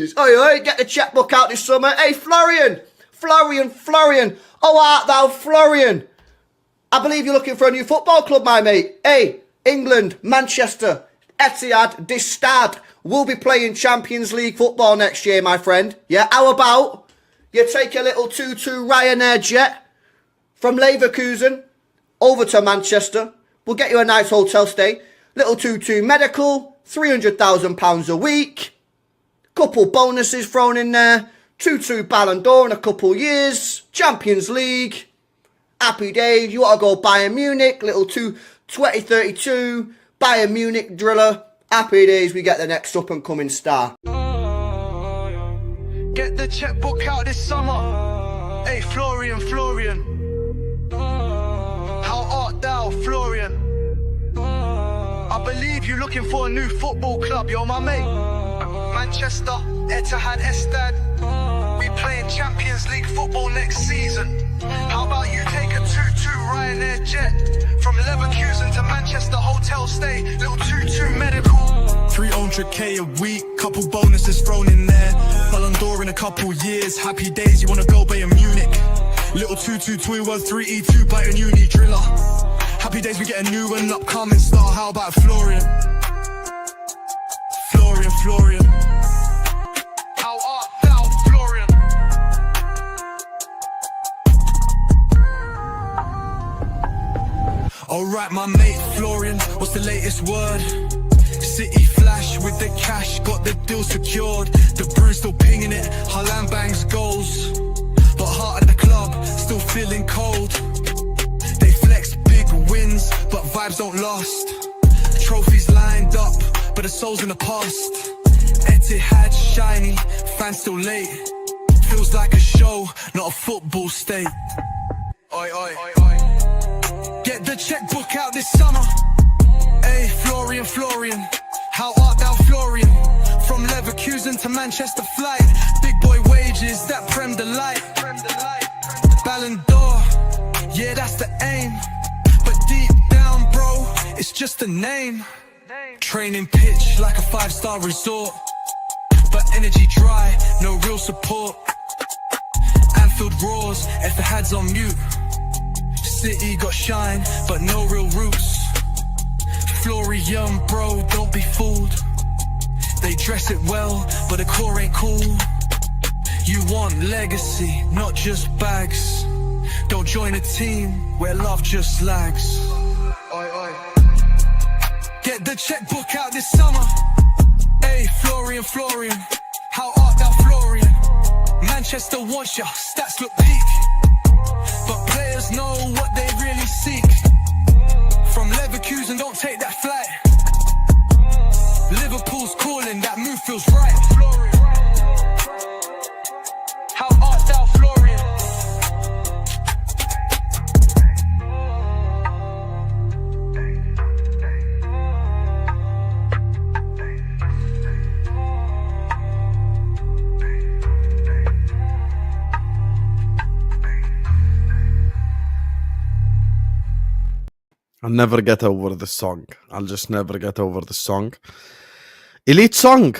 Oi, get the checkbook out this summer. Hey, Florian. Oh, art thou Florian? I believe you're looking for a new football club, my mate. Hey, England, Manchester, Etihad, this Stad will be playing Champions League football next year, my friend. Yeah, how about you take a little 2-2 Ryanair jet from Leverkusen over to Manchester. We'll get you a nice hotel stay. Little 2-2 medical, £300,000 a week. Couple bonuses thrown in there. 2-2 Ballon d'Or in a couple years. Champions League. Happy days. You want to go Bayern Munich. Little 2032 Bayern Munich driller. Happy days. We get the next up and coming star. Get the checkbook out this summer. Hey, Florian. How art thou, Florian? I believe you're looking for a new football club. You're my mate. Manchester, Etihad, Estad. We playing Champions League football next season. How about you take a 2-2 Ryanair jet from Leverkusen to Manchester hotel stay, little 2-2 medical. 300k a week, couple bonuses thrown in there. Ballon d'Or in a couple years, happy days, you wanna go Bayern Munich. Little 2-2 3-1 3-2 Bayern Uni driller. Happy days, we get a new and upcoming star. How about Florian? Florian. How art thou, Florian? Alright, my mate Florian, what's the latest word? City flash with the cash, got the deal secured. The Bruce still pinging it, Haaland bangs goals. But heart at the club, still feeling cold. They flex big wins, but vibes don't last. Trophies lined up, but the soul's in the past. Etihad shiny, fans still late. Feels like a show, not a football state. Oi. Get the checkbook out this summer. Hey, Florian. How art thou, Florian? From Leverkusen to Manchester flight. Big boy wages, that Prem delight. Ballon d'Or, yeah, that's the aim. But deep down, bro, it's just a name. Training pitch like a 5-star resort. But energy dry, no real support. Anfield roars, Etihad's on mute. City got shine, but no real roots. Florian, bro, don't be fooled. They dress it well, but the core ain't cool. You want legacy, not just bags. Don't join a team where love just lags. Oi. Get the checkbook out this summer. Hey, Florian. How art thou, Florian? Manchester wants ya, stats look peak. But players know what they really seek. From Leverkusen, don't take that flight. Liverpool's calling, that move feels right. How art thou, Florian? I'll never get over this song. I'll just never get over this song. Elite song.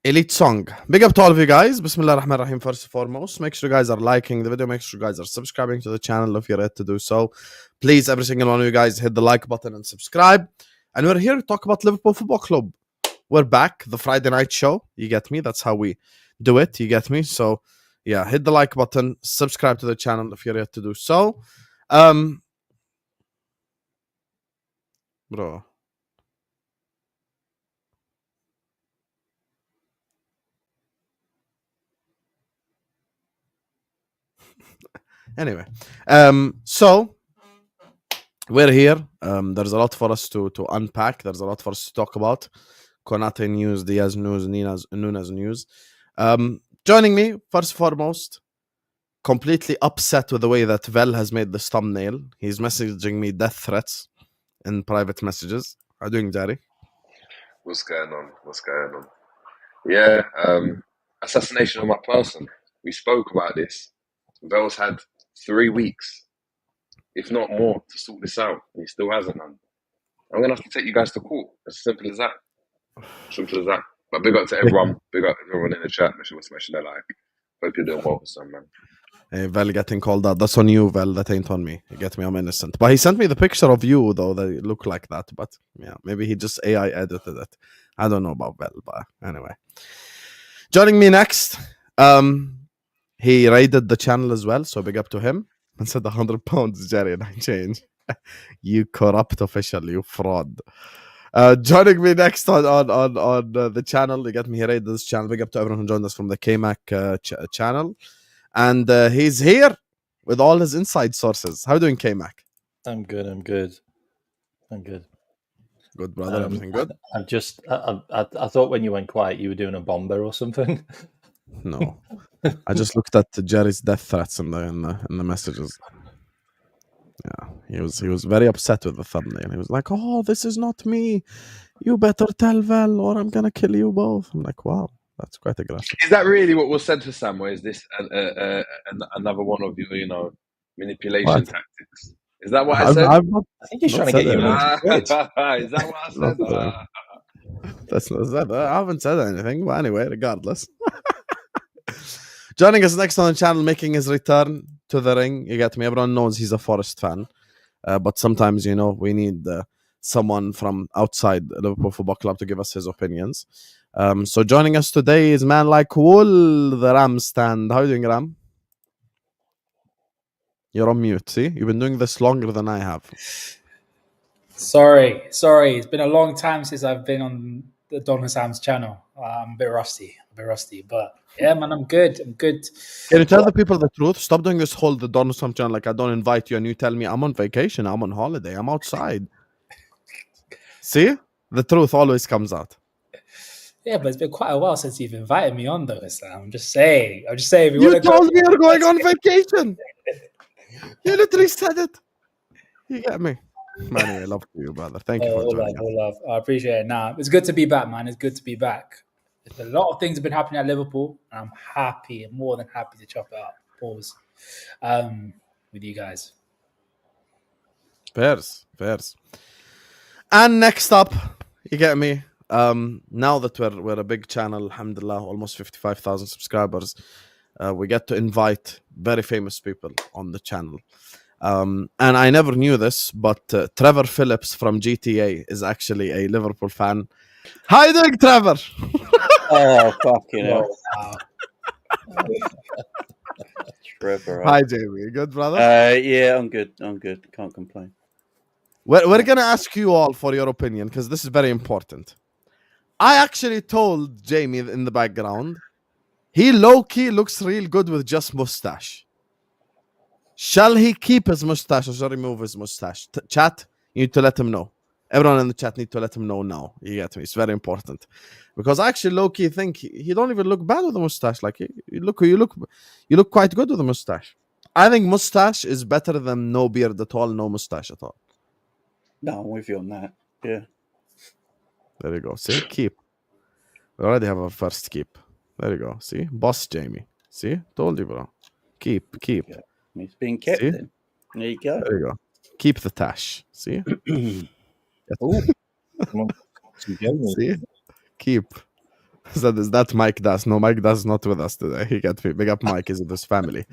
Big up to all of you guys. Bismillah ar-Rahman ar-Rahim first and foremost. Make sure you guys are liking the video. Make sure you guys are subscribing to the channel if you're yet to do so. Please, every single one of you guys, hit the like button and subscribe. And we're here to talk about Liverpool Football Club. We're back. The Friday night show. You get me? That's how we do it. You get me? So, yeah, hit the like button. Subscribe to the channel if you're yet to do so. Bro. Anyway, so we're here. There's a lot for us to unpack. There's a lot for us to talk about. Konate news, Diaz news, Nunez news. Joining me, first and foremost, completely upset with the way that Vel has made this thumbnail. He's messaging me death threats in private messages. How are you doing, Jari? What's going on? Yeah, assassination of my person. We spoke about this. Vel's had 3 weeks, if not more, to sort this out. And he still hasn't done. I'm going to have to take you guys to court. As simple as that. But big up to everyone. Big up to everyone in the chat. Make sure we're smashing their like. Hope you're doing well for some, man. Hey, Vel getting called out. That's on you, Vel. That ain't on me. You get me? I'm innocent. But he sent me the picture of you, though, that you look like that. But yeah, maybe he just AI edited it. I don't know about Vel, but anyway. Joining me next, he raided the channel as well, so big up to him. And said 100 pounds, Jerry, and I change. You corrupt official, you fraud. Joining me next on the channel, you get me, he raided this channel. Big up to everyone who joined us from the Kmack channel. And he's here with all his inside sources. How you doing, Kmack? I'm good. Good, brother. Everything good? I'm just. I thought when you went quiet, you were doing a bomber or something. No, I just looked at Jerry's death threats in the messages. Yeah, he was very upset with the thumbnail. He was like, "Oh, this is not me. You better tell Val, or I'm gonna kill you both." I'm like, "Wow, that's quite aggressive." Is that really what was said to Sam, or is this another one of your, manipulation tactics? Is that what I said? I've not, I think he's not trying to said get you it. an Is that what I said? That's not that. I haven't said anything, but anyway, regardless. Joining us next on the channel, making his return to the ring. You get me? Everyone knows he's a Forest fan. But sometimes, we need someone from outside Liverpool Football Club to give us his opinions. So joining us today is man like Wool, the Ram stand. How are you doing, Ram? You're on mute, see? You've been doing this longer than I have. Sorry. It's been a long time since I've been on the Don Hassam's channel. I'm a bit rusty, but yeah, man, I'm good. Can you tell the people the truth? Stop doing this whole the Don Hassan channel like I don't invite you and you tell me I'm on vacation, I'm on holiday, I'm outside. See? The truth always comes out. Yeah, but it's been quite a while since you've invited me on, though, Sam. I'm just saying. If you told me you're going on vacation. You literally said it. You get me? Anyway, love to you, brother. Thank you for joining us. Love. I appreciate it. Nah, it's good to be back, man. It's good to be back. A lot of things have been happening at Liverpool, and I'm happy. I'm more than happy to chop it up. Pause. With you guys. Fairs. And next up, you get me? Now that we're a big channel, alhamdulillah, almost 55,000 subscribers, we get to invite very famous people on the channel. And I never knew this, but Trevor Phillips from GTA is actually a Liverpool fan. How you doing, Trevor? Oh, fucking hell. Wow. Trevor. Hi, Jamie. Good, brother? Yeah, I'm good. Can't complain. We're going to ask you all for your opinion, because this is very important. I actually told Jamie in the background, he low-key looks real good with just mustache. Shall he keep his mustache or shall he remove his mustache? Chat, you need to let him know. Everyone in the chat need to let him know now. You get me? It's very important. Because I actually low-key think he don't even look bad with a mustache. Like, you look quite good with a mustache. I think mustache is better than no beard at all, no mustache at all. No, I'm with you on that. Yeah. There you go. See? Keep. We already have our first keep. There you go. See? Boss Jamie. See? Told you, bro. Keep. Yeah. It's being kept then. There you go. There you go. Keep the tash. See? Oh. See? Keep. So is that Mike Das? No, Mike Das is not with us today. He got me. Big up Mike, is with his family.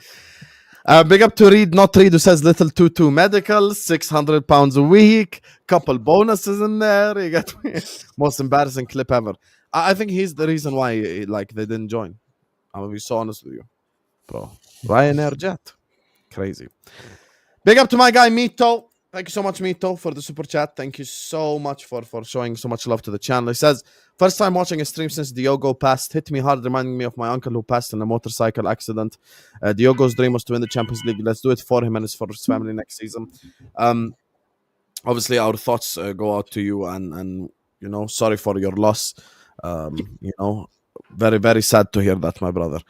Big up to Reed, not Reed, who says little 22 medical, £600 a week, couple bonuses in there. You got me. Most embarrassing clip ever. I think he's the reason why they didn't join. I'm gonna be so honest with you, bro. Ryanair jet, crazy. Big up to my guy Mito. Thank you so much, Mito, for the super chat. Thank you so much for showing so much love to the channel. He says, first time watching a stream since Diogo passed. Hit me hard, reminding me of my uncle who passed in a motorcycle accident. Diogo's dream was to win the Champions League. Let's do it for him and for his family next season. Obviously, our thoughts go out to you and sorry for your loss. Very, very sad to hear that, my brother.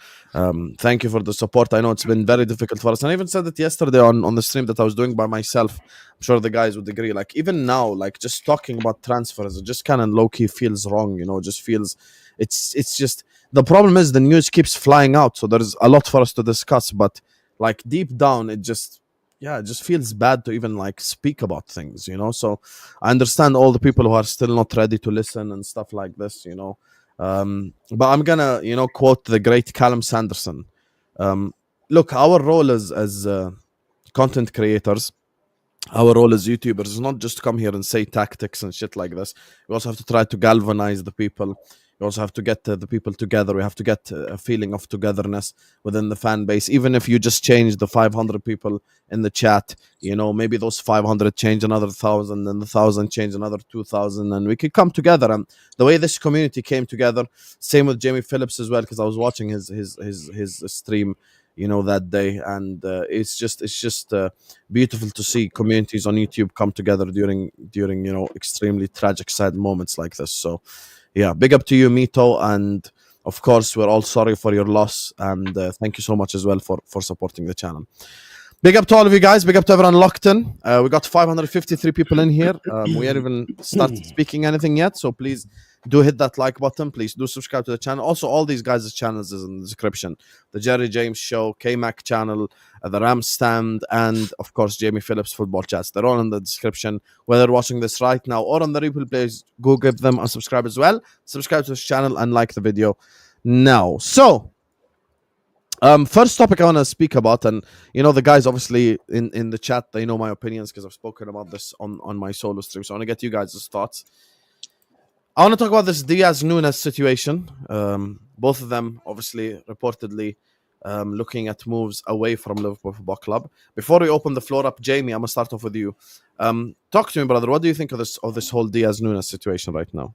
Thank you for the support. I know it's been very difficult for us. And I even said it yesterday on the stream that I was doing by myself. I'm sure the guys would agree. Like, even now, like, just talking about transfers, it just kind of low-key feels wrong, just feels... It's just... The problem is the news keeps flying out, so there's a lot for us to discuss, but, like, deep down, it just feels bad to even, like, speak about things, So I understand all the people who are still not ready to listen and stuff like this, But I'm gonna, quote the great Callum Sanderson. Look, our role as content creators, our role as YouTubers is not just to come here and say tactics and shit like this. We also have to try to galvanize the people. We also have to get the people together. We have to get a feeling of togetherness within the fan base. Even if you just change the 500 people in the chat, maybe those 500 change another 1,000, and the 1,000 change another 2,000, and we could come together. And the way this community came together, same with Jamie Phillips as well, because I was watching his stream, that day, and it's just beautiful to see communities on YouTube come together during extremely tragic, sad moments like this. So yeah, big up to you, Mito, and of course we're all sorry for your loss, and thank you so much as well for supporting the channel. Big up to all of you guys. Big up to everyone locked in. We got 553 people in here. We haven't even started speaking anything yet, so please do hit that like button. Please do subscribe to the channel. Also, all these guys' channels is in the description. The Jerry James Show, Kmack channel, the Ram Stand, and of course Jamie Phillips Football Chats. They're all in the description. Whether you're watching this right now or on the replay, please go give them a subscribe as well. Subscribe to this channel and like the video now. So first topic I want to speak about, and the guys obviously in the chat, they know my opinions because I've spoken about this on my solo stream, so I want to get you guys' thoughts. I want to talk about this Diaz Nunez situation. Both of them obviously reportedly looking at moves away from Liverpool Football Club. Before we open the floor up, Jamie, I'm gonna start off with you. Talk to me, brother. What do you think of this whole Diaz Nunez situation right now?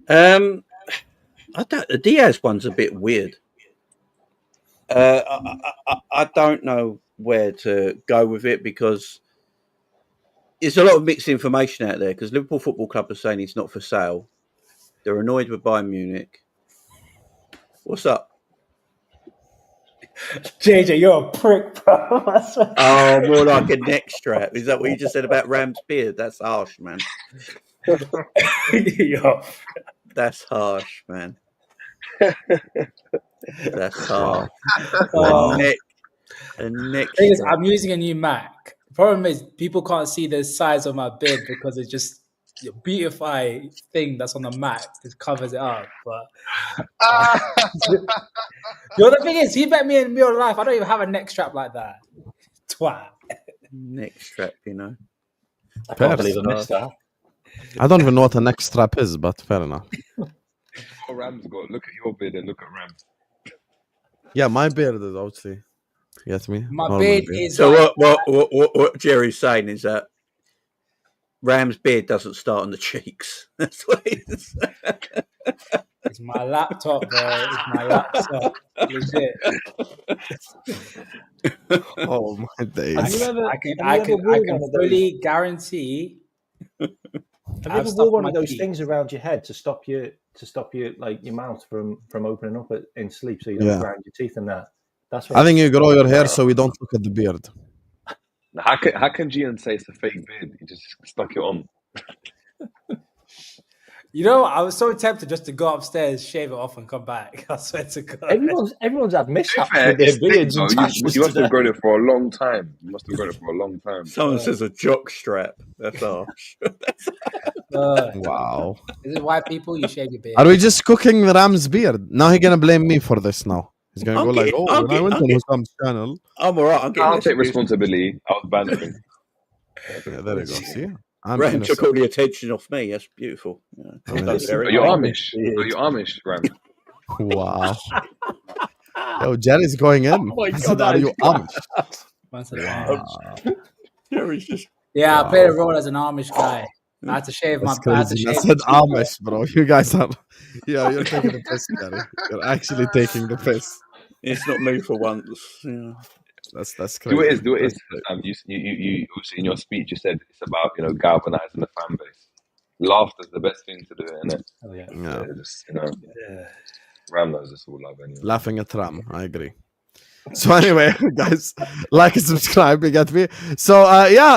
The Diaz one's a bit weird. I don't know where to go with it because there's a lot of mixed information out there. Because Liverpool Football Club are saying he's not for sale. They're annoyed with Bayern Munich. What's up? JJ, you're a prick, bro. Oh, more like a neck strap. Is that what you just said about Ram's beard? That's harsh, man. Yo. That's harsh, man. That's harsh. A neck Thing is, strap. I'm using a new Mac. The problem is people can't see the size of my beard because it's just a beautify thing that's on the Mac. It covers it up. But the thing is, he met me in real life. I don't even have a neck strap like that. Twat. Neck strap, I can't believe I missed that. I don't even know what a neck strap is, but fair enough. Ram's got. Look at your beard and look at Ram. Yeah, my beard is obviously. You get me? My Normal beard is. So what Jerry's saying is that Ram's beard doesn't start on the cheeks. That's what he's saying. It's my laptop, bro. It's my laptop. Legit. Oh my days! I can fully guarantee. Have you ever wore one of those things around your head to stop you like your mouth from opening up in sleep so you don't grind your teeth and that? That's what I think you grow your hair so we don't look at the beard. How can Gian say it's a fake beard? He just stuck it on. I was so tempted just to go upstairs, shave it off, and come back. I swear to God. Everyone's had mishaps with their beards. You must have grown it for a long time. Someone says a jock strap. That's harsh. Wow. This is why people you shave your beard. Are we just cooking the Ram's beard? Now he's gonna blame me for this now. He's gonna when I went on Husam's channel. I'm alright. I'll take responsibility. I was bantering. Yeah, there you go. See? Ram took all the attention off me. That's beautiful. Are you Amish? Are you Amish, Ram? Wow. Yo, Jerry's going in. Oh my God, are you Amish? Jerry's just... Yeah, I played a role as an Amish guy. I had to shave my beard. I said Amish, bro. You guys are... Yeah, you're taking the piss, Jerry. You're actually taking the piss. It's not me for once. Yeah. That's crazy. Do it is. You obviously in your speech you said it's about galvanizing the fan base. Laughter's the best thing to do, isn't it? Oh yeah. Just, Ram knows it's all love anyway. Laughing at Ram, I agree. So anyway, guys, like and subscribe. You get me. So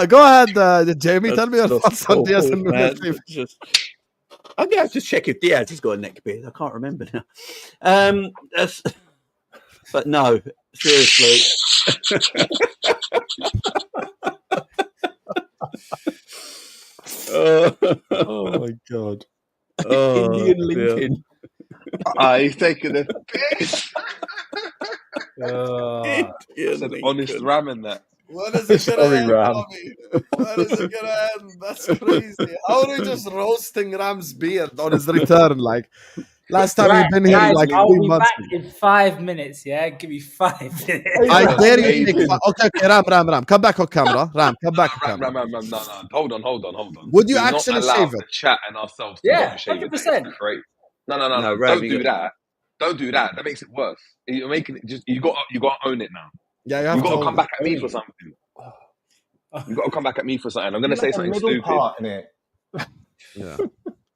go ahead, Jamie. Tell me your thoughts on Diaz and Nunez. I'm gonna have to check if Diaz has got a neck beard. I can't remember now. But no, seriously. Oh my God. Indian Lincoln. He's taking the piss. That's an honest ram in that. When is it gonna Sorry, end, Ram. Bobby? When is it gonna end? That's crazy. How are we just roasting Ram's beard on his return? Like last time Right, you've been here, guys, like I'll 3 be months. back in 5 minutes. Yeah, give me 5 minutes. I dare you. Amazing. Okay, Ram, come back on camera. Ram, come back on Ram, camera. no. Hold on. Would you We're actually not allowed shave to it? chat and ourselves to Yeah, not shave it. 100%. That's great. No. No, Ram, Don't you do that. Don't do that. That makes it worse. You're making it just. You got to own it now. Yeah, You got to come back at me for something. You got to come back at me for something. I'm going to say something stupid. Part in it. Yeah.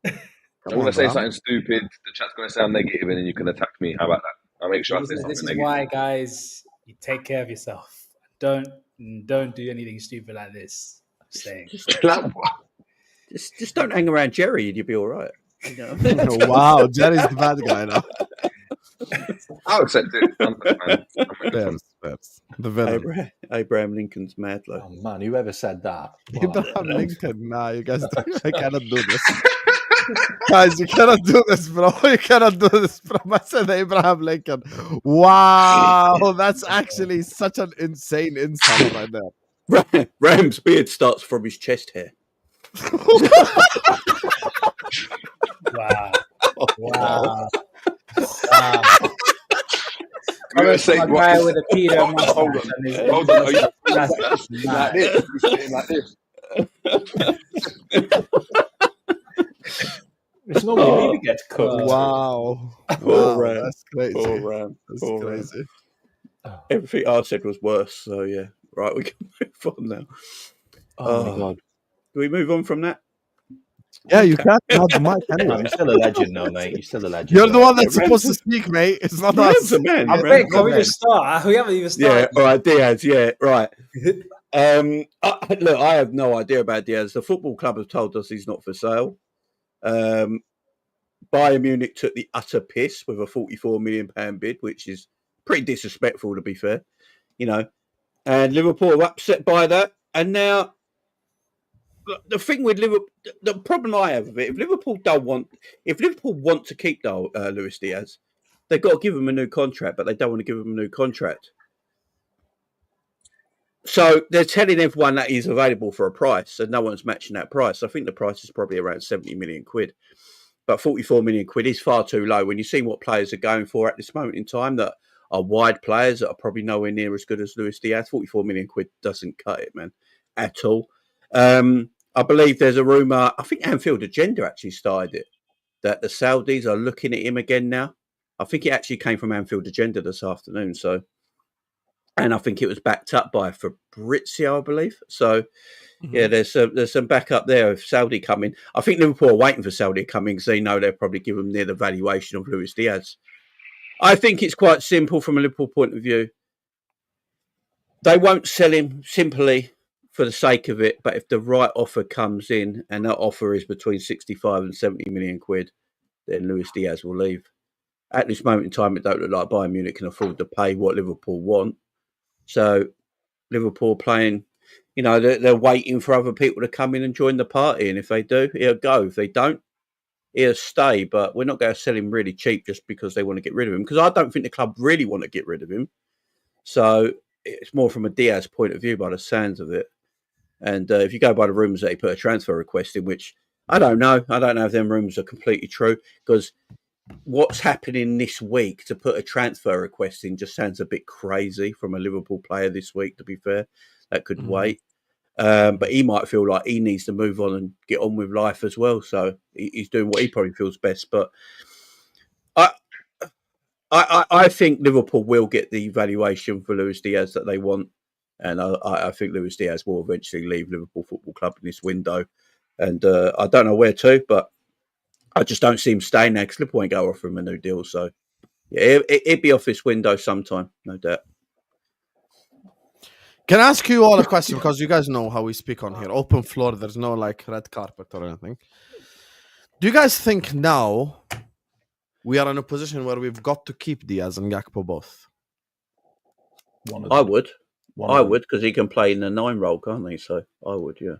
I'm going to say something stupid. The chat's going to sound negative, and then you can attack me. How about that? I'll make sure I say something This is negative. why, guys, you take care of yourself. Don't do anything stupid like this. I'm saying. Just don't hang around Jerry and you'll be all right. You know? Wow, Jerry's the bad guy now. I'll accept it. That's the villain. Abraham Lincoln's mad though. Oh man, whoever said that? Abraham Lincoln. Nah, you guys, I cannot do this. Guys, you cannot do this, bro. You cannot do this, bro. I said Abraham Lincoln. Wow, that's actually such an insane insult right there. Ram's beard starts from his chest hair. Wow. I'm going to say a guy with a Peter mustache. Hold on. Like this. You're sitting like this. It's not me that gets cooked. Wow. Ram. That's crazy. Poor Ram. That's Poor crazy. Ram. Everything I said was worse. So yeah, right, we can move on now. Oh my god. Do we move on from that? Yeah, you can't have the mic anyway. You're still a legend, though, mate. You're still a legend. You're the one that's supposed to speak, mate. It's not us. Man. I think, can we just start? We haven't even started. Yeah, all right, Diaz. Yeah, right. Look, I have no idea about Diaz. The football club have told us he's not for sale. Bayern Munich took the utter piss with a £44 million bid, which is pretty disrespectful, to be fair. You know, and Liverpool are upset by that. And now, the thing with Liverpool, the problem I have with it, if Liverpool want to keep Luis Diaz, they've got to give him a new contract, but they don't want to give him a new contract. So they're telling everyone that he's available for a price, and no one's matching that price. I think the price is probably around 70 million quid. But 44 million quid is far too low when you see what players are going for at this moment in time that are wide players that are probably nowhere near as good as Luis Diaz. 44 million quid doesn't cut it, man, at all. I believe there's a rumour, I think Anfield Agenda actually started it, that the Saudis are looking at him again now. I think it actually came from Anfield Agenda this afternoon. So, and I think it was backed up by Fabrizio, I believe. So, yeah, there's some backup there of Saudi coming. I think Liverpool are waiting for Saudi coming because they know they'll probably give them near the valuation of Luis Diaz. I think it's quite simple from a Liverpool point of view. They won't sell him simply for the sake of it, but if the right offer comes in and that offer is between 65 and 70 million quid, then Luis Diaz will leave. At this moment in time, it don't look like Bayern Munich can afford to pay what Liverpool want. So Liverpool playing, you know, they're waiting for other people to come in and join the party. And if they do, he'll go. If they don't, he'll stay. But we're not going to sell him really cheap just because they want to get rid of him. Because I don't think the club really want to get rid of him. So it's more from a Diaz point of view by the sounds of it. And if you go by the rumours that he put a transfer request in, which I don't know. I don't know if them rumours are completely true. Because what's happening this week to put a transfer request in just sounds a bit crazy from a Liverpool player this week, to be fair. That could wait. But he might feel like he needs to move on and get on with life as well. So he's doing what he probably feels best. But I think Liverpool will get the valuation for Luis Diaz that they want. And I think Luis Diaz will eventually leave Liverpool Football Club in this window. And I don't know where to, but I just don't see him staying there because Liverpool ain't going to offer him a new deal. So, yeah, it'd be off this window sometime, no doubt. Can I ask you all a question? Because you guys know how we speak on here. Open floor, there's no like red carpet or anything. Do you guys think now we are in a position where we've got to keep Diaz and Gakpo both? I would, because he can play in the 9 role, can't he? So I would, yeah.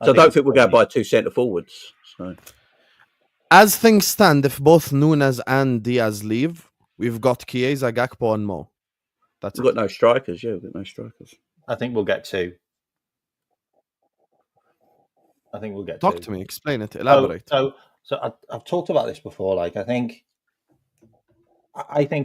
So I don't think we're going to buy 2 centre forwards. So. as things stand, if both Nunez and Diaz leave, we've got Chiesa, Gakpo, and Mo. That's We've got no strikers. Yeah, we've got no strikers. I think we'll get two. I think we'll get Talk two. to me. Explain it. Elaborate. So I've talked about this before. Like, I think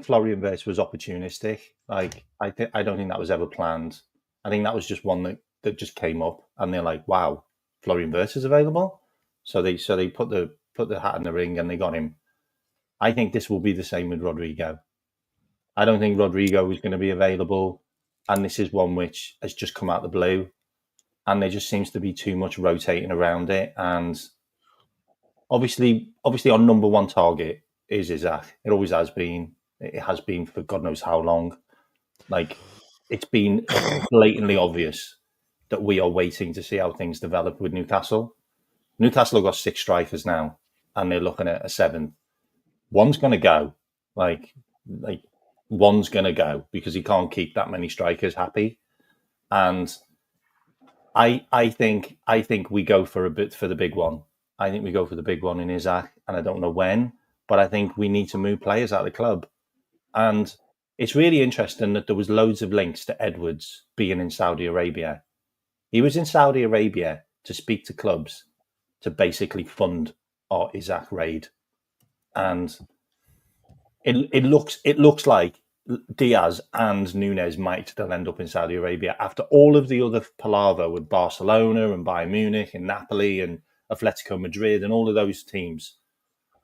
Florian Wirtz was opportunistic. Like, I don't think that was ever planned. I think that was just one that just came up, and they're like, "Wow, Florian Wirtz is available." So they put the hat in the ring and they got him. I think this will be the same with Rodrygo. I don't think Rodrygo is going to be available, and this is one which has just come out of the blue, and there just seems to be too much rotating around it. And obviously, our number one target is Isak. It always has been. It has been for God knows how long. Like, it's been blatantly obvious that we are waiting to see how things develop with Newcastle. Newcastle have got 6 strikers now, and they're looking at a 7th. One's going to go. Like one's going to go because he can't keep that many strikers happy. And I think we go for the big one. I think we go for the big one in Isak, and I don't know when, but I think we need to move players out of the club. And it's really interesting that there was loads of links to Edwards being in Saudi Arabia. He was in Saudi Arabia to speak to clubs to basically fund our Isak raid. And it looks like Diaz and Nunez might still end up in Saudi Arabia after all of the other palaver with Barcelona and Bayern Munich and Napoli and Atletico Madrid and all of those teams.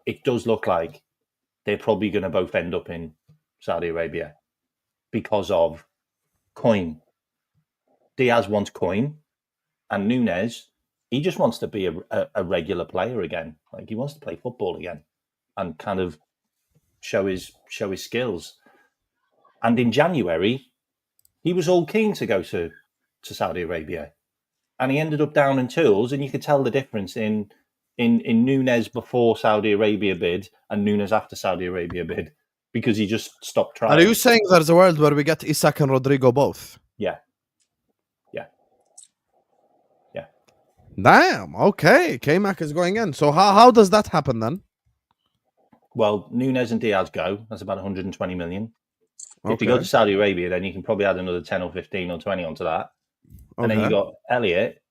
It does look like they're probably going to both end up in Saudi Arabia because of coin. Diaz wants coin, and Nunez, he just wants to be a regular player again. Like, he wants to play football again and kind of show his skills. And in January, he was all keen to go to Saudi Arabia, and he ended up down in tools. And you could tell the difference in Nunez before Saudi Arabia bid and Nunez after Saudi Arabia bid, because he just stopped trying. Are you saying there's a world where we get Isak and Rodrygo both? Yeah. Damn. Okay. Kmack is going in. So how does that happen then? Well, Nunez and Diaz go. That's about 120 million. If you go to Saudi Arabia, then you can probably add another 10 or 15 or 20 onto that. And then you got Elliott.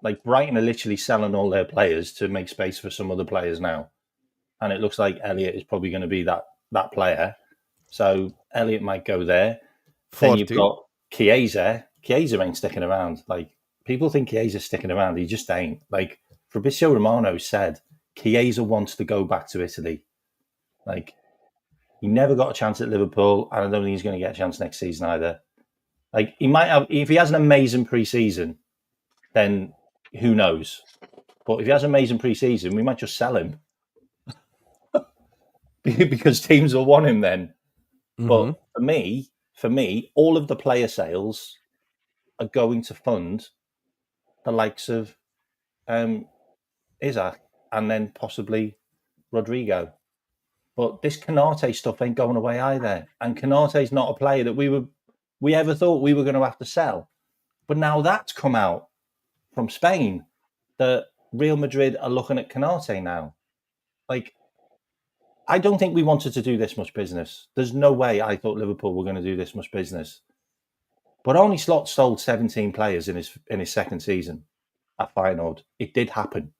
Like, Brighton are literally selling all their players to make space for some other players now. And it looks like Elliott is probably going to be that player. So Elliott might go there. 40. Then you've got Chiesa. Chiesa ain't sticking around. Like, people think Chiesa's sticking around. He just ain't. Like, Fabrizio Romano said Chiesa wants to go back to Italy. Like, he never got a chance at Liverpool, and I don't think he's going to get a chance next season either. Like, he might have, if he has an amazing pre-season, then who knows? But if he has an amazing pre-season, we might just sell him because teams will want him then. Mm-hmm. But for me, all of the player sales are going to fund the likes of Isak and then possibly Rodrygo. But this Konate stuff ain't going away either. And Konate's not a player that we ever thought we were going to have to sell. But now that's come out from Spain that Real Madrid are looking at Konate now. Like, I don't think we wanted to do this much business. There's no way I thought Liverpool were going to do this much business. But Arne Slot sold 17 players in his second season at Feyenoord. It did happen.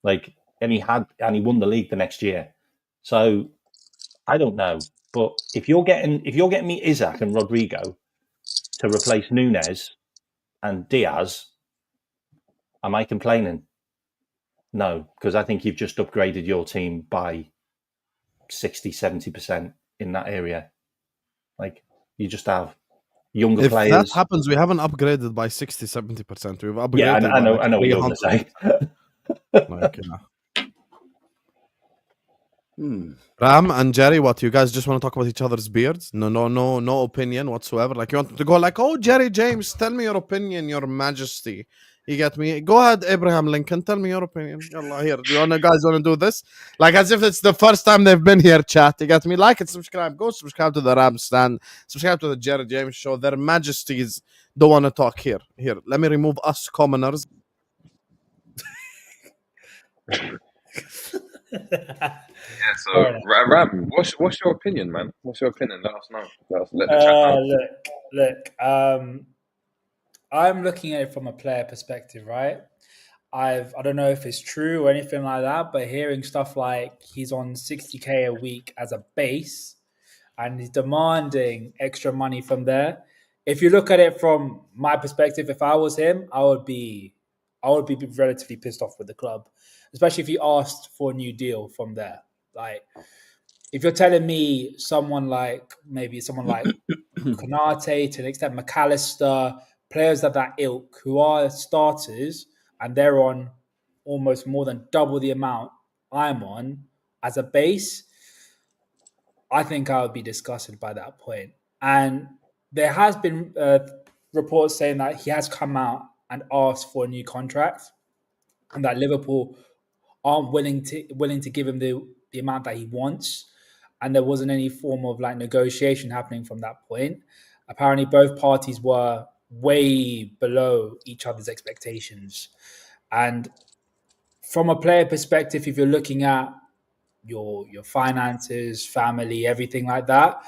Like, and he won the league the next year. So I don't know. But if you're getting me Isak and Rodrygo to replace Nunez and Diaz, am I complaining? No, because I think you've just upgraded your team by 60-70% in that area. Like, you just have younger players. If that happens, we haven't upgraded by 60-70%. We've upgraded. Yeah, I know what you're going to say. Like, Ram and Jerry, what, you guys just want to talk about each other's beards? No opinion whatsoever. Like, you want to go like, oh, Jerry James, tell me your opinion, your majesty. You get me? Go ahead, Abraham Lincoln, tell me your opinion. Yalla, here, you guys want to do this? Like, as if it's the first time they've been here, chat. You get me? Like and subscribe. Go subscribe to the Ram Stand. Subscribe to the Jerry James Show. Their majesties don't want to talk here. Here, let me remove us commoners. Yeah, so Fair enough. Ram, what's your opinion, man? What's your opinion? Let us know. Let the chat know. Look. I'm looking at it from a player perspective, right? I don't know if it's true or anything like that, but hearing stuff like he's on 60K a week as a base and he's demanding extra money from there. If you look at it from my perspective, if I was him, I would be relatively pissed off with the club, especially if he asked for a new deal from there. Like, if you're telling me someone like Konate, to an extent McAllister, players of that ilk who are starters and they're on almost more than double the amount I'm on as a base, I think I would be disgusted by that point. And there has been reports saying that he has come out and asked for a new contract, and that Liverpool aren't willing to give him the amount that he wants. And there wasn't any form of like negotiation happening from that point. Apparently, both parties were way below each other's expectations. And from a player perspective, if you're looking at your finances, family, everything like that,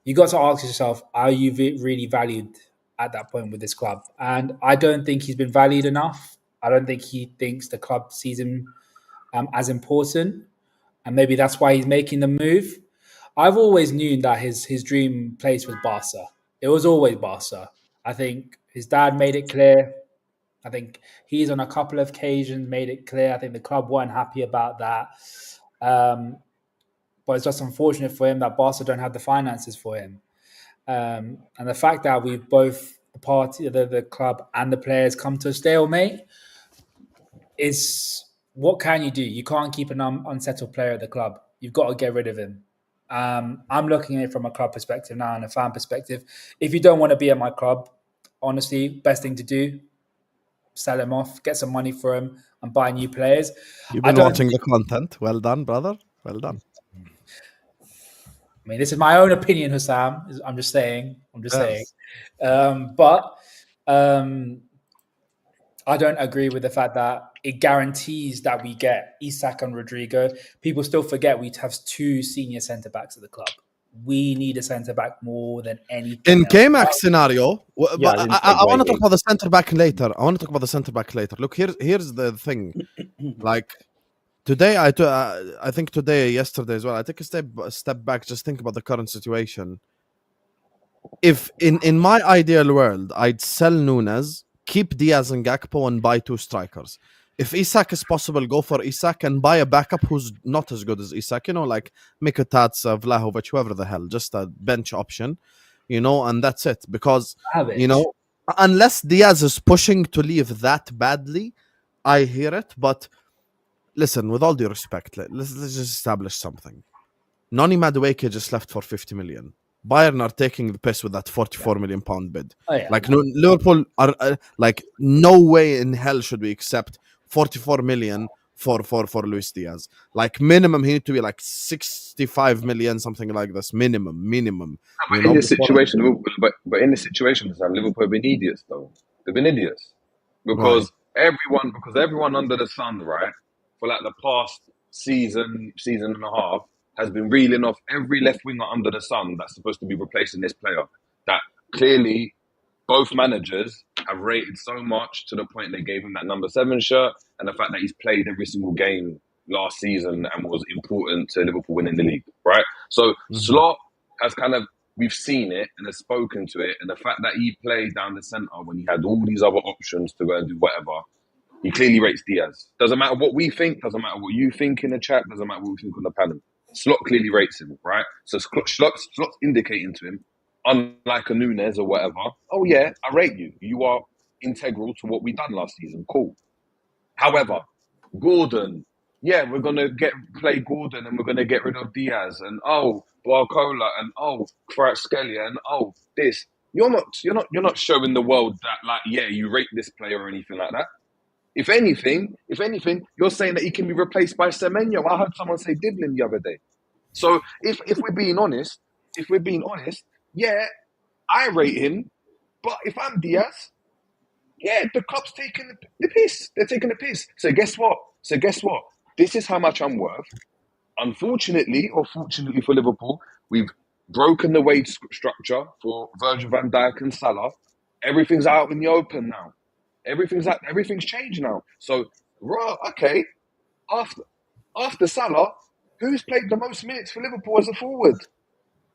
you got to ask yourself, are you really valued at that point with this club? And I don't think he's been valued enough. I don't think he thinks the club sees him as important. And maybe that's why he's making the move. I've always known that his dream place was Barca. It was always Barca. I think his dad made it clear. I think he's on a couple of occasions made it clear. I think the club weren't happy about that. But it's just unfortunate for him that Barca don't have the finances for him. And the fact that we've both the club and the players come to a stalemate is, what can you do? You can't keep an unsettled player at the club. You've got to get rid of him. I'm looking at it from a club perspective now and a fan perspective. If you don't want to be at my club, honestly, best thing to do, sell him off, get some money for him, and buy new players. You've been watching the content. Well done, brother. Well done. I mean, this is my own opinion, Hussam. I'm just saying. But I don't agree with the fact that it guarantees that we get Isak and Rodrygo. People still forget we have two senior centre-backs at the club. We need a centre-back more than anything In else. Kmack scenario, Yeah, I want to talk about the centre-back later. Look, here's the thing. Like, today, I think yesterday as well, I take a step back, just think about the current situation. If in my ideal world, I'd sell Nunez, keep Diaz and Gakpo, and buy two strikers. If Isak is possible, go for Isak and buy a backup who's not as good as Isak, like Mikutatsa, Vlahovic, whoever the hell, just a bench option, and that's it. Because, unless Diaz is pushing to leave that badly, I hear it. But listen, with all due respect, let's just establish something. Noni Madueke just left for 50 million. Bayern are taking the piss with that 44 million pound bid. Oh, yeah. Like, Liverpool are like, no way in hell should we accept 44 million for Luis Diaz. Like, minimum he need to be like 65 million, something like this. Minimum. But in this situation, but in this situation, Liverpool have been idiots though. They've been idiots because everyone under the sun, right, for like the past season and a half, has been reeling off every left winger under the sun that's supposed to be replacing this player. That clearly both managers have rated so much to the point they gave him that number 7 shirt, and the fact that he's played every single game last season and was important to Liverpool winning the league, right? So Slot has we've seen it and has spoken to it, and the fact that he played down the centre when he had all these other options to go and do whatever, he clearly rates Diaz. Doesn't matter what we think, doesn't matter what you think in the chat, doesn't matter what we think on the panel. Slot clearly rates him, right? So Slot's indicating to him, unlike a Nunez or whatever, oh yeah, I rate you. You are integral to what we done last season. Cool. However, Gordon, yeah, we're gonna play Gordon and we're gonna get rid of Diaz and Barcola and Kvaratskhelia and this. You're not showing the world that, like, yeah, you rate this player or anything like that. If anything, you're saying that he can be replaced by Semenyo. I heard someone say Diblin the other day. So if we're being honest, yeah, I rate him. But if I'm Diaz, yeah, the club's taking the piss. They're taking the piss. So guess what? this is how much I'm worth. Unfortunately, or fortunately for Liverpool, we've broken the wage structure for Virgil van Dijk and Salah. Everything's out in the open now. Everything's changed now. So, okay, after Salah, who's played the most minutes for Liverpool as a forward?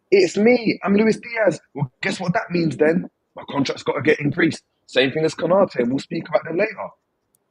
It's me. I'm Luis Diaz. Well, guess what that means then? My contract's got to get increased. Same thing as Konate, and we'll speak about them later.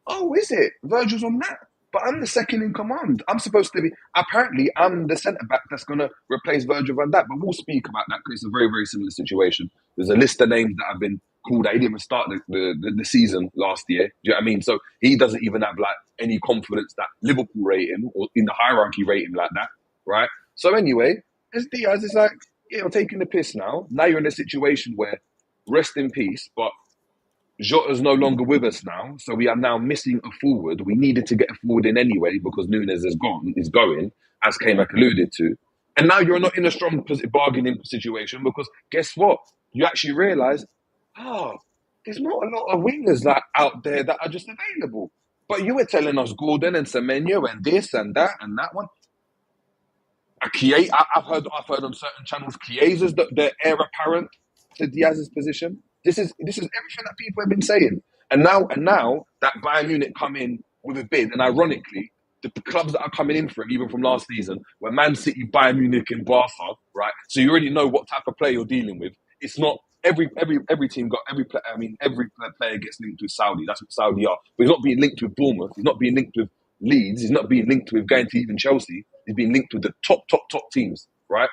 Oh, is it? Virgil's on that. But I'm the second in command. I'm supposed to be... Apparently, I'm the centre-back that's going to replace Virgil van Dijk. But we'll speak about that because it's a very, very similar situation. There's a list of names that have been called. He didn't even start the season last year. Do you know what I mean? So he doesn't even have like any confidence that Liverpool rate him or in the hierarchy rate him like that, right? So anyway, as Diaz is like, you're taking the piss now. Now you're in a situation where rest in peace, but Jota's no longer with us now, so we are now missing a forward. We needed to get a forward in anyway because Nunez is going, as Kmack alluded to. And now you're not in a strong bargaining situation because guess what? You actually realise, there's not a lot of wingers out there that are just available. But you were telling us Gordon and Semenyo and this and that one. I've heard on certain channels, Chiesa's the heir apparent to Diaz's position. This is everything that people have been saying. And now that Bayern Munich come in with a bid, and ironically, the clubs that are coming in for him, even from last season, were Man City, Bayern Munich, and Barca, right? So you already know what type of player you're dealing with. It's not every team got every player. I mean, every player gets linked with Saudi. That's what Saudi are. But he's not being linked with Bournemouth. He's not being linked with Leeds. He's not being linked with going to even Chelsea. He's being linked with the top teams, right?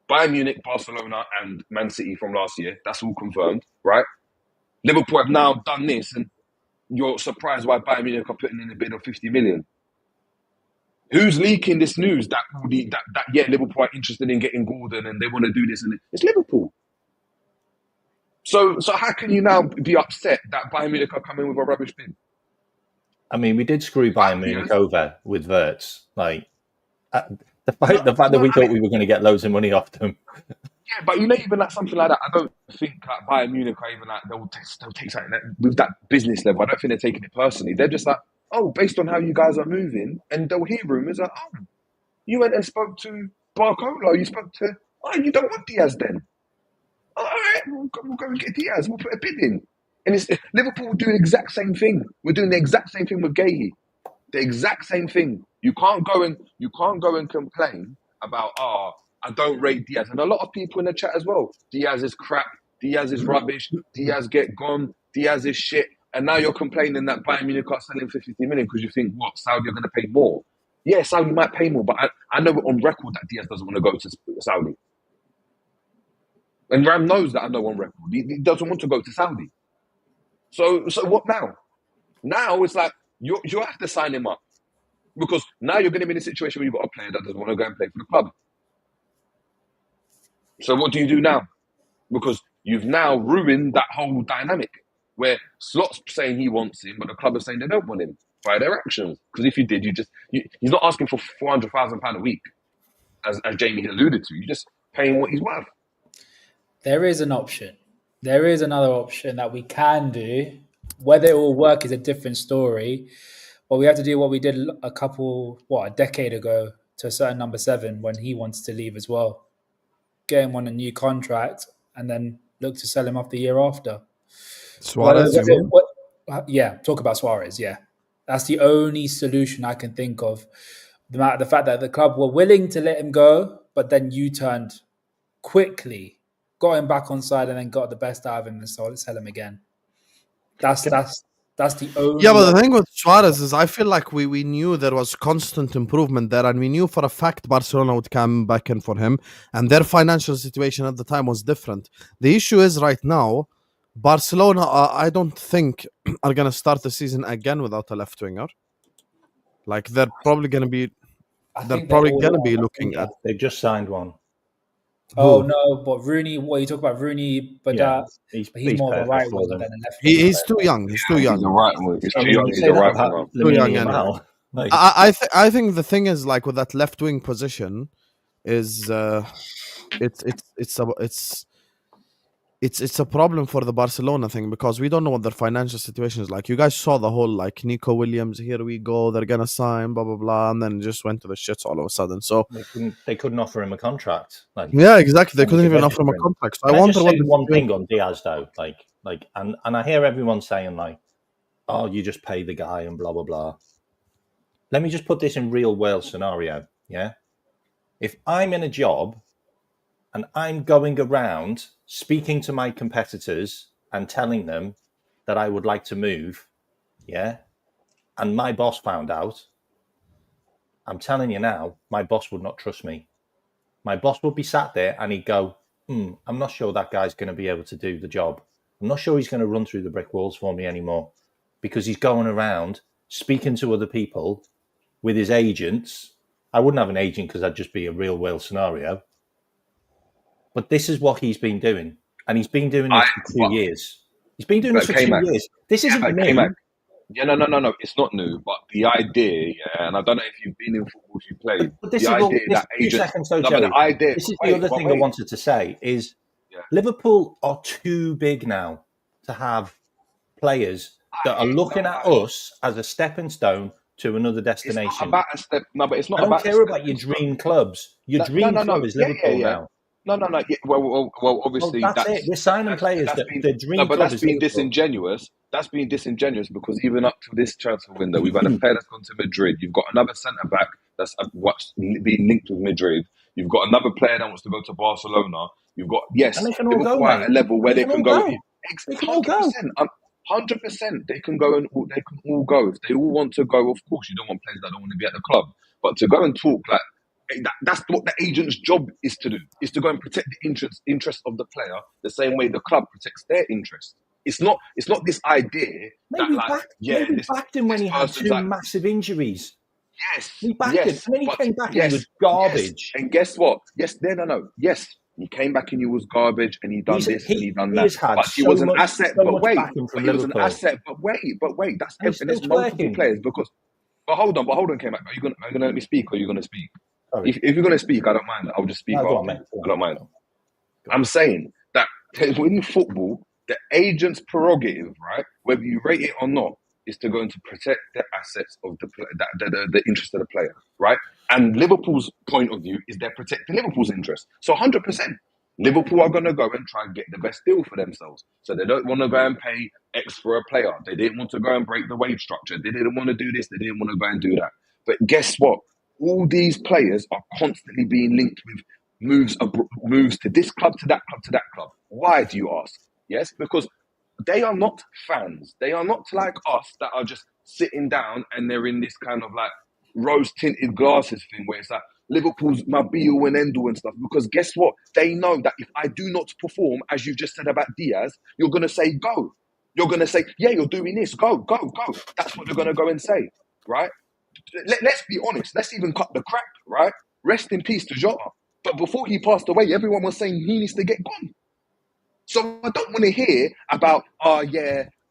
Bayern Munich, Barcelona, and Man City from last year. That's all confirmed, right? Liverpool have now done this, and you're surprised why Bayern Munich are putting in a bid of 50 million. Who's leaking this news that Liverpool are interested in getting Gordon and they want to do this? And it's Liverpool. So how can you now be upset that Bayern Munich are coming with a rubbish bid? I mean, we did screw Bayern Munich over with Wirtz. Like the fact that we thought we were going to get loads of money off them. Yeah, but even like something like that, I don't think like Bayern Munich are even like they'll take something with that business level. I don't think they're taking it personally. They're just like, based on how you guys are moving, and they'll hear rumours like, you went and spoke to Barcola, you spoke to, you don't want Diaz then. All right, we'll go and get Diaz. We'll put a bid in. And it's Liverpool will do the exact same thing. We're doing the exact same thing with Guehi. The exact same thing. You can't go and complain about I don't rate Diaz. And a lot of people in the chat as well. Diaz is crap. Diaz is rubbish. Diaz get gone. Diaz is shit. And now you're complaining that Bayern Munich are selling for 50 million because you think, what, Saudi are going to pay more? Yeah, Saudi might pay more, but I know on record that Diaz doesn't want to go to Saudi. And Ram knows that I know on record. He doesn't want to go to Saudi. So what now? Now it's like you have to sign him up. Because now you're going to be in a situation where you've got a player that doesn't want to go and play for the club. So what do you do now? Because you've now ruined that whole dynamic where Slot's saying he wants him, but the club is saying they don't want him by their actions. Because if you did, he's not asking for £400,000 a week, as Jamie alluded to. You're just paying what he's worth. There is an option. There is another option that we can do. Whether it will work is a different story. But we have to do what we did a decade ago to a certain number 7 when he wants to leave as well. Get him on a new contract and then look to sell him off the year after. Suarez? Talk about Suarez, yeah. That's the only solution I can think of. The fact that the club were willing to let him go, but then U-turned quickly, got him back on side and then got the best out of him and sell him again. That's the only... Yeah, but the thing with Suarez is I feel like we knew there was constant improvement there, and we knew for a fact Barcelona would come back in for him, and their financial situation at the time was different. The issue is right now, Barcelona, I don't think, are going to start the season again without a left winger. Like, they're probably going to be... They're probably going to be looking at... They've just signed one. Oh, no, but Rooney, what you talk about Rooney, but he's more of a right winger than a left winger. He's too young. He's too young. He's a right one. He's a right one. Too young anyway. I think the thing is, like, with that left wing position is it's it's a problem for the Barcelona thing because we don't know what their financial situation is like. You guys saw the whole like Nico Williams, here we go, they're gonna sign, blah blah blah, and then it just went to the shits all of a sudden. So They couldn't offer him a contract. Like, yeah, exactly. They couldn't even register offer him a him. contract. So Can I wonder just what say the one situation- thing on Diaz though, and I hear everyone saying like, "Oh, you just pay the guy and blah blah blah." Let me just put this in real world scenario. Yeah, if I'm in a job and I'm going around speaking to my competitors and telling them that I would like to move, yeah, and my boss found out, I'm telling you now, my boss would not trust me. My boss would be sat there and he'd go, I'm not sure that guy's going to be able to do the job. I'm not sure he's going to run through the brick walls for me anymore because he's going around speaking to other people with his agents. I wouldn't have an agent because that'd just be a real world scenario. But this is what he's been doing. And he's been doing this for 2 years. He's been doing this for 2 Kmack. years. This isn't new. Kmack. Yeah, no. It's not new. But the idea, and I don't know if you've been in football, if you played. But this the is idea this that 2 agents. seconds, though, No, Joey. but the idea. This is the other thing I wanted to say is Liverpool are too big now to have players that are looking at us as a stepping stone to another destination. It's not about a step. No, but it's not I don't about. care about your dream clubs. Your dream club is Liverpool now. No. Yeah, well, obviously that's it. We're signing players that their dream No, but club that's is been Liverpool. disingenuous. That's been disingenuous because even up to this transfer window, we've had a player that's gone to Madrid. You've got another centre back that's what's being linked with Madrid. You've got another player that wants to go to Barcelona. You've got And they can all go, at mate. a level where they can go. They can all go. 100%. They can go and they can all go if they all want to go. Of course, you don't want players that don't want to be at the club, but to go and talk like. That's what the agent's job is to do, is to go and protect the interest of the player the same way the club protects their interest. It's not this idea Maybe that backed him when he had 2 massive injuries. Yes. We backed him. And then he came back and he was garbage. Yes. And guess what? Yes, no. Yes, he came back and he was garbage and he done this and he done that. But he was an asset. But wait, he was an asset. But wait. That's everything. There's multiple players because. But hold on, Kmack. Are you gonna let me speak or are you gonna speak? If you're going to speak, I don't mind. I'll just speak. I don't mind. I'm saying that in football, the agent's prerogative, right, whether you rate it or not, is to go and to protect the assets of the interest of the player, right? And Liverpool's point of view is they're protecting Liverpool's interest. So 100%, Liverpool are going to go and try and get the best deal for themselves. So they don't want to go and pay X for a player. They didn't want to go and break the wage structure. They didn't want to do this. They didn't want to go and do that. But guess what? All these players are constantly being linked with moves to this club, to that club, to that club. Why, do you ask? Yes, because they are not fans. They are not like us that are just sitting down and they're in this kind of like rose-tinted glasses thing where it's like Liverpool's my be-all and end-all and stuff. Because guess what? They know that if I do not perform, as you just said about Diaz, you're going to say, go. You're going to say, yeah, you're doing this. Go. That's what they're going to go and say, right? Let's be honest. Let's even cut the crap, right? Rest in peace to Jota. But before he passed away, everyone was saying he needs to get gone. So I don't want to hear about,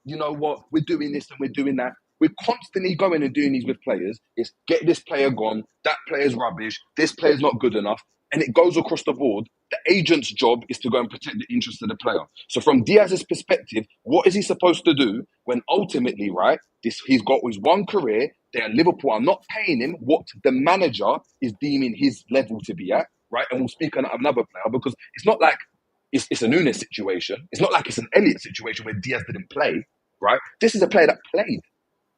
you know what, we're doing this and we're doing that. We're constantly going and doing these with players. It's get this player gone, that player's rubbish, this player's not good enough. And it goes across the board. The agent's job is to go and protect the interests of the player. So from Diaz's perspective, what is he supposed to do when ultimately, right, he's got his one career, Liverpool are not paying him what the manager is deeming his level to be at, right? And we'll speak on another player because it's not like it's a Nunez situation. It's not like it's an Elliott situation where Diaz didn't play, right? This is a player that played.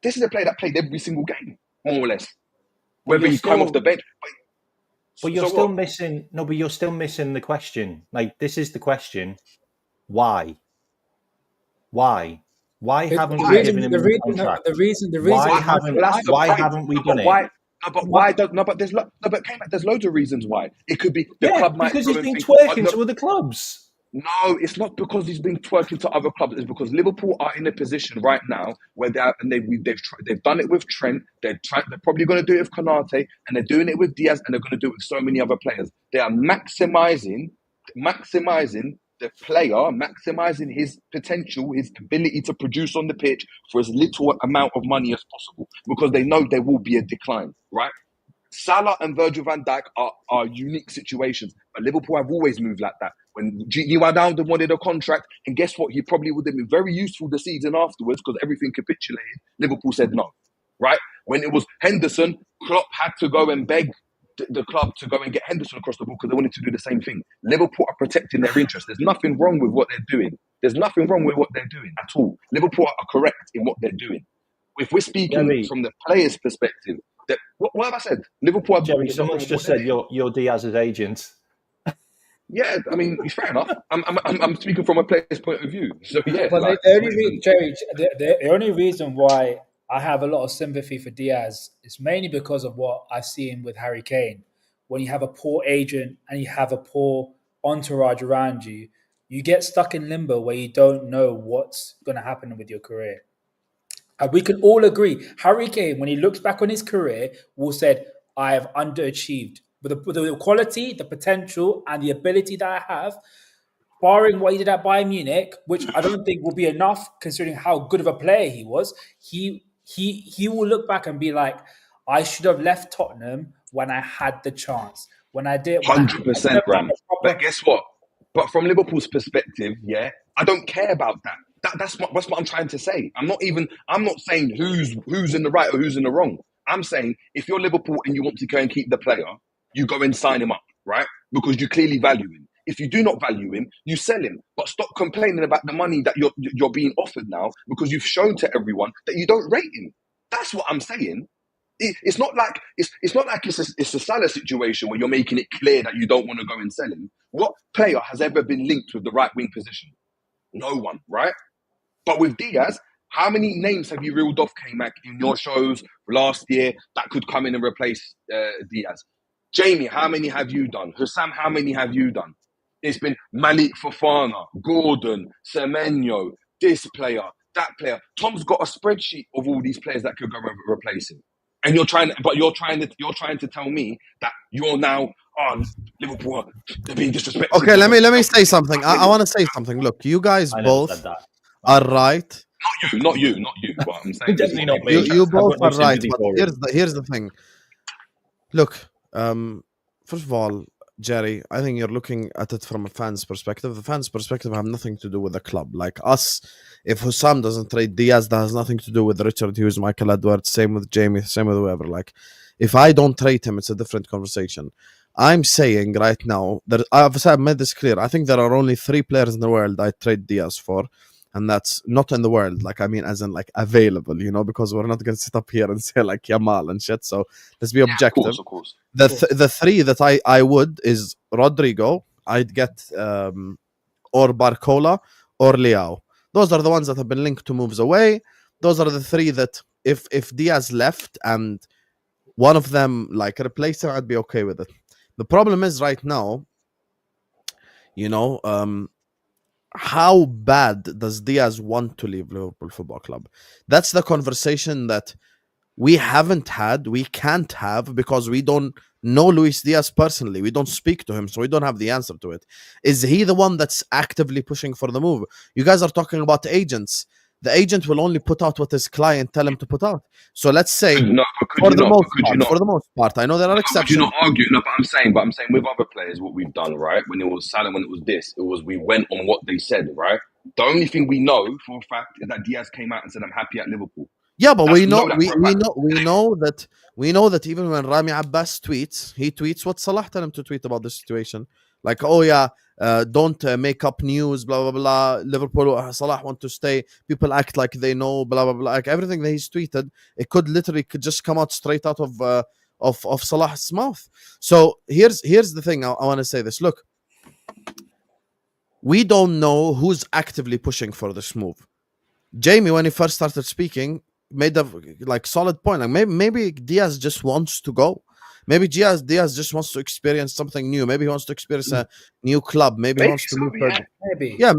This is a player that played every single game, more or less. Whether he come off the bench. But you're still missing. No, but you're still missing the question. Like, this is the question: why? Why haven't we given him a contract? The reason. Why haven't we done it? But there's loads of reasons why. It could be the club might because he's been twerking to other clubs. No, it's not because he's been twerking to other clubs. It's because Liverpool are in a position right now where they've done it with Trent. They're probably going to do it with Konate, and they're doing it with Diaz, and they're going to do it with so many other players. They are maximizing the player, maximizing his potential, his ability to produce on the pitch for as little amount of money as possible, because they know there will be a decline, right? Salah and Virgil van Dijk are unique situations, but Liverpool have always moved like that. When Wijnaldum wanted a contract, and guess what? He probably would have been very useful the season afterwards because everything capitulated. Liverpool said no, right? When it was Henderson, Klopp had to go and beg the club to go and get Henderson across the ball because they wanted to do the same thing. Liverpool are protecting their interests. There's nothing wrong with what they're doing. There's nothing wrong with what they're doing at all. Liverpool are correct in what they're doing. If we're speaking from the player's perspective, what have I said? Liverpool. Jerry, someone's just said you're Diaz's agent. Yeah, I mean, fair enough. I'm speaking from a player's point of view. So yeah, But like, the only reason why I have a lot of sympathy for Diaz is mainly because of what I've seen with Harry Kane. When you have a poor agent and you have a poor entourage around you, you get stuck in limbo where you don't know what's going to happen with your career. And we can all agree, Harry Kane, when he looks back on his career, will said, I have underachieved. With the quality, the potential, and the ability that I have, barring what he did at Bayern Munich, which I don't think will be enough considering how good of a player he was, he will look back and be like, I should have left Tottenham when I had the chance. When I did 100%, Ram. But guess what? But from Liverpool's perspective, yeah, I don't care about that. That's what I'm trying to say. I'm not saying who's in the right or who's in the wrong. I'm saying if you're Liverpool and you want to go and keep the player, you go and sign him up, right? Because you clearly value him. If you do not value him, you sell him. But stop complaining about the money that you're being offered now because you've shown to everyone that you don't rate him. That's what I'm saying. It's not like it's a Salah situation where you're making it clear that you don't want to go and sell him. What player has ever been linked with the right wing position? No one, right? But with Diaz, how many names have you reeled off, Kmack, in your shows last year that could come in and replace Diaz? Jamie, how many have you done? Hussam, how many have you done? It's been Malik Fofana, Gordon, Semenyo, this player, that player. Tom's got a spreadsheet of all these players that could go and replace him. And you're trying to tell me that you're now Liverpool, they're being disrespectful. Okay, let me say something. I want to say something. Look, you guys both are right. Not you. But I'm saying Definitely not me. You both are right. But here's the thing. Look, first of all, Jerry, I think you're looking at it from a fan's perspective. The fan's perspective have nothing to do with the club. Like us, if Hussam doesn't trade Diaz, that has nothing to do with Richard Hughes, Michael Edwards, same with Jamie, same with whoever. Like, if I don't trade him, it's a different conversation. I'm saying right now that I've made this clear. I think there are only 3 players in the world I trade Diaz for. And that's not in the world, like, I mean, as in, like, available, you know, because we're not going to sit up here and say, like, Yamal and shit. So let's be objective. Of course. The 3 that I would is Rodrygo, I'd get or Barcola or Leao. Those are the ones that have been linked to moves away. Those are the 3 that if Diaz left and one of them, like, replaced him, I'd be okay with it. The problem is right now, you know, how bad does Diaz want to leave Liverpool Football Club? That's the conversation that we haven't had, we can't have, because we don't know Luis Diaz personally. We don't speak to him, so we don't have the answer to it. Is he the one that's actively pushing for the move? You guys are talking about agents. The agent will only put out what his client tell him to put out. So let's say for the most part, I know there are exceptions. Could you not argue? No, but I'm saying with other players, what we've done, right? When it was Salah, when it was this, it was we went on what they said, right? The only thing we know for a fact is that Diaz came out and said, "I'm happy at Liverpool." Yeah, but we know that even when Rami Abbas tweets, he tweets what Salah told him to tweet about the situation. Like, oh yeah, don't make up news, blah blah blah. Liverpool, Salah want to stay. People act like they know, blah blah blah. Like everything that he's tweeted, it could just come out straight out of Salah's mouth. So here's the thing. I want to say this. Look, we don't know who's actively pushing for this move. Jamie, when he first started speaking, made a solid point. Like maybe Diaz just wants to go. Maybe Diaz just wants to experience something new. Maybe he wants to experience a new club. Maybe he wants to move further.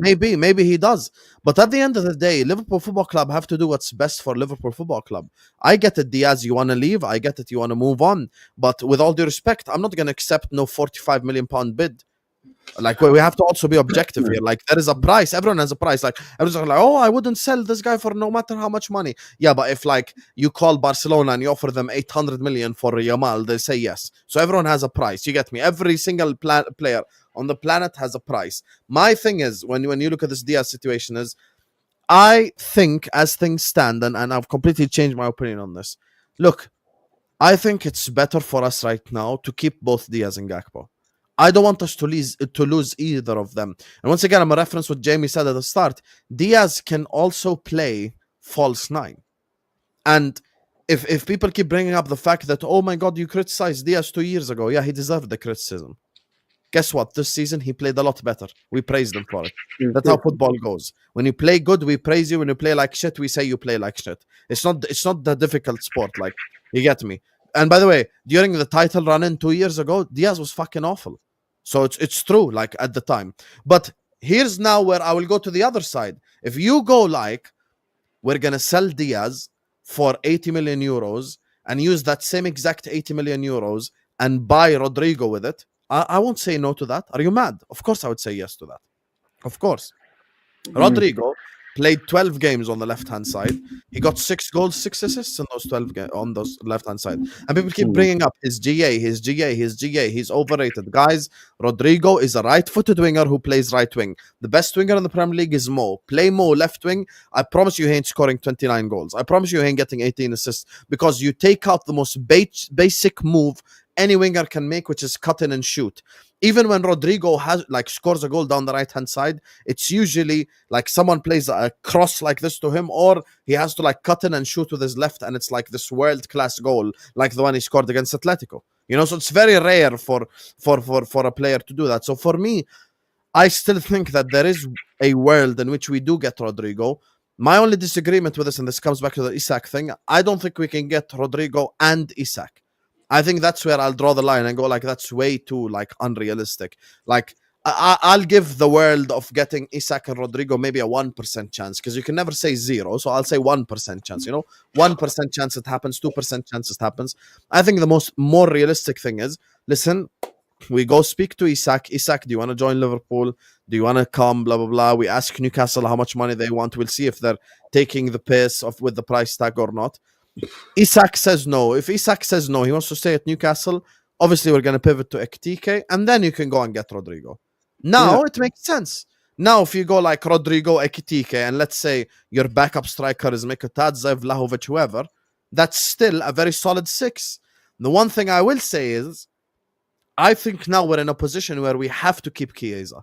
Maybe he does. But at the end of the day, Liverpool Football Club have to do what's best for Liverpool Football Club. I get it, Diaz, you want to leave. I get it, you want to move on. But with all due respect, I'm not going to accept no £45 million bid. Like we have to also be objective here. Like there is a price. Everyone has a price. Like everyone's like, oh, I wouldn't sell this guy for no matter how much money. Yeah, but if like you call Barcelona and you offer them 800 million for Yamal, they say yes. So everyone has a price. You get me? Every single player on the planet has a price. My thing is when you look at this Diaz situation is, I think as things stand, and I've completely changed my opinion on this. Look, I think it's better for us right now to keep both Diaz and Gakpo. I don't want us to lose either of them. And once again, I'm a reference what Jamie said at the start. Diaz can also play false nine. And if people keep bringing up the fact that, oh my God, you criticized Diaz 2 years ago. Yeah, he deserved the criticism. Guess what? This season, he played a lot better. We praised him for it. That's how football goes. When you play good, we praise you. When you play like shit, we say you play like shit. It's not the difficult sport. Like, you get me? And by the way, during the title run-in 2 years ago, Diaz was fucking awful. So it's true, like, at the time. But here's now where I will go to the other side. If you go like, we're going to sell Diaz for 80 million euros and use that same exact 80 million euros and buy Rodrygo with it, I won't say no to that. Are you mad? Of course I would say yes to that. Of course. Rodrygo played 12 games on the left-hand side. He got 6 goals, 6 assists in those 12 games on those left-hand side. And people keep bringing up his GA. He's overrated. Guys, Rodrygo is a right-footed winger who plays right wing. The best winger in the Premier League is Mo. Play Mo left wing. I promise you he ain't scoring 29 goals. I promise you he ain't getting 18 assists because you take out the most basic move any winger can make, which is cut in and shoot. Even when Rodrygo scores a goal down the right-hand side, it's usually like someone plays a cross like this to him, or he has to like cut in and shoot with his left, and it's like this world-class goal, like the one he scored against Atletico. You know, so it's very rare for a player to do that. So for me, I still think that there is a world in which we do get Rodrygo. My only disagreement with this, and this comes back to the Isak thing, I don't think we can get Rodrygo and Isak. I think that's where I'll draw the line and go like, that's way too like unrealistic. Like I'll give the world of getting Isak and Rodrygo maybe a 1% chance, because you can never say 0. So I'll say 1% chance, 1% chance it happens, 2% chance it happens. I think the more realistic thing is, listen, we go speak to Isak. Isak, do you want to join Liverpool? Do you want to come? Blah, blah, blah. We ask Newcastle how much money they want. We'll see if they're taking the piss with the price tag or not. Isak says no. If Isak says no, he wants to stay at Newcastle, obviously we're going to pivot to Ekitike, and then you can go and get Rodrygo. Now it makes sense. Now if you go like Rodrygo, Ekitike, and let's say your backup striker is Mikotadze, Vlahovic, whoever, that's still a very solid 6. The one thing I will say is, I think now we're in a position where we have to keep Chiesa.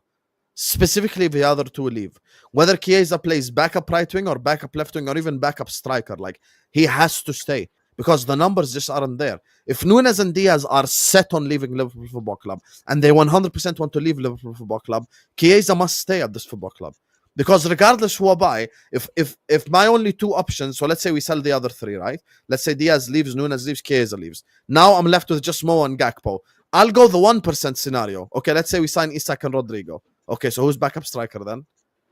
Specifically if the other two leave. Whether Chiesa plays backup right wing or backup left wing or even backup striker, like, he has to stay because the numbers just aren't there. If Nunez and Diaz are set on leaving Liverpool Football Club and they 100% want to leave Liverpool Football Club, Chiesa must stay at this football club. Because regardless who I buy, if my only 2 options, so let's say we sell the other 3, right? Let's say Diaz leaves, Nunez leaves, Chiesa leaves. Now I'm left with just Mo and Gakpo. I'll go the 1% scenario. Okay, let's say we sign Isak and Rodrygo. Okay, so who's backup striker then?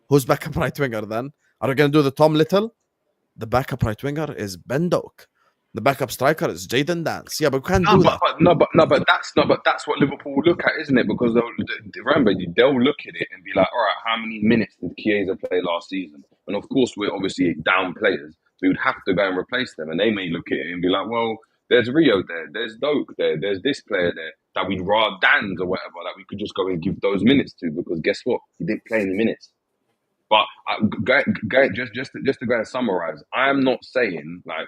Who's backup right winger then? Are we going to do the Tom Little? The backup right winger is Ben Doak. The backup striker is Jadon Dance. Yeah, but we can't do that. But that's what Liverpool will look at, isn't it? Because remember, they'll look at it and be like, all right, how many minutes did Chiesa play last season? And of course, we're obviously down players. We would have to go and replace them. And they may look at it and be like, well, there's Rio there, there's Doak there, there's this player there that we'd rather Dan's or whatever that we could just go and give those minutes to, because guess what? He didn't play any minutes. But just to go and summarize, I'm not saying, like,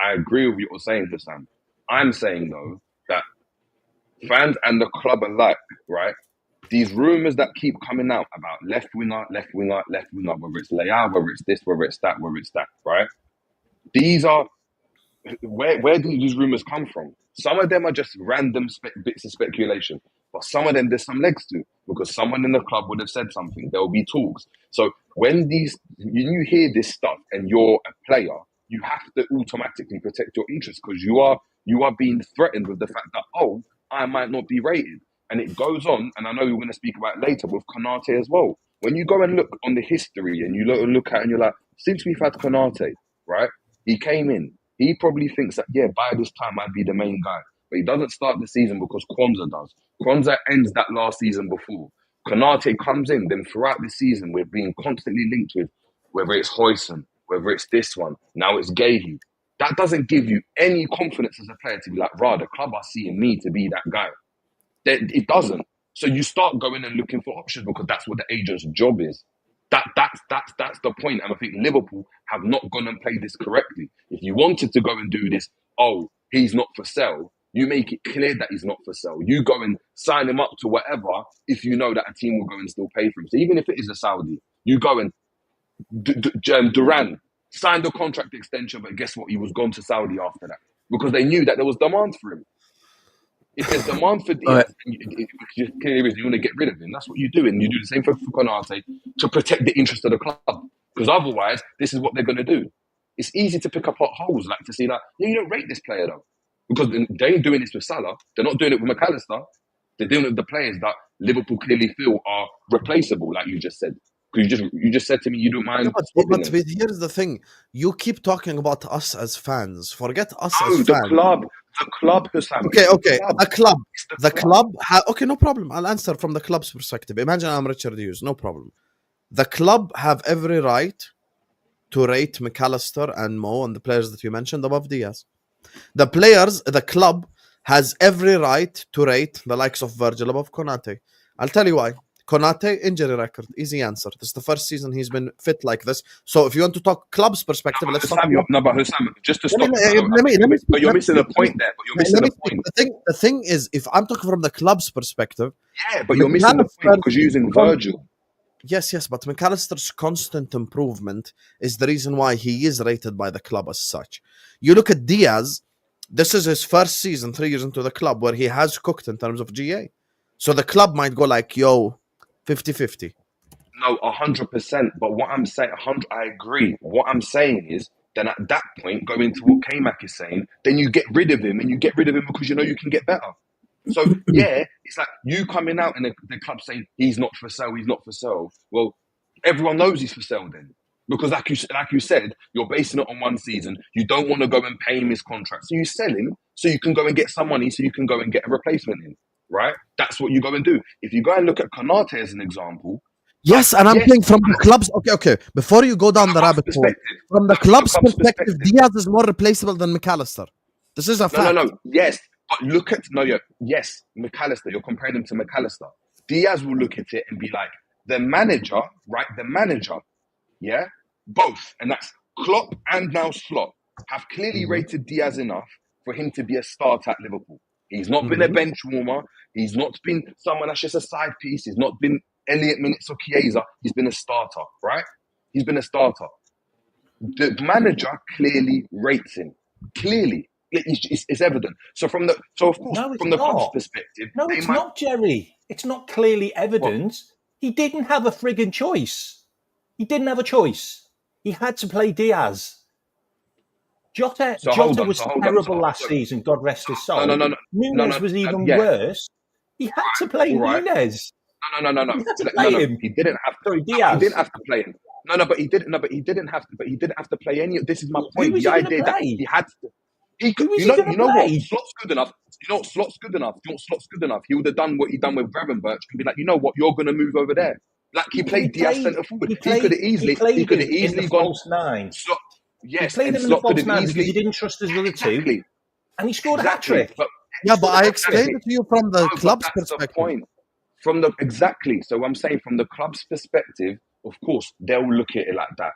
I agree with what you're saying, Sam. I'm saying, though, that fans and the club alike, right, these rumours that keep coming out about left winger, whether it's Leao, whether it's this, whether it's that, right? These are, where do these rumours come from? Some of them are just random bits of speculation, but some of them there's some legs to, because someone in the club would have said something. There will be talks. So when you hear this stuff and you're a player, you have to automatically protect your interests, because you are being threatened with the fact that, oh, I might not be rated. And it goes on, and I know we're going to speak about it later with Konate as well. When you go and look on the history and you look at it and you're like, since we've had Konate, right, he came in. He probably thinks that, yeah, by this time I'd be the main guy. But he doesn't start the season because Kwanzaa does. Kwanzaa ends that last season before. Konate comes in, then throughout the season, we're being constantly linked with whether it's Hoyson, whether it's this one, now it's Guehi. That doesn't give you any confidence as a player to be like, rah, the club are seeing me to be that guy. It doesn't. So you start going and looking for options because that's what the agent's job is. That's the point. And I think Liverpool have not gone and played this correctly. If you wanted to go and do this, oh, he's not for sale, you make it clear that he's not for sale. You go and sign him up to whatever if you know that a team will go and still pay for him. So even if it is a Saudi, you go and Duran signed a contract extension, but guess what? He was gone to Saudi after that because they knew that there was demand for him. If there's demand for Diaz, you want to get rid of him. That's what you do, and you do the same for Konate to protect the interest of the club. Because otherwise, this is what they're going to do. It's easy to pick up holes, like to see that you don't rate this player though, because they ain't doing this with Salah. They're not doing it with McAllister. They're doing it with the players that Liverpool clearly feel are replaceable, like you just said. Because you just said to me you don't mind. But here's the thing: you keep talking about us as fans. Forget us as fans. The club, Hussam. Okay. The club. Okay, no problem. I'll answer from the club's perspective. Imagine I'm Richard Hughes. No problem. The club have every right to rate McAllister and Mo and the players that you mentioned above Diaz. The club has every right to rate the likes of Virgil above Konate. I'll tell you why. Konate, injury record, easy answer. This is the first season he's been fit like this. So if you want to talk club's perspective, let's talk. Hussam, just to stop. But you're missing a point there. The thing is, if I'm talking from the club's perspective, yeah, but you're missing the point because you're using Virgil. Yes, but McAllister's constant improvement is the reason why he is rated by the club as such. You look at Diaz, this is his first season, 3 years into the club, where he has cooked in terms of GA. So the club might go like, yo, 50-50. No, 100%. But what I'm saying, I agree. What I'm saying is, then at that point, going to what Kmack is saying, then you get rid of him, and you get rid of him because you know you can get better. So, yeah, it's like you coming out and the club saying, he's not for sale, he's not for sale. Well, everyone knows he's for sale then. Because like you said, you're basing it on one season. You don't want to go and pay him his contract. So you sell him so you can go and get some money so you can go and get a replacement in. Right? That's what you go and do. If you go and look at Konate as an example. Yes, and I'm saying from the club's... Okay. Before you go down the rabbit hole, from the club's perspective, Diaz is more replaceable than McAllister. This is a fact. No. Yes. But look at... Yes, McAllister. You're comparing him to McAllister. Diaz will look at it and be like, the manager, right? The manager, yeah? Both. And that's Klopp and now Slot have clearly rated Diaz enough for him to be a starter at Liverpool. He's not been a bench warmer. He's not been someone that's just a side piece. He's not been Elliott Minutes or Chiesa. He's been a starter, right? He's been a starter. The manager clearly rates him. Clearly. It's evident. So from the club's perspective... No, it's not, Jerry. It's not clearly evident. What? He didn't have a friggin' choice. He didn't have a choice. He had to play Diaz. Jota was terrible last season, God rest his soul. No. Nunez was even worse. He had to play Nunez. No. He had to play him. He didn't have to. Diaz. He didn't have to play him. But he didn't have to. But he didn't have to play any. This is my point. The idea that he had to. He could. You know what? Slot's good enough. You know what? Slot's good enough. He would have done what he done with Gravenberch and be like, you know what? You're going to move over there. Like he played Diaz centre forward. He could have easily gone false nine. Slot. Yes, he played him in the false nine because he didn't trust his other two, and he scored a hat trick. But I explained it to you from the club's perspective. So I'm saying from the club's perspective, of course, they'll look at it like that.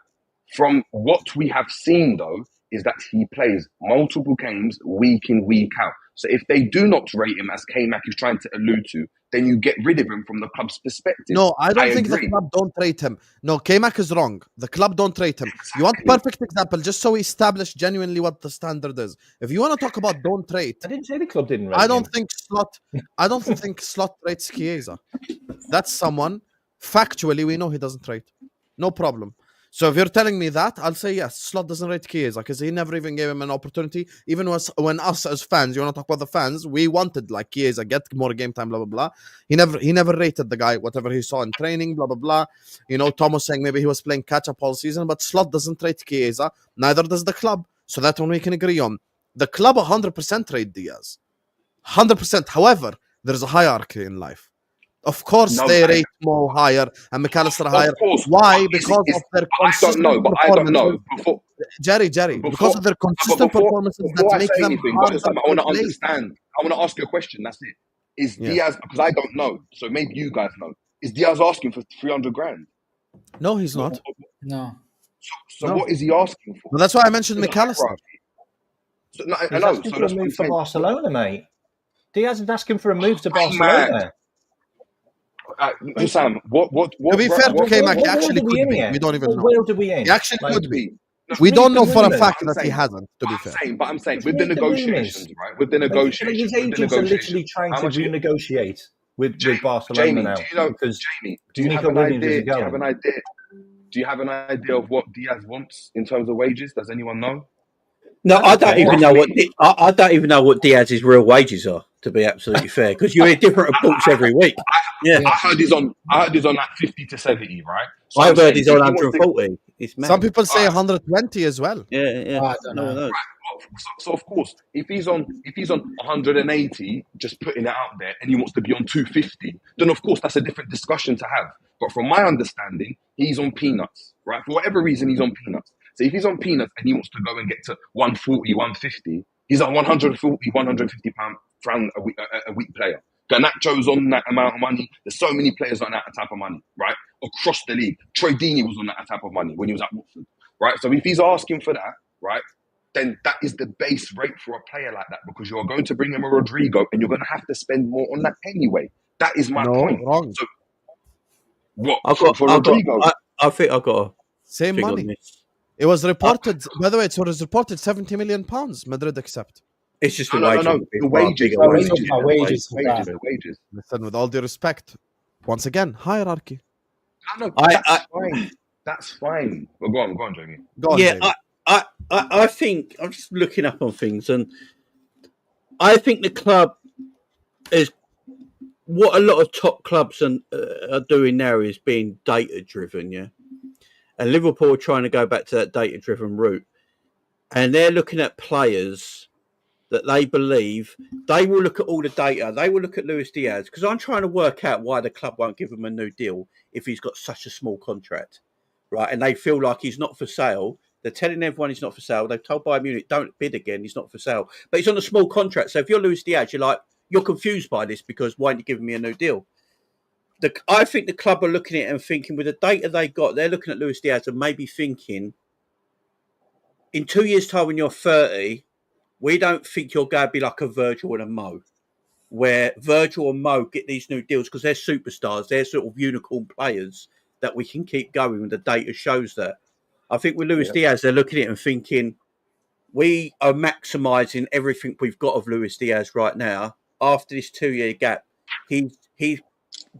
From what we have seen, though, is that he plays multiple games week in, week out. So if they do not rate him, as Kmack is trying to allude to, then you get rid of him from the club's perspective. No, I don't think the club don't rate him. No, Kmack is wrong. The club don't rate him. Exactly. You want perfect example, just so we establish genuinely what the standard is. If you want to talk about don't rate, I didn't say the club didn't rate I don't think Slot rates Chiesa. That's someone factually we know he doesn't rate. No problem. So if you're telling me that, I'll say yes. Slot doesn't rate Chiesa because he never even gave him an opportunity. Even when us as fans, you want to talk about the fans, we wanted like Chiesa get more game time, blah blah blah. He never rated the guy, whatever he saw in training, blah blah blah. You know, Tom was saying maybe he was playing catch up all season, but Slot doesn't rate Chiesa. Neither does the club. So that one we can agree on. The club 100% rate Diaz, 100%. However, there's a hierarchy in life. Of course, No, they I- rate Mo higher and McAllister higher. Of course. Why? But Because it's- of their I don't consistent know, but I don't know. performances. Jerry, because Before, of their but consistent performances before that I make say them anything, harder I want to to replace. understand. I want to ask you a question. That's it. Is Yeah. Diaz, because I don't know, so maybe you guys know, is Diaz asking for 300 grand? No, he's not. No. So No. what is he asking for? Well, that's why I mentioned There's a McAllister. hierarchy. So, no, I He's know. asking So for a that's what I'm move for saying. Barcelona, mate. Diaz is asking for a move to Kmack. Barcelona. Sam, what? To be fair to Kmack, he What actually world are we could in be. here? We don't even What know. world are we in? He actually Like, could be. just We read don't the know for a rumours. fact I'm that he saying- hasn't, to be fair. I'm saying, Just with the read the rumours. negotiations, right? With the Like, negotiations, his agents are literally trying how to much you- renegotiate with Barcelona Jamie, now. do you know? Because Jamie, do you Nico have an Williams idea? isn't Do you have going. an idea? Do you have an idea of what Diaz wants in terms of wages? Does anyone know? No, I don't Okay. even know I don't even know what Diaz's real wages are. To be absolutely fair, because you hear different reports every week. Yeah, I heard he's on like 50 to 70, right? So I've I'm heard saying, he's if on he wants to- 140. It's mad. Some people say Alright. 120 as well. Yeah. I don't know. No. So of course, if he's on 180, just putting it out there, and he wants to be on 250, then of course that's a different discussion to have. But from my understanding, he's on peanuts, right? For whatever reason, he's on peanuts. So if he's on peanuts and he wants to go and get to 140, 150, he's a 140, 150 pound a week player. Garnacho's on that amount of money. There's so many players on that type of money, right? Across the league. Troy Deeney was on that type of money when he was at Watford, right? So if he's asking for that, right, then that is the base rate for a player like that, because you're going to bring him a Rodrygo and you're going to have to spend more on that anyway. That is my point. Wrong. So, what, I for Rodrygo? think I got a Same thing on money. this. It was reported, by the way, it was reported 70 million pounds, Madrid accept. It's just the No, wages. the wages. No, we're talking about wages. Listen, with all due respect, once again, hierarchy. No, I- fine. That's fine. Well, go on, Jamie. Go on, Yeah, Jamie. I think I'm just looking up on things, and I think the club is what a lot of top clubs are doing now is being data driven. Yeah, and Liverpool are trying to go back to that data driven route, and they're looking at players that they believe they will look at all the data. They will look at Luis Diaz, because I'm trying to work out why the club won't give him a new deal if he's got such a small contract, right? And they feel like he's not for sale. They're telling everyone he's not for sale. They've told Bayern Munich, don't bid again, he's not for sale. But he's on a small contract. So if you're Luis Diaz, you're confused by this, because why aren't you giving me a new deal? I think the club are looking at it and thinking, with the data they got, they're looking at Luis Diaz and maybe thinking, in 2 years' time when you're 30, we don't think you're going to be like a Virgil and a Mo, where Virgil and Mo get these new deals because they're superstars. They're sort of unicorn players that we can keep going, and the data shows that. I think with Luis Diaz, they're looking at it and thinking, we are maximising everything we've got of Luis Diaz right now. After this 2-year gap, he's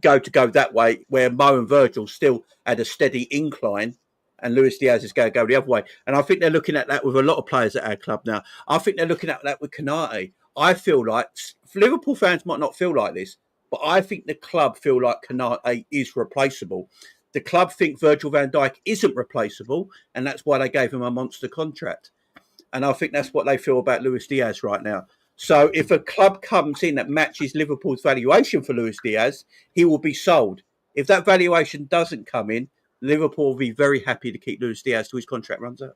go that way, where Mo and Virgil still had a steady incline, and Luis Diaz is going to go the other way. And I think they're looking at that with a lot of players at our club now. I think they're looking at that with Konate. I feel like Liverpool fans might not feel like this, but I think the club feel like Konate is replaceable. The club think Virgil van Dijk isn't replaceable, and that's why they gave him a monster contract. And I think that's what they feel about Luis Diaz right now. So if a club comes in that matches Liverpool's valuation for Luis Diaz, he will be sold. If that valuation doesn't come in, Liverpool will be very happy to keep Luis Diaz till his contract runs out.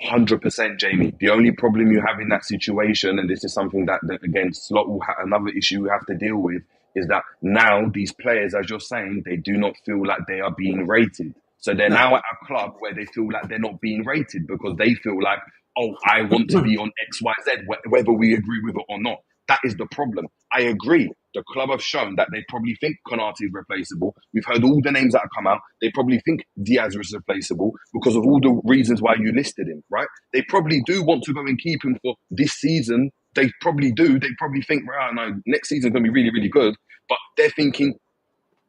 100%, Jamie. The only problem you have in that situation, and this is something that again, Slot will have another issue we have to deal with, is that now these players, as you're saying, they do not feel like they are being rated. So they're now at a club where they feel like they're not being rated, because they feel like, oh, I want to be on X, Y, Z, whether we agree with it or not. That is the problem. I agree. The club have shown that they probably think Konate is replaceable. We've heard all the names that have come out. They probably think Diaz is replaceable because of all the reasons why you listed him, right? They probably do want to go and keep him for this season. They probably do. They probably think, right, no, next season's going to be really, really good. But they're thinking,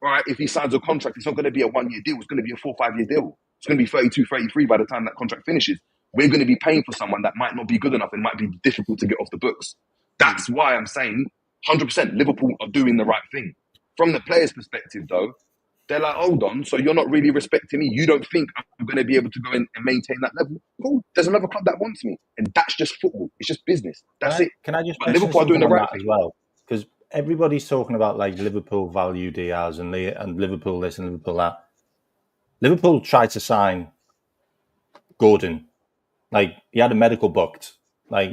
all right, if he signs a contract, it's not going to be a 1-year deal. It's going to be a 4 or 5 year deal. It's going to be 32, 33 by the time that contract finishes. We're going to be paying for someone that might not be good enough and might be difficult to get off the books. That's why I'm saying 100% Liverpool are doing the right thing. From the players' perspective, though, they're like, hold on, so you're not really respecting me. You don't think I'm going to be able to go in and maintain that level? Cool. There's another club that wants me. And that's just football. It's just business. That's it. Can I just But mention Liverpool are doing the something on right that thing as well? Because everybody's talking about like Liverpool value Diaz and Liverpool this and Liverpool that. Liverpool tried to sign Gordon. Like, he had a medical booked. Like,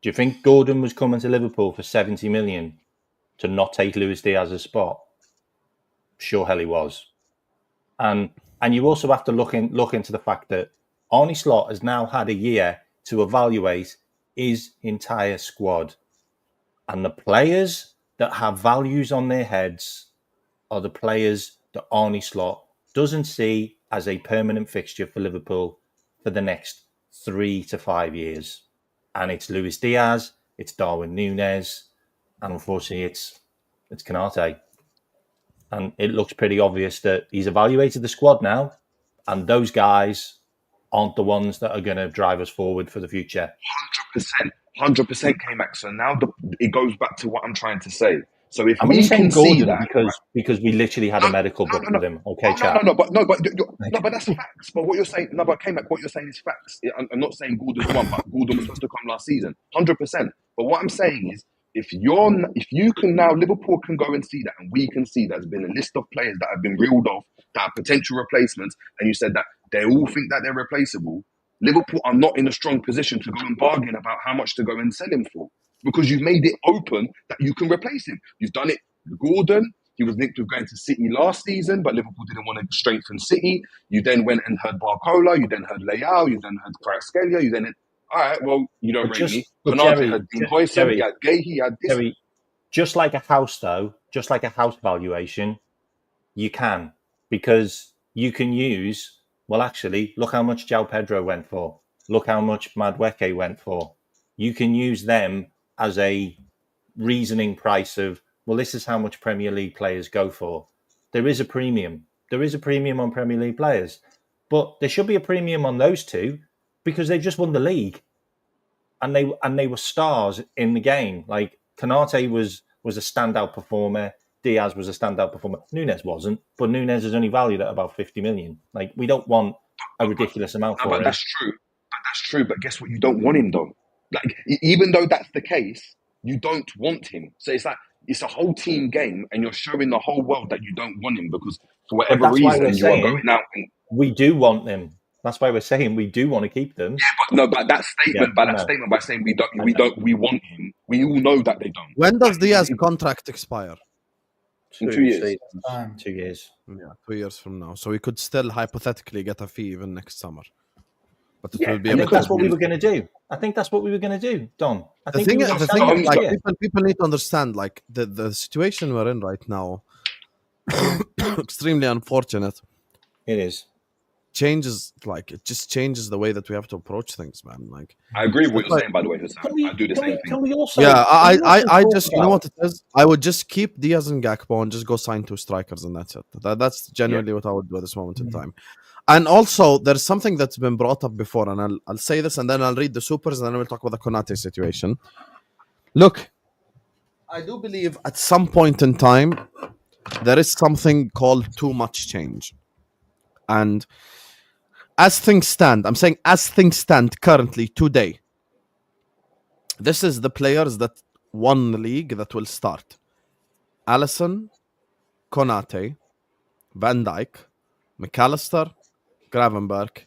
do you think Gordon was coming to Liverpool for 70 million to not take Luis Diaz's spot? Sure hell he was. And you also have to look into the fact that Arne Slot has now had a year to evaluate his entire squad. And the players that have values on their heads are the players that Arne Slot doesn't see as a permanent fixture for Liverpool for the next 3 to 5 years. And it's Luis Diaz, it's Darwin Nunez, and unfortunately it's Konate. And it looks pretty obvious that he's evaluated the squad now, and those guys aren't the ones that are going to drive us forward for the future. 100% Kmack. So now it goes back to what I'm trying to say. So if I'm we only saying can see Gordon that, because we literally had a medical book with him. Okay, chat. but that's facts. But what you're saying, but Kmack, what you're saying is facts. I'm not saying Gordon's one, but Gordon was supposed to come last season, 100%. But what I'm saying is, if you can now, Liverpool can go and see that, and we can see there's been a list of players that have been reeled off that are potential replacements, and you said that they all think that they're replaceable. Liverpool are not in a strong position to go and bargain about how much to go and sell him for, because you've made it open that you can replace him. You've done it with Gordon. He was linked with going to City last season, but Liverpool didn't want to strengthen City. You then went and heard Barcola. You then heard Leao. You then heard Kvaratskhelia. You then all right, well, you don't rate me. Konate had Dean Hoyson. He had Guehi. He had this. Jerry, just like a house, though, just like a house valuation, you can, because you can use, well, actually, look how much João Pedro went for. Look how much Madueke went for. You can use them as a reasoning price of, well, this is how much Premier League players go for. There is a premium. There is a premium on Premier League players. But there should be a premium on those two because they just won the league. And they were stars in the game. Like, Konate was a standout performer. Diaz was a standout performer. Nunez wasn't, but Nunez is only valued at about 50 million. Like, we don't want a ridiculous amount for him. But that's true. But guess what? You don't want him, though. Like, even though that's the case, you don't want him. So it's like, it's a whole team game, and you're showing the whole world that you don't want him because for whatever reason you are going out. We do want them. That's why we're saying we do want to keep them. Yeah, but that statement, by saying we want him, we all know that they don't. When does Diaz's contract expire? In 2 years. 2 years. Yeah, 2 years from now. So we could still hypothetically get a fee even next summer. But it will be. I think that's what we were going to do. I think that's what we were going to do, Don. The thing is, people need to understand, like, the situation we're in right now, extremely unfortunate. It is. It just changes the way that we have to approach things, man. Like, I agree with what you're saying, by the way, Hassan. I do the same thing. Can we also? Yeah, I just, you know what it is? I would just keep Diaz and Gakpo and just go sign 2 strikers, and that's it. That's genuinely what I would do at this moment in time. And also, there's something that's been brought up before, and I'll say this, and then I'll read the supers, and then we'll talk about the Konate situation. Look, I do believe at some point in time, there is something called too much change. And as things stand, I'm saying as things stand currently, today, this is the players that won the league that will start. Alisson, Konate, Van Dijk, McAllister, Gravenberch,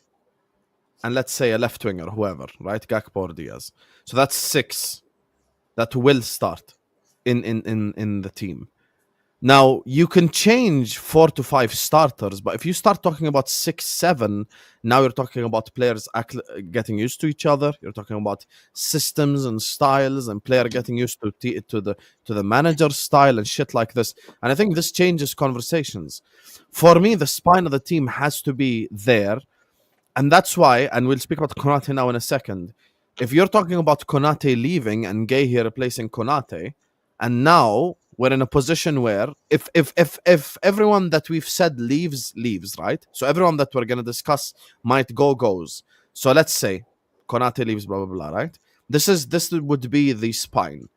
and let's say a left winger, whoever, right? Gakpo or Diaz. So that's 6 that will start in the team. Now, you can change 4 to 5 starters, but if you start talking about 6, 7, now you're talking about players getting used to each other. You're talking about systems and styles, and player getting used to the manager's style and shit like this. And I think this changes conversations. For me, the spine of the team has to be there, and that's why. And we'll speak about Konate now in a second. If you're talking about Konate leaving and Guehi replacing Konate, and now we're in a position where if everyone that we've said leaves, right? So everyone that we're going to discuss might goes. So let's say Konate leaves, blah, blah, blah, right? This would be the spine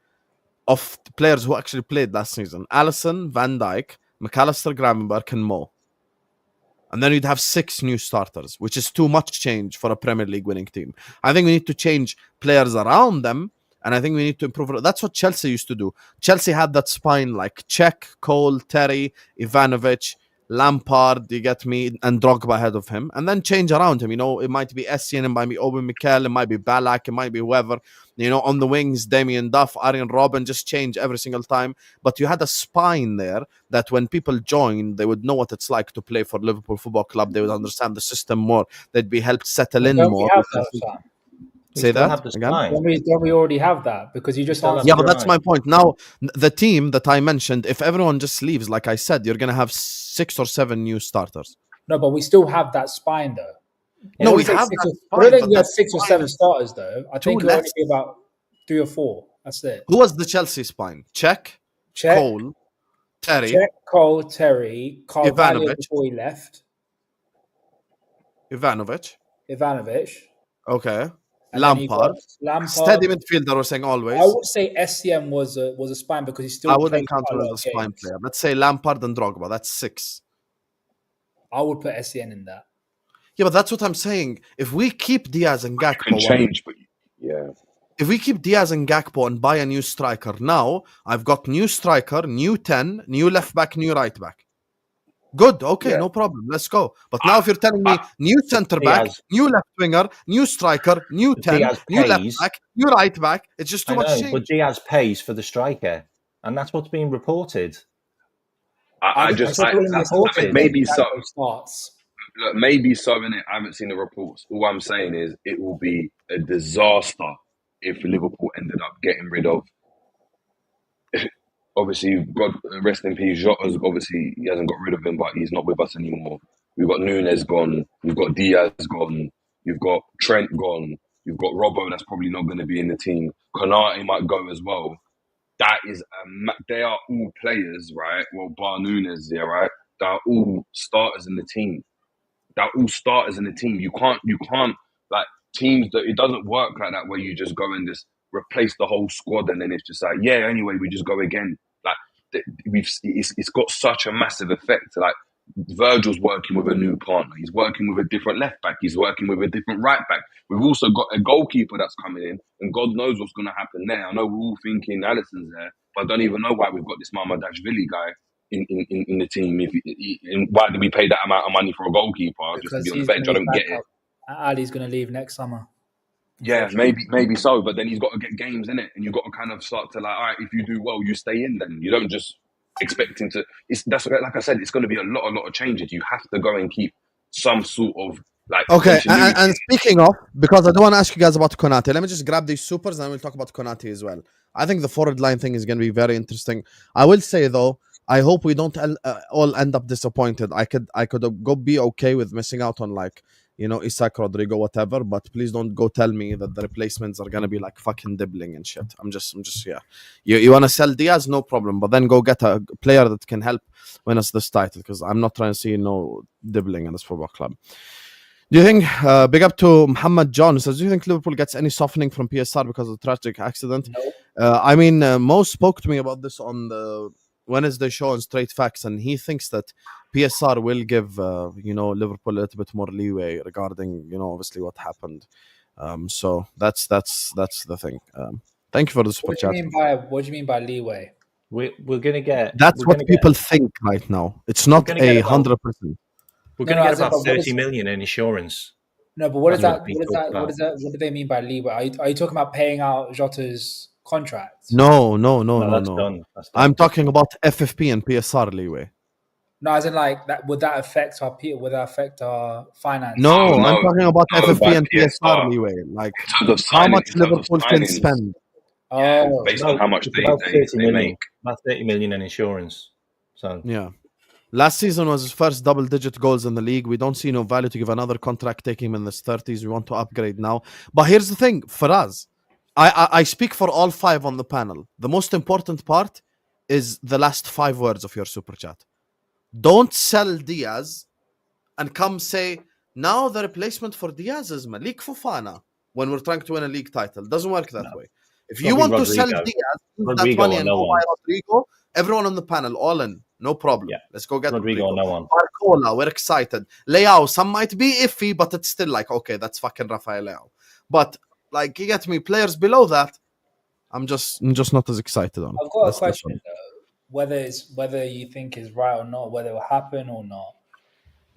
of the players who actually played last season. Alisson, Van Dijk, McAllister, Gravenberch, and Mo. And then you'd have 6 new starters, which is too much change for a Premier League winning team. I think we need to change players around them And I think we need to improve it. That's what Chelsea used to do. Chelsea had that spine like Czech, Cole, Terry, Ivanovic, Lampard, you get me, and Drogba ahead of him, and then change around him. You know, it might be Essien, it might be Owen Mikel, it might be Ballack, it might be whoever. You know, on the wings, Damien Duff, Arjen Robben, just change every single time. But you had a spine there that when people joined, they would know what it's like to play for Liverpool Football Club. They would understand the system more. They'd be helped settle in Don't more. we have that, Sam? Say still that have the again? spine. Don't we already have that? Because you just Still have answered. Yeah, but that's Right. my point. Now, the team that I mentioned, if everyone just leaves, like I said, you're going to have 6 or 7 new starters. No, but we still have that spine though. No, When we say have six that or- spine, I don't think but we had that 6 or spine 7 is starters though. I think too it only less. be about 3 or 4. That's it. Who was the Chelsea spine? Czech, Check, Cole, Terry, check, Cole, Terry, Carvalho Ivanovic. before he left, Ivanovic. Ivanovic, Okay. and then you got Lampard. Lampard. Steady midfielder, we're saying always. I would say SCM was a spine because he still I played wouldn't count quite him a as lot a of spine games. player. Let's say Lampard and Drogba. That's 6. I would put SCN in that. Yeah, but that's what I'm saying. If we keep Diaz and Can Gakpo, change, but yeah. if we keep Diaz and Gakpo and buy a new striker, now I've got new striker, new 10, new left back, new right back. Good, okay, Yeah. no problem. Let's go. But now if you're telling me new centre back, Diaz. new left winger, new striker, new 10, Diaz new left pays. back, new right back, it's just too I much know, change. but Diaz pays for the striker, and that's what's being reported. I think maybe so. Starts. Look, maybe so, innit? I haven't seen the reports. All I'm saying is it will be a disaster if Liverpool ended up getting rid of. Obviously, God rest in peace. Jota's obviously he hasn't got rid of him, but he's not with us anymore. We've got Nunez gone. We've got Diaz gone. You've got Trent gone. You've got Robbo that's probably not going to be in the team. Konate might go as well. That is they are all players, right? Well, bar Nunez, yeah, right? They are all starters in the team. They're all starters in the team. You can't like teams that it doesn't work like that where you just go and just replace the whole squad and then it's just like anyway we just go again. Like it's got such a massive effect. Like Virgil's working with a new partner. He's working with a different left back. He's working with a different right back. We've also got a goalkeeper that's coming in, and God knows what's going to happen there. I know we're all thinking Alisson's there, but I don't even know why we've got this Mamadashvili guy in the team. Why did we pay that amount of money for a goalkeeper just to be on the bench? I don't get it. Ali's going to leave next summer. Yeah, maybe so, but then he's got to get games in it, and you've got to kind of start to like, all right, if you do well, you stay in. Then you don't just expect him to. That's like I said, it's going to be a lot of changes. You have to go and keep some sort of like. Okay, continuity. and speaking of, because I don't want to ask you guys about Konate, let me just grab these supers and then we'll talk about Konate as well. I think the forward line thing is going to be very interesting. I will say though, I hope we don't all end up disappointed. I could go be okay with missing out on like, you know, Isak, Rodrygo, whatever, but please don't go tell me that the replacements are gonna be like fucking dibbling and shit. I'm just yeah. You wanna sell Diaz, no problem, but then go get a player that can help win us this title, because I'm not trying to see no dibbling in this football club. Do you think, big up to Muhammad John, says, do you think Liverpool gets any softening from PSR because of the tragic accident? No. I mean, Mo spoke to me about this on the Wednesday show on Straight Facts, and he thinks that PSR will give, you know, Liverpool a little bit more leeway regarding, you know, obviously what happened. So that's the thing. Thank you for the super chat. What do you mean by leeway? We're going to get. That's what people think right now. It's not 100%. We're going to get about 30 million million in insurance. No, but what is that? What What do they mean by leeway? Are you talking about paying out Jota's contract? No. That's done. I'm talking about FFP and PSR leeway. No, as in like that. Would that affect our finance? No, No, I'm talking about FFP and PSR. PSR leeway. Like In terms of how much in terms of Liverpool can signings. spend. Oh, Based on how much it's about 30 they million. make. About 30 million in insurance. So Yeah. Last season was his first double-digit goals in the league. We don't see no value to give another contract, take him in his 30s. We want to upgrade now. But here's the thing, for us, I speak for all 5 on the panel. The most important part is the last 5 words of your super chat. Don't sell Diaz and come say, now the replacement for Diaz is Malik Fofana when we're trying to win a league title. Doesn't work that way. If you want to sell Diaz, use that Rodrygo money or and no go one. buy Rodrygo, everyone on the panel, all in. No problem. Yeah. Let's go get Rodrygo or no one. Barcola, we're excited. Leao, some might be iffy, but it's still like, okay, that's fucking Rafael Leao. But, like, you get me, players below that, I'm just not as excited on. I've got a That's question one. though. Whether you think is right or not, whether it will happen or not.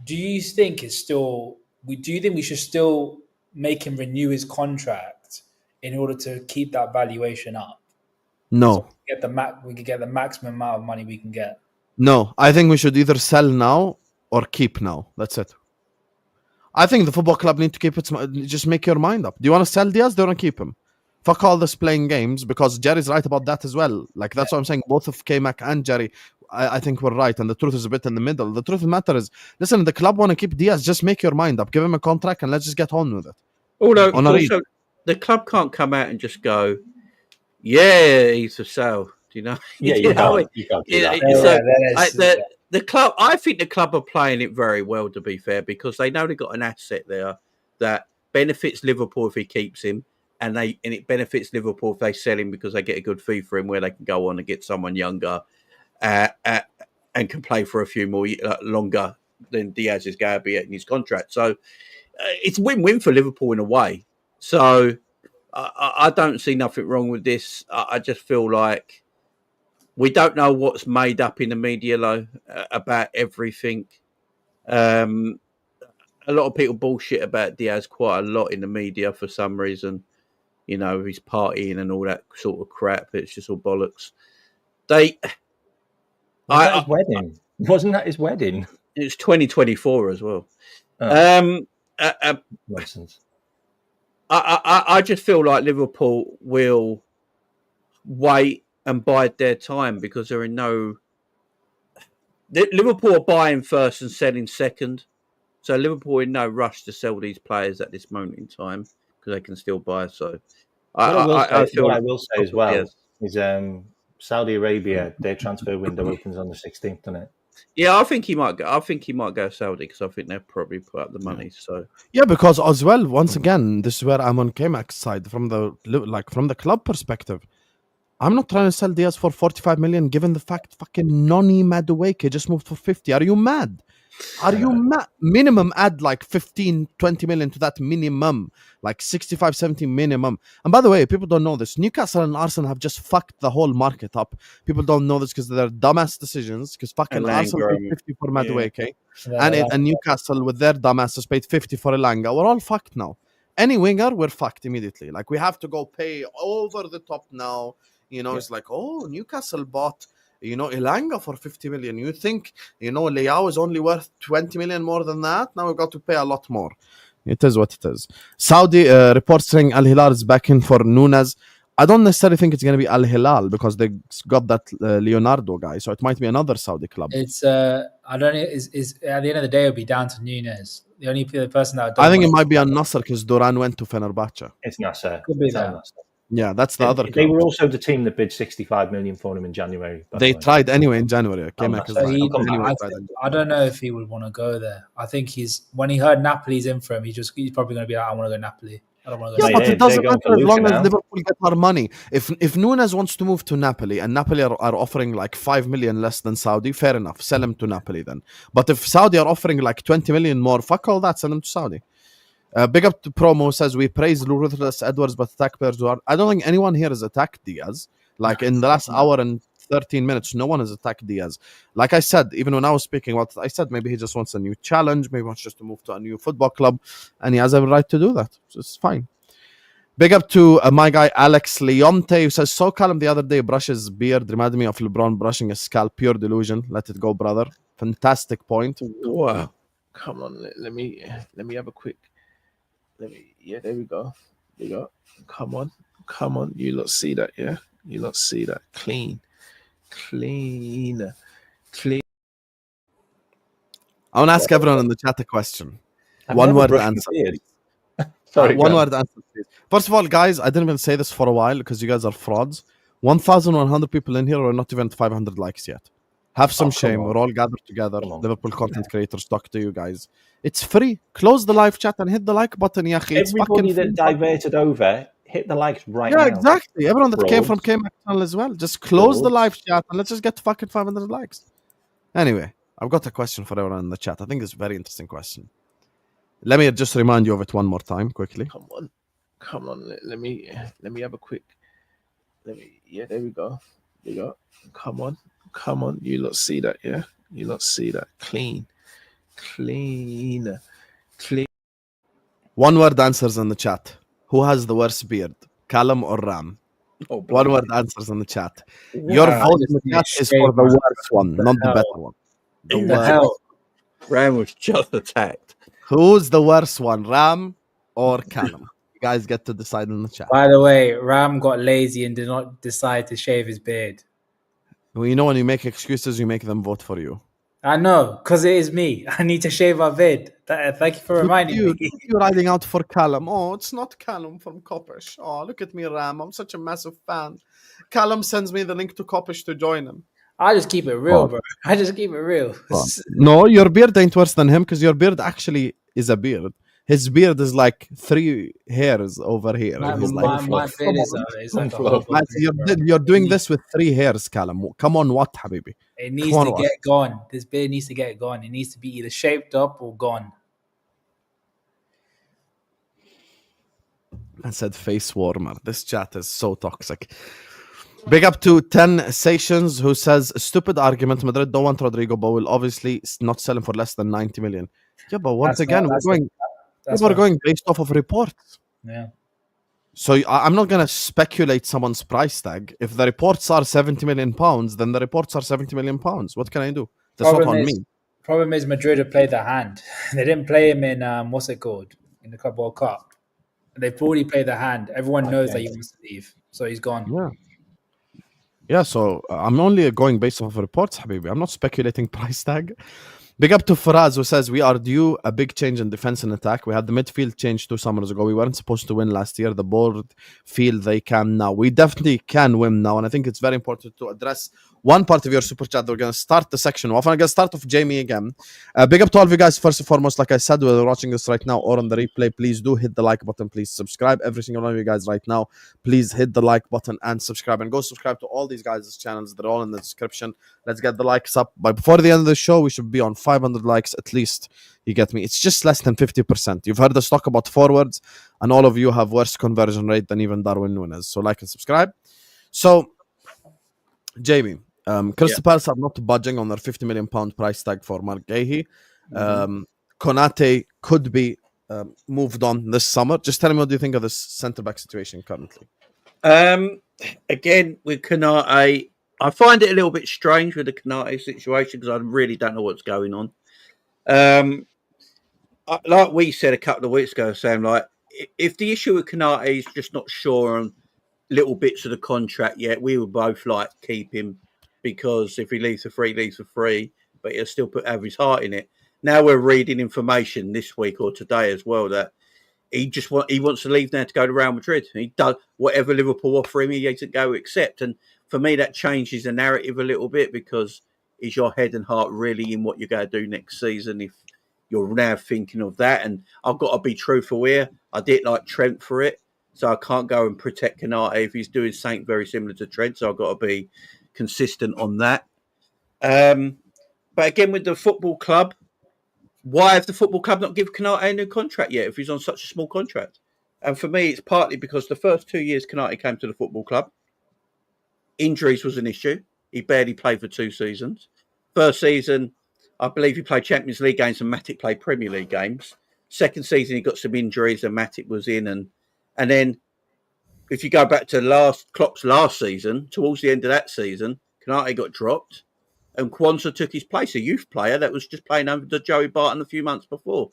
Do you think it's still? Do you think we should still make him renew his contract in order to keep that valuation up? No. So we could get the maximum amount of money we can get. No, I think we should either sell now or keep now. That's it. I think the football club need to keep its. Just make your mind up. Do you want to sell Diaz? Do you want to keep him? Fuck all this playing games, because Jerry's right about that as well. Like, that's what I'm saying. Both of Kmack and Jerry, I think we're right, and the truth is a bit in the middle. The truth of the matter is, listen, the club want to keep Diaz. Just make your mind up. Give him a contract and let's just get on with it. Although also, the club can't come out and just go, yeah, he's for sale. Do you know? Yeah, You can't do that. The club, I think the club are playing it very well, to be fair, because they know they've got an asset there that benefits Liverpool if he keeps him, and it benefits Liverpool if they sell him because they get a good fee for him, where they can go on and get someone younger and can play for a few more longer than Diaz is going to be in his contract. So it's win-win for Liverpool in a way. So I don't see nothing wrong with this. I just feel like we don't know what's made up in the media, though, about everything. A lot of people bullshit about Diaz quite a lot in the media for some reason. You know, he's partying and all that sort of crap. It's just all bollocks. His wedding? Wasn't that his wedding? It's 2024 as well. Nonsense. I just feel like Liverpool will wait and bide their time, because they're in no. Liverpool are buying first and selling second, so Liverpool are in no rush to sell these players at this moment in time, because they can still buy. So What I will say as well is Saudi Arabia, their transfer window opens on the 16th, doesn't it? Yeah, I think he might go. I think he might go Saudi, because I think they'll probably put up the money. So yeah, because as well, once again, this is where I'm on Kmack's side from the club perspective. I'm not trying to sell Diaz for 45 million, given the fact fucking Noni Madueke just moved for 50. Are you mad? Are you mad? Minimum add like 15, 20 million to that minimum, like 65, 70 minimum. And by the way, people don't know this. Newcastle and Arsenal have just fucked the whole market up. People don't know this because they're dumbass decisions. Because fucking Arsenal paid 50 for Madueke, and Newcastle with their dumbasses paid 50 for Elanga. We're all fucked now. Any winger, we're fucked immediately. Like, we have to go pay over the top now. You know, it's like, oh, Newcastle bought, Elanga for 50 million. You think, Leao is only worth 20 million more than that? Now we've got to pay a lot more. It is what it is. Saudi reports saying Al Hilal is back in for Nunez. I don't necessarily think it's going to be Al Hilal, because they got that Leonardo guy. So it might be another Saudi club. It's I don't know. Is at the end of the day, it'll be down to Nunez. The only person that I think it might be Al Nasser, because Duran went to Fenerbahce. It's Nasser. Could be that. Yeah, that's the other. They were also the team that bid 65 million for him in January. They tried anyway in January. I don't know if he would want to go there. I think when he heard Napoli's in for him, he's probably going to be like, I want to go Napoli. I don't want to go. Yeah, but it doesn't matter as long as Liverpool get our money. If Nunez wants to move to Napoli, and Napoli are offering like 5 million less than Saudi, fair enough. Sell him to Napoli then. But if Saudi are offering like 20 million more, fuck all that. Send him to Saudi. Big up to Promo says we praise Ruthless Edwards, but attack players who are. I don't think anyone here has attacked Diaz. Like, in the last hour and 13 minutes, no one has attacked Diaz. Like I said, even when I was speaking, I said maybe he just wants a new challenge, maybe wants just to move to a new football club, and he has every right to do that. So it's fine. Big up to my guy Alex Leonte, who says, so Callum the other day brushes beard, reminded me of LeBron brushing his scalp. Pure delusion. Let it go, brother. Fantastic point. Wow. Come on, let me have a quick. Yeah, there we go. There we go. Come on. You lot see that, yeah? You lot see that. Clean. I want to ask everyone in the chat a question. One word answer. Sorry, one word answer, please. First of all, guys, I didn't even say this for a while because you guys are frauds. 1,100 people in here are not even 500 likes yet. Have some shame. We're all gathered together. Liverpool content creators, talk to you guys. It's free. Close the live chat and hit the like button. Everybody that diverted over, hit the likes right now. Yeah, exactly. Everyone that came from Kmack channel as well. Just close the live chat and let's just get to fucking 500 likes. Anyway, I've got a question for everyone in the chat. I think it's a very interesting question. Let me just remind you of it one more time, quickly. Come on. Let me have a quick. There we go. There we go. Come on. You lot see that, yeah? You lot see that. Clean. One word answers in the chat. Who has the worst beard, Callum or Ram? Oh, One word answers in the chat. Your Wow. vote in the chat is for the worst one, not the hell? better one. The What the worst. hell? Ram was just attacked. Who's the worst one, Ram or Callum? You guys get to decide in the chat. By the way, Ram got lazy and did not decide to shave his beard. Well, you know, when you make excuses, you make them vote for you. I know, because it is me. I need to shave my beard. Thank you for reminding me. You're riding out for Callum. Oh, it's not Callum from Kopish. Oh, look at me, Ram. I'm such a massive fan. Callum sends me the link to Kopish to join him. I just keep it real, bro. I just keep it real. No, your beard ain't worse than him because your beard actually is a beard. His beard is like 3 hairs over here. My He's beard is like a whole Man, you're doing this with 3 hairs, Callum. Come on, what, Habibi? It needs to get gone. This beard needs to get gone. It needs to be either shaped up or gone. I said face warmer. This chat is so toxic. Big up to 10 Sessions who says, stupid argument. Madrid don't want Rodrygo, but will obviously not sell him for less than 90 million. Yeah, but once again, we're going based off of reports. Yeah. So I'm not going to speculate someone's price tag. If the reports are 70 million pounds, then the reports are 70 million pounds. What can I do? That's not on me. Problem is Madrid have played their hand. They didn't play him in, what's it called? In the Club World Cup. They've already played their hand. Everyone knows that he wants to leave. So he's gone. Yeah. Yeah, so I'm only going based off of reports, Habibi. I'm not speculating price tag. Big up to Faraz who says, we are due a big change in defense and attack. We had the midfield change 2 summers ago. We weren't supposed to win last year. The board feel they can now. We definitely can win now. And I think it's very important to address one part of your super chat. We're going to start the section off. I'm going to start off Jamie again. Big up to all of you guys. First and foremost, like I said, whether you're watching this right now or on the replay, please do hit the like button. Please subscribe. Every single one of you guys right now, please hit the like button and subscribe. And go subscribe to all these guys' channels. They're all in the description. Let's get the likes up. But before the end of the show, we should be on 500 likes at least. You get me? It's just less than 50%. You've heard us talk about forwards, and all of you have worse conversion rate than even Darwin Nunez. So like and subscribe. So, Jamie, Crystal Palace are not budging on their £50 million price tag for Mark Guehi. Konate could be moved on this summer. Just tell me, what do you think of this centre-back situation currently? Again, with Konate, I find it a little bit strange with the Konate situation because I really don't know what's going on. Like we said a couple of weeks ago, Sam, like if the issue with Konate is just not sure on little bits of the contract yet, we would both like keep him because if he leaves for free, leaves for free, but he'll still have his heart in it. Now we're reading information this week or today as well that he wants to leave now to go to Real Madrid. He does whatever Liverpool offer him, he has to go accept. And for me, that changes the narrative a little bit because is your head and heart really in what you're going to do next season if you're now thinking of that? And I've got to be truthful here. I didn't like Trent for it, so I can't go and protect Konate if he's doing something very similar to Trent, so I've got to be consistent on that. But again, with the football club, why have the football club not given Konate a new contract yet if he's on such a small contract? And for me, it's partly because the first 2 years Konate came to the football club, injuries was an issue. He barely played for 2 seasons. First season, I believe he played Champions League games and Matic played Premier League games. Second season, he got some injuries and Matic was in. And then if you go back to Klopp's last season, towards the end of that season, Konate got dropped and Kwanzaa took his place, a youth player that was just playing under Joey Barton a few months before.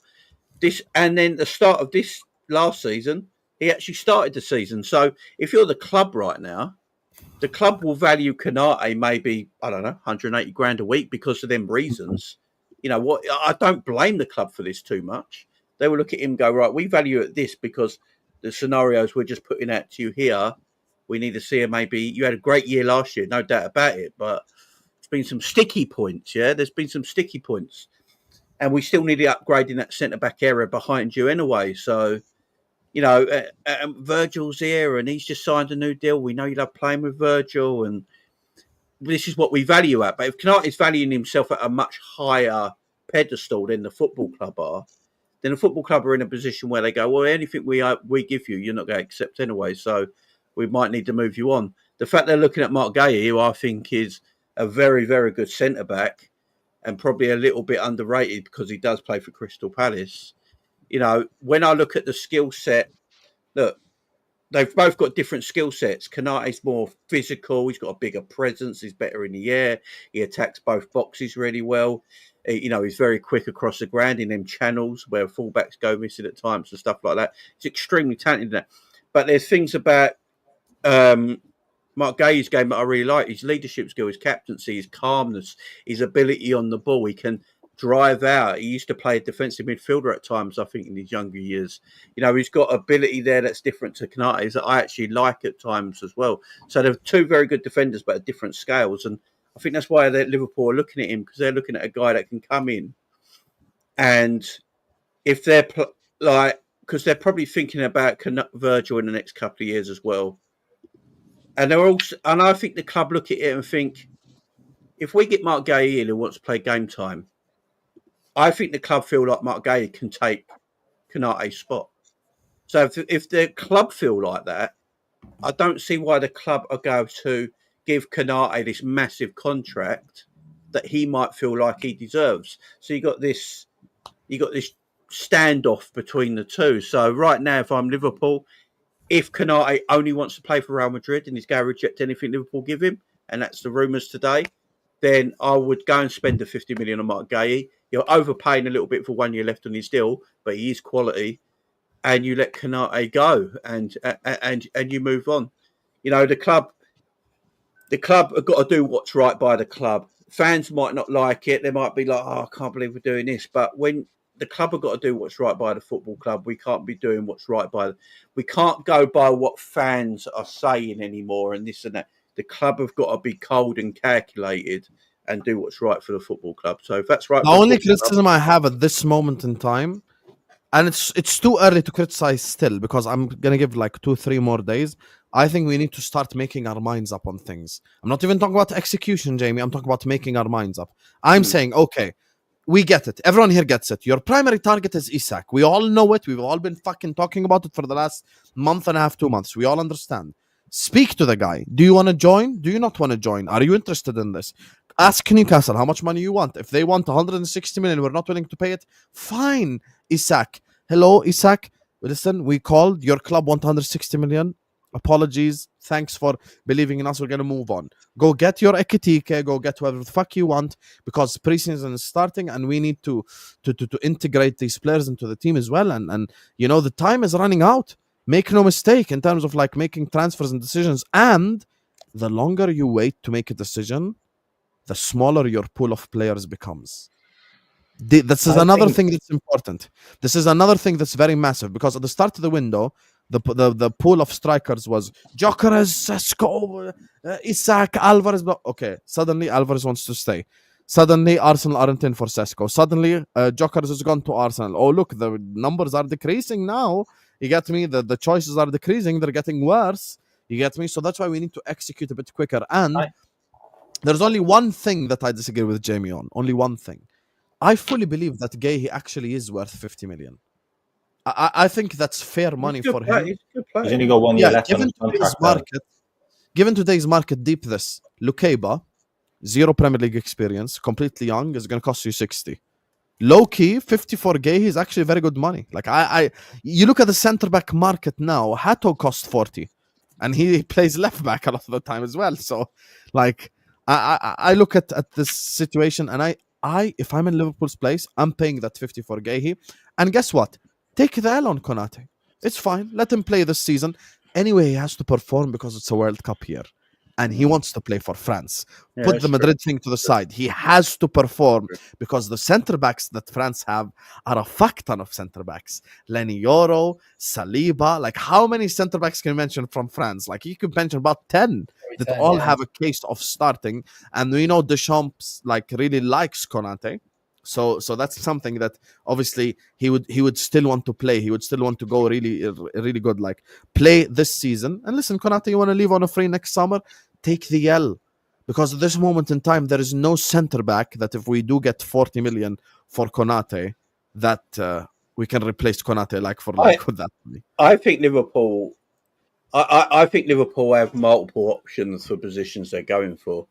And then the start of this last season, he actually started the season. So if you're the club right now, the club will value Konate maybe, I don't know, 180 grand a week because of them reasons. You know what? I don't blame the club for this too much. They will look at him and go, right, we value it this because the scenarios we're just putting out to you here, we need to see him maybe. You had a great year last year, no doubt about it, but it's been some sticky points, yeah? There's been some sticky points. And we still need to upgrade in that centre-back area behind you anyway. So, you know, Virgil's here and he's just signed a new deal. We know you love playing with Virgil and this is what we value at. But if Konate is valuing himself at a much higher pedestal than the football club are, then the football club are in a position where they go, well, anything we give you, you're not going to accept anyway. So we might need to move you on. the fact they're looking at Mark Guehi, who I think is a very, very good centre back, and probably a little bit underrated because he does play for Crystal Palace. You know, when I look at the skill set, look, they've both got different skill sets. Konate's more physical. He's got a bigger presence. He's better in the air. He attacks both boxes really well. You know, he's very quick across the ground in them channels where fullbacks go missing at times and stuff like that. He's extremely talented in that. But there's things about Mark Guehi's game that I really like. His leadership skill, his captaincy, his calmness, his ability on the ball. He can drive out. He used to play a defensive midfielder at times, I think, in his younger years. You know, he's got ability there that's different to Konate that I actually like at times as well. So they're two very good defenders, but at different scales. And I think that's why Liverpool are looking at him, because they're looking at a guy that can come in. And if they're because they're probably thinking about Virgil in the next couple of years as well. And they're also, and I think the club look at it and think, if we get Mark Guehi in who wants to play game time, I think the club feel like Mark Guehi can take Konate's spot. So if the club feel like that, I don't see why the club are going to give Konate this massive contract that he might feel like he deserves. So you got this standoff between the two. So right now, if I'm Liverpool, if Konate only wants to play for Real Madrid and he's going to reject anything Liverpool give him, and that's the rumours today, then I would go and spend the 50 million on Mark Guehi. You're overpaying a little bit for 1 year left on his deal, but he is quality, and you let Konate go and you move on. You know, the club have got to do what's right by the club. Fans might not like it. They might be like, "Oh, I can't believe we're doing this," but when the club have got to do what's right by the football club, we can't be doing what's right by. We can't go by what fans are saying anymore, and this and that. The club have got to be cold and calculated and do what's right for the football club. So if that's right, the only criticism I have at this moment in time, and it's too early to criticize still, because I'm gonna give like 2-3 more days. I think we need to start making our minds up on things. I'm not even talking about execution, Jamie. I'm talking about making our minds up. I'm saying, okay, we get it. Everyone here gets it. Your primary target is Isak. We all know it. We've all been fucking talking about it for the last month and a half, 2 months. We all understand. Speak to the guy. Do you want to join? Do you not want to join? Are you interested in this? Ask Newcastle how much money you want. If they want 160 million, we're not willing to pay it. Fine, Isak. Hello, Isak. Listen, we called. Your club want 160 million. Apologies. Thanks for believing in us. We're going to move on. Go get your Ekitike. Go get whatever the fuck you want, because preseason is starting and we need to integrate these players into the team as well. And you know, the time is running out. Make no mistake in terms of like making transfers and decisions. And the longer you wait to make a decision, the smaller your pool of players becomes. This is another thing that's important. This is another thing that's very massive, because at the start of the window, the pool of strikers was Gyökeres, Sesko, Isak, Alvarez. Okay, suddenly Alvarez wants to stay. Suddenly Arsenal aren't in for Sesko. Suddenly Gyökeres has gone to Arsenal. Oh, look, the numbers are decreasing now. You get me? The choices are decreasing. They're getting worse. You get me? So that's why we need to execute a bit quicker. And there's only one thing that I disagree with Jamie on. Only one thing. I fully believe that Guehi actually is worth 50 million. I think that's fair money for him. He's only got 1 year left on his contract. Given today's market deep this, Lukeba, 0 Premier League experience, completely young, is going to cost you 60. Low key, 54 Guehi is actually very good money. Like you look at the centre back market now. Hato costs 40, and he plays left back a lot of the time as well. So, like, I look at this situation, and if I'm in Liverpool's place, I'm paying that 50 for Guehi. And guess what? Take the L on Konate. It's fine. Let him play this season. Anyway, he has to perform because it's a World Cup year. And he wants to play for France. Yeah, Put the Madrid thing to the side. He has to perform because the centre-backs that France have are a fuck ton of centre-backs. Lenny Yoro, Saliba. Like, how many centre-backs can you mention from France? Like, you could mention about 10 that all have a case of starting. And we know Deschamps, like, really likes Konate. So that's something that obviously he would still want to play. He would still want to go really good, like, play this season. And listen, Konate, you want to leave on a free next summer? Take the L. Because at this moment in time, there is no centre back that if we do get 40 million for Konate, that we can replace Konate with that money. I think Liverpool I think Liverpool have multiple options for positions they're going for.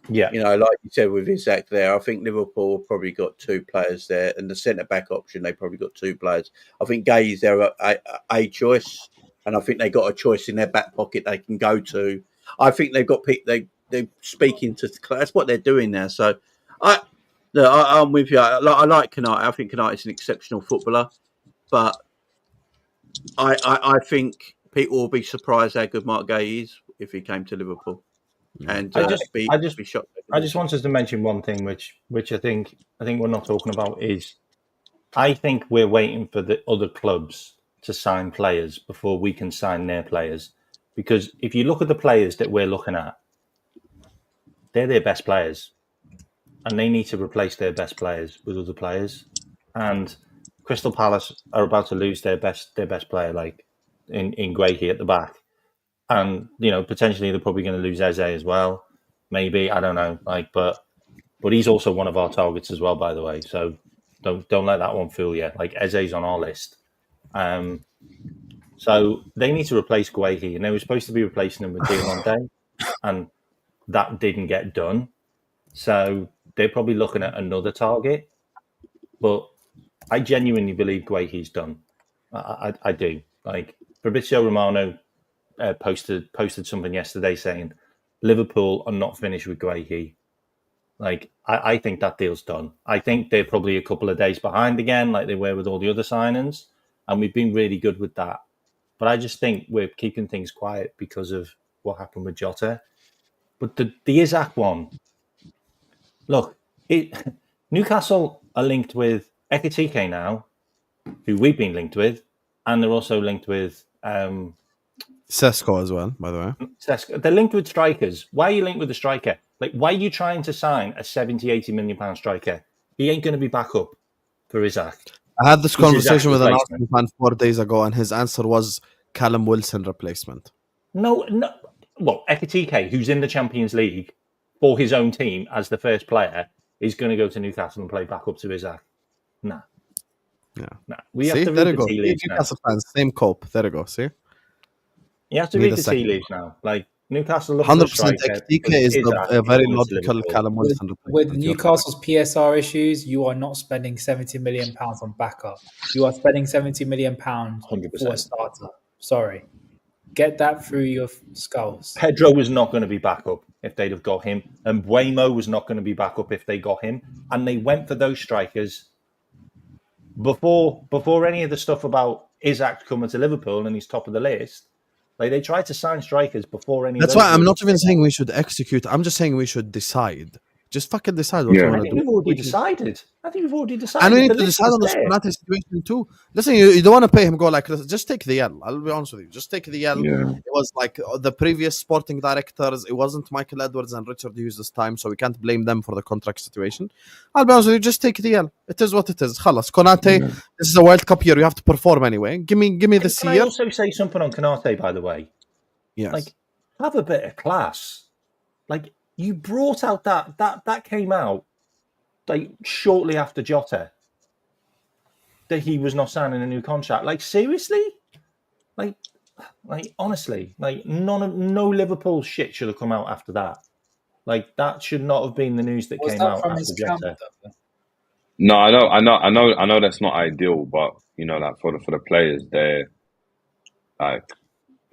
Yeah. You know, like you said with Isak there, I think Liverpool have probably got 2 players there, and the centre back option they probably got 2 players. I think Guehi's their a choice, and I think they got a choice in their back pocket they can go to. I think they've got they're speaking to that's what they're doing now. So I'm with you. I like Konate. I think Konate's an exceptional footballer, but I think people will be surprised how good Mark Guehi is if he came to Liverpool. And I just be shocked. I just wanted to mention one thing, which I think we're not talking about is I think we're waiting for the other clubs to sign players before we can sign their players. Because if you look at the players that we're looking at, they're their best players, and they need to replace their best players with other players. And Crystal Palace are about to lose their best player, like in Guehi at the back. And potentially they're probably going to lose Eze as well. Maybe, I don't know. But he's also one of our targets as well, by the way. So don't let that one fool you. Like Eze's on our list. So they need to replace Guehi, and they were supposed to be replacing him with Diaz, and that didn't get done. So they're probably looking at another target. But I genuinely believe Guehi's done. I do. Like Fabrizio Romano posted something yesterday saying Liverpool are not finished with Guehi. Like I think that deal's done. I think they're probably a couple of days behind again, like they were with all the other signings, and we've been really good with that. But I just think we're keeping things quiet because of what happened with Jota. But the Isak one, look, Newcastle are linked with Ekitike now, who we've been linked with, and they're also linked with Sesko as well, by the way. Sesko. They're linked with strikers. Why are you linked with a striker? Like, why are you trying to sign a 70, 80 million pound striker? He ain't going to be back up for Isak. I had this conversation with an Arsenal fan 4 days ago, and his answer was Callum Wilson replacement. No. Well, Ekitike, who's in the Champions League for his own team as the first player, is going to go to Newcastle and play back up to Isak. Nah. Yeah. Nah. We have to read the tea leaves now. Newcastle fans, same cope. There you go. See? You have to read the tea leaves now. Like, Newcastle look 100% Ekitike is a very logical Callum Wilson replacement. With Newcastle's PSR issues, you are not spending £70 million on backup. You are spending £70 million for a starter. Sorry. Get that through your skulls. Pedro was not going to be back up if they'd have got him. And Waymo was not going to be back up if they got him. And they went for those strikers before any of the stuff about Isak coming to Liverpool and he's top of the list. Like, they tried to sign strikers before any. That's why I'm not even saying we should execute. I'm just saying we should decide. Just fucking decide what you want to do. We've already decided. I think we've already decided. And we need to decide on the Konate situation too. Listen, you don't want to pay him. Go like, just take the L. I'll be honest with you. Just take the L. Yeah. It was like the previous sporting directors. It wasn't Michael Edwards and Richard Hughes this time, so we can't blame them for the contract situation. I'll be honest with you. Just take the L. It is what it is. Khalas. Konate. This is a World Cup year. You have to perform anyway. Give me this year. Can I also say something on Konate, by the way? Yes. Like, have a bit of class. Like, you brought out that came out like shortly after Jota that he was not signing a new contract. Like, seriously? Like honestly, like no Liverpool shit should have come out after that. Like, that should not have been the news that came out after Jota. No, I know that's not ideal, but like for the players, they're like.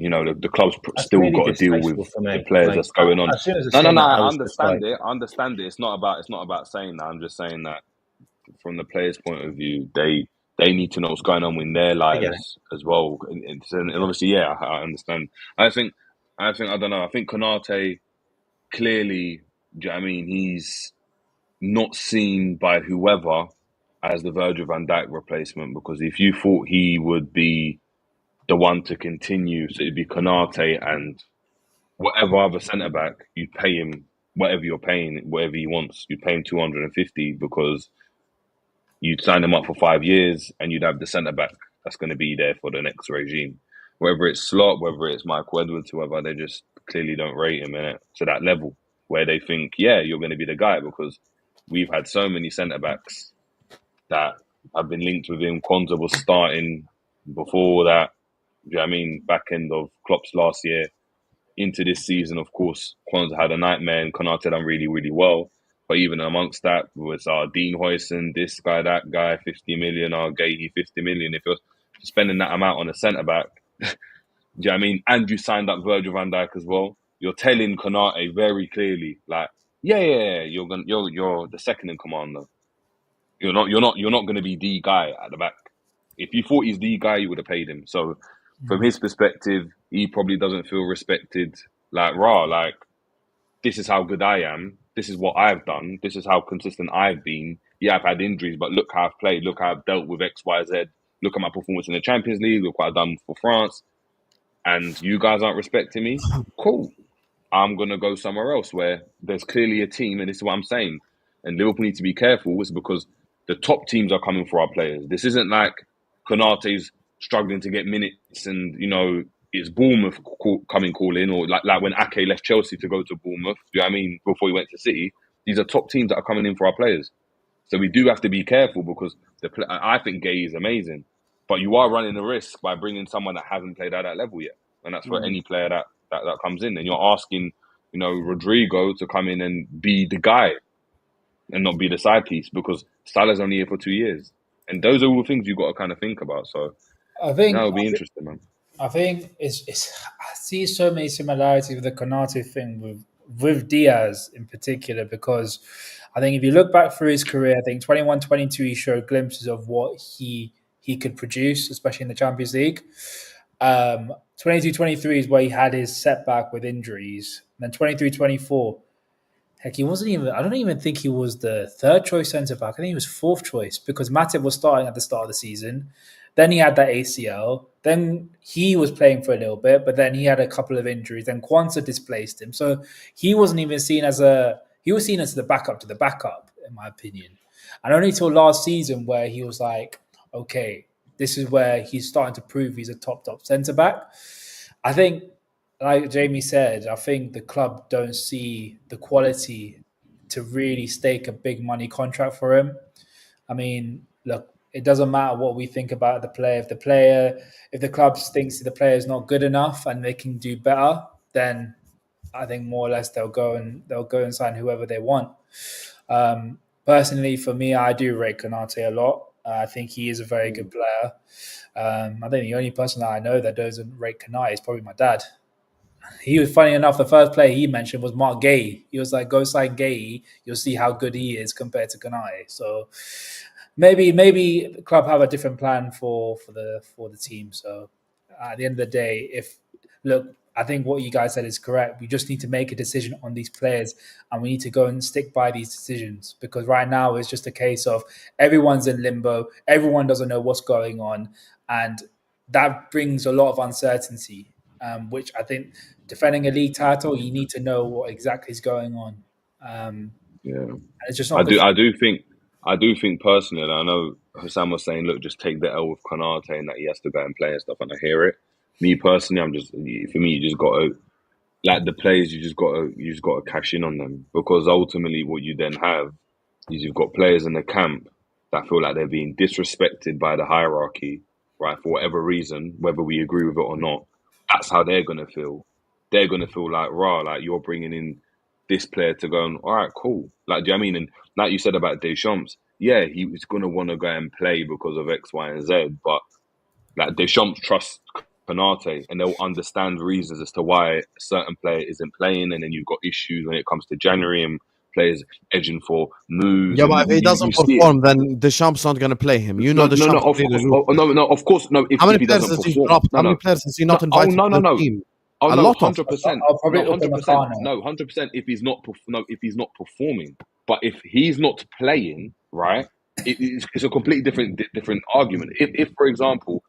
The club's still got to deal with the players that's going on. No, I understand it. I understand it. It's not about saying that. I'm just saying that from the players' point of view, they need to know what's going on in their lives as well. And obviously, I understand. I think I don't know. I think Konate clearly, do you know what I mean? He's not seen by whoever as the Virgil van Dijk replacement, because if you thought he would be the one to continue, so it'd be Konate and whatever other centre back, you'd pay him whatever you're paying, whatever he wants. You'd pay him 250 because you'd sign him up for 5 years and you'd have the centre back that's going to be there for the next regime. Whether it's Slot, whether it's Michael Edwards, whoever, they just clearly don't rate him to that level where they think, you're going to be the guy, because we've had so many centre backs that have been linked with him. Kwanzaa was starting before that. you know what I mean? Back end of Klopp's last year into this season, of course, Kwanzaa had a nightmare and Konate done really, really well. But even amongst that was Dean Huijsen, this guy, that guy, 50 million, Guehi, 50 million. If you're spending that amount on a centre-back, do you know what I mean? And you signed up Virgil van Dijk as well. You're telling Konate very clearly, like, yeah, you're the second in command though. You're not going to be the guy at the back. If you thought he's the guy, you would have paid him. So, from his perspective, he probably doesn't feel respected. Like, this is how good I am. This is what I've done. This is how consistent I've been. Yeah, I've had injuries, but look how I've played. Look how I've dealt with X, Y, Z. Look at my performance in the Champions League. Look what I've done for France. And you guys aren't respecting me? Cool. I'm going to go somewhere else where there's clearly a team, and this is what I'm saying. And Liverpool need to be careful is because the top teams are coming for our players. This isn't like Konate's struggling to get minutes and, it's Bournemouth calling, or like when Ake left Chelsea to go to Bournemouth, do you know what I mean, before he went to City. These are top teams that are coming in for our players. So we do have to be careful because I think Guehi is amazing. But you are running a risk by bringing someone that hasn't played at that level yet. And that's for any player that comes in. And you're asking, Rodrygo to come in and be the guy and not be the side piece because Salah's only here for 2 years. And those are all the things you've got to kind of think about. So I think that would be interesting, man. I think it's I see so many similarities with the Konate thing with Diaz in particular, because I think if you look back through his career, I think 21-22 he showed glimpses of what he could produce, especially in the Champions League. 22-23 is where he had his setback with injuries. And then 23-24, heck, he wasn't even, I don't even think he was the third choice centre back. I think he was fourth choice because Matip was starting at the start of the season. Then he had that ACL. Then he was playing for a little bit, but then he had a couple of injuries. Then Kwanzaa displaced him. So he wasn't even seen as he was seen as the backup to the backup, in my opinion. And only till last season where he was like, okay, this is where he's starting to prove he's a top centre-back. I think, like Jamie said, I think the club don't see the quality to really stake a big money contract for him. I mean, look, it doesn't matter what we think about the player. If the club thinks the player is not good enough and they can do better, then I think more or less they'll go and sign whoever they want. Personally, for me, I do rate Konate a lot. I think he is a very good player. I think the only person that I know that doesn't rate Konate is probably my dad. He was, funny enough, the first player he mentioned was Mark Guehi. He was like, go sign Guehi. You'll see how good he is compared to Konate. So maybe the club have a different plan for the team. So at the end of the day, I think what you guys said is correct. We just need to make a decision on these players and we need to go and stick by these decisions, because right now it's just a case of everyone's in limbo. Everyone doesn't know what's going on. And that brings a lot of uncertainty, which I think defending a league title, you need to know what exactly is going on. It's just not I do think personally, and I know Hassan was saying, look, just take the L with Konate and that he has to go and play and stuff, and I hear it. Me personally, for me, you just got to, like the players, you just got to cash in on them, because ultimately what you then have is you've got players in the camp that feel like they're being disrespected by the hierarchy, right? For whatever reason, whether we agree with it or not, that's how they're going to feel. They're going to feel like, like you're bringing in this player to go, all right, cool. Like, do you know what I mean? And like you said about Deschamps, yeah, he was going to want to go and play because of X, Y, and Z, but like Deschamps trusts Konate, and they'll understand reasons as to why a certain player isn't playing, and then you've got issues when it comes to January and players edging for moves. Yeah, but if he doesn't perform, then Deschamps not going to play him. You know, of course, no. If he doesn't perform, how many players has he not invited to the team? Oh, a no, lot 100%. I'll probably 100%. No, 100%. If he's not performing, but if he's not playing, right, it's a completely different argument. If for example,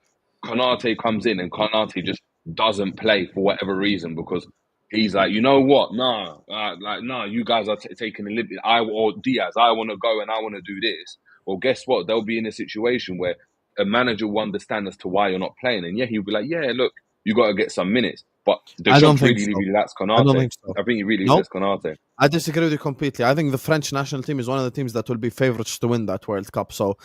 Konate comes in and Konate just doesn't play for whatever reason because he's like, you know what, nah, you guys are taking a liberty. Or Diaz, I want to go and I want to do this. Well, guess what? They'll be in a situation where a manager will understand as to why you're not playing, and yeah, he'll be like, yeah, look, you got to get some minutes. But I don't Deschamps think really, so. really likes I don't Konate. think so. I think he really No. likes Konate. I disagree with you completely. I think the French national team is one of the teams that will be favorites to win that World Cup. So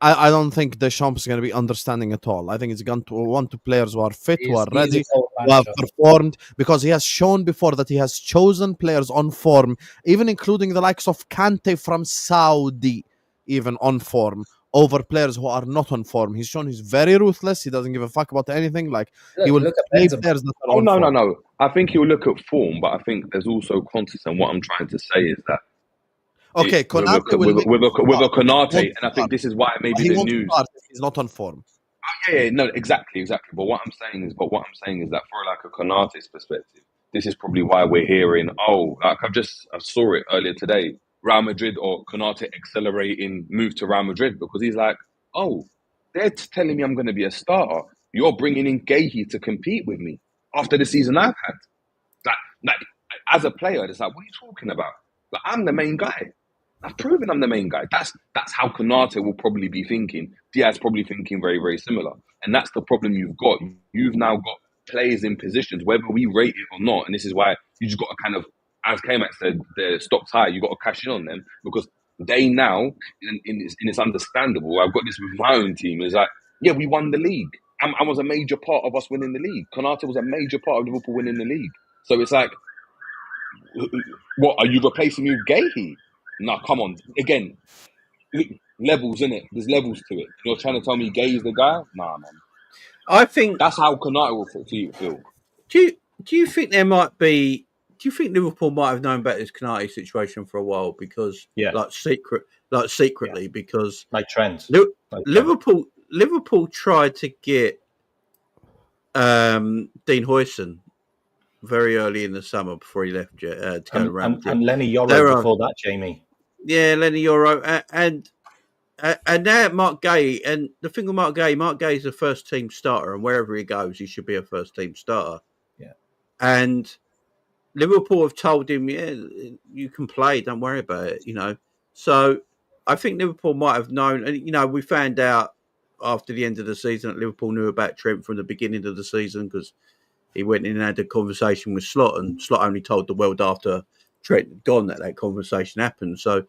I don't think Deschamps is going to be understanding at all. I think he's going to want to players who are fit, who are ready, who have performed, because he has shown before that he has chosen players on form, even including the likes of Kante from Saudi, even on form, over players who are not on form. He's shown he's very ruthless. He doesn't give a fuck about anything. Like he will play players that are Oh on no, form. no. I think he'll look at form, but I think there's also context. And what I'm trying to say is that Okay, Konate will with a Konate, make and I think this is why maybe he the won't news. start if he's not on form. Yeah, no, exactly. But what I'm saying is that for like a Konate's perspective, this is probably why we're hearing, like I saw it earlier today, Real Madrid or Konate accelerating move to Real Madrid, because he's like, they're telling me I'm going to be a starter. You're bringing in Guehi to compete with me after the season I've had. Like as a player, it's like, what are you talking about? Like, I'm the main guy. I've proven I'm the main guy. That's how Konate will probably be thinking. Diaz probably thinking very, very similar. And that's the problem you've got. You've now got players in positions, whether we rate it or not. And this is why you just got to kind of, as Kmack said, the stock's high. You got to cash in on them, because they now, and it's understandable. I've got this with my own team. It's like, yeah, we won the league. I was a major part of us winning the league. Konate was a major part of Liverpool winning the league. So it's like, what, are you replacing me with Guehi? No, come on. Again, levels, innit? There's levels to it. You're trying to tell me Guehi's the guy? Nah, man. I think that's how Konate will feel. Do you think there might be? Do you think Liverpool might have known about this Konate situation for a while? Because secretly, because like Trent. Liverpool tried to get Dean Huijsen very early in the summer before he left to go around. And Lenny Yoro before that, Jamie. Yeah, Lenny Yoro and now Mark Guehi. And the thing with Mark Guehi is a first team starter, and wherever he goes, he should be a first team starter. Yeah. And Liverpool have told him, yeah, you can play, don't worry about it, So I think Liverpool might have known, and we found out after the end of the season that Liverpool knew about Trent from the beginning of the season, because he went in and had a conversation with Slot, and Slot only told the world after Trent had gone that conversation happened. So,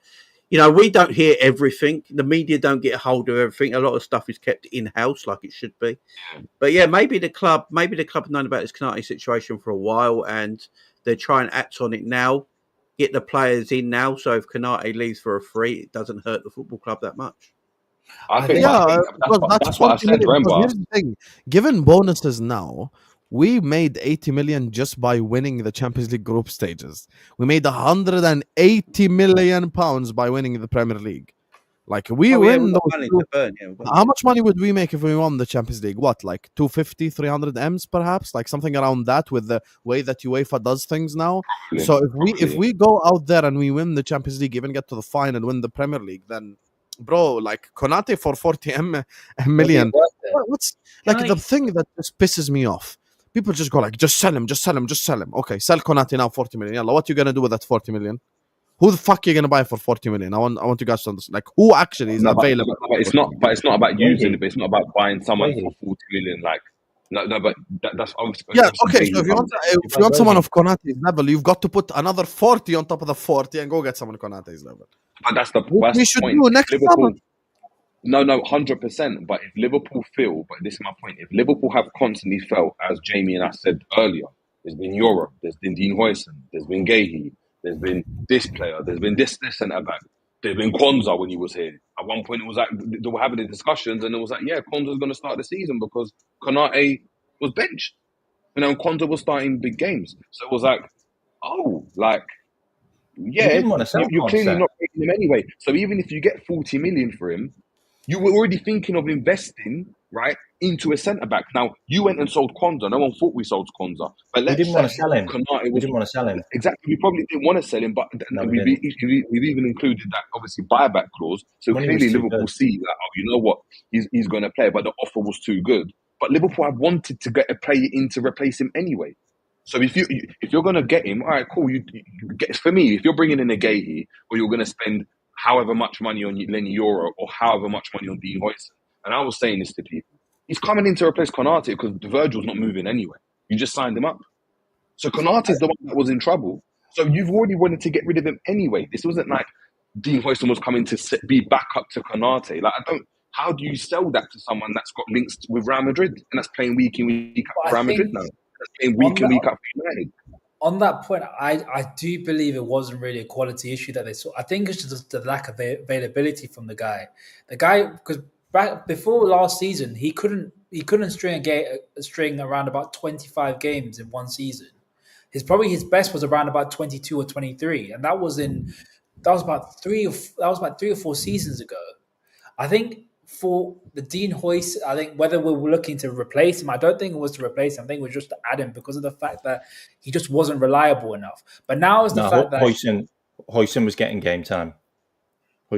we don't hear everything. The media don't get a hold of everything. A lot of stuff is kept in-house like it should be. But yeah, maybe the club have known about this Konate situation for a while, and they're trying to act on it now, get the players in now. So if Konate leaves for a free, it doesn't hurt the football club that much. I think that's what I said, remember? Here's the thing. Given bonuses now, we made 80 million just by winning the Champions League group stages. We made 180 million pounds by winning the Premier League. Like we win those money to burn, how much money would we make if we won the Champions League? What, like 250, 300 M's perhaps? Like something around that, with the way that UEFA does things now. So if we go out there and we win the Champions League, even get to the final, win the Premier League, then bro, like Konate for 40 million. What's like the thing that just pisses me off? People just go like, just sell him. Okay, sell Konate now 40 million. Yalla, what you gonna do with that 40 million? Who the fuck are you gonna buy for 40 million? I want you guys to understand. Like, who actually is available? But it's not about using it. But it's not about buying someone for 40 million. Like, no. But that's obviously. Yeah. Okay. So if you want someone of Konate's level, you've got to put another 40 on top of the 40 and go get someone of Konate's level. But that's the should point. do next summer. No, 100%. But if Liverpool feel, but this is my point, if Liverpool have constantly felt, as Jamie and I said earlier, there's been Europe, there's been Dean Huijsen, there's been Guehi, there's been this player, there's been this centre back, there's been Kwanzaa when he was here. At one point, it was like they were having the discussions, and it was like, yeah, Kwanzaa's going to start the season because Konate was benched. And Kwanzaa was starting big games. So it was like, yeah, you're clearly not taking him anyway. So even if you get 40 million for him, you were already thinking of investing, right, into a centre-back. Now, you went and sold Kwanzaa. No one thought we sold Kwanzaa. But we didn't want to sell him. We didn't want to sell him. Exactly. We probably didn't want to sell him, but we've even included that, obviously, buyback clause. So clearly Liverpool see that, you know what, he's going to play, but the offer was too good. But Liverpool have wanted to get a player in to replace him anyway. So if you're going to get him, all right, cool. For me, if you're bringing in a Guehi, or you're going to spend however much money on Lenny Yoro or however much money on Dean Huijsen, and I was saying this to people, he's coming in to replace Konate because Virgil's not moving anyway. You just signed him up. So Konate's the one that was in trouble. So you've already wanted to get rid of him anyway. This wasn't like Dean Hoyson was coming to be backup to Konate. Like, how do you sell that to someone that's got links with Real Madrid and that's playing week in, week out for Real Madrid now? That's playing week in, week out for United. On that point, I do believe it wasn't really a quality issue that they saw. I think it's just the lack of availability from the guy. The guy, because back before last season, he couldn't string around about 25 games in one season. His best was around about 22 or 23, and that was about 3 or 4 seasons ago. I think for the Dean Hoyson, I think whether we were looking to replace him, I don't think it was to replace him. I think it was just to add him because of the fact that he just wasn't reliable enough. But now is the fact that Hoyson was getting game time. I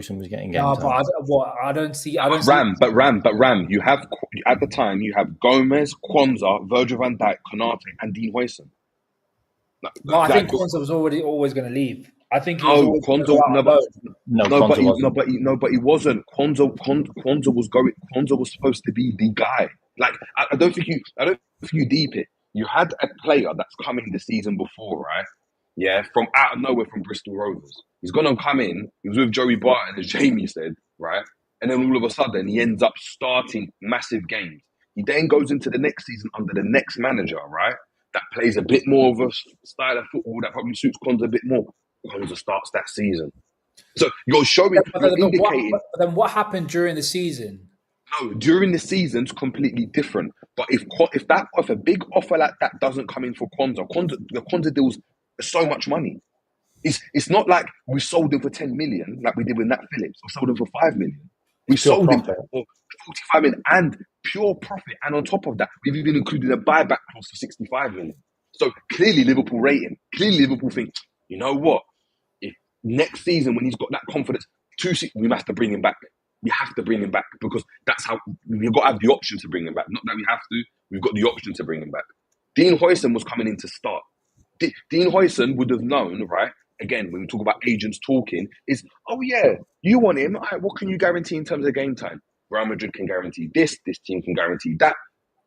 don't see. But Ram, you have at the time you have Gomez, Kwanzaa, Virgil van Dijk, Konate, and Dean Hoyson. I think Kwanzaa was always going to leave. I think he was but he wasn't. Kwanzaa was going. Kwanzaa was supposed to be the guy. Like I don't think you deep it. You had a player that's coming the season before, right? Yeah, from out of nowhere from Bristol Rovers. He's gonna come in. He was with Joey Barton, as Jamie said, right? And then all of a sudden, he ends up starting massive games. He then goes into the next season under the next manager, right? That plays a bit more of a style of football that probably suits Kwanzaa a bit more. Kwanzaa starts that season. So you're showing, indicating. But then what happened during the season? No, during the season's completely different. But if a big offer like that doesn't come in for Kwanzaa, the Kwanzaa deal's so much money. It's not like we sold him for 10 million like we did with Nat Phillips, or sold him for 5 million. We sold him for 45 million and pure profit. And on top of that, we've even included a buyback clause for 65 million. So clearly Liverpool rate him. Clearly Liverpool think, you know what? If next season when he's got that confidence, we must have to bring him back. We have to bring him back because that's how we've got to have the option to bring him back. Not that we have to, we've got the option to bring him back. Dean Hoyson was coming in to start. Dean Hoyson would have known, right? Again, when we talk about agents talking, is, oh yeah, you want him? All right, what can you guarantee in terms of game time? Real Madrid can guarantee this team can guarantee that.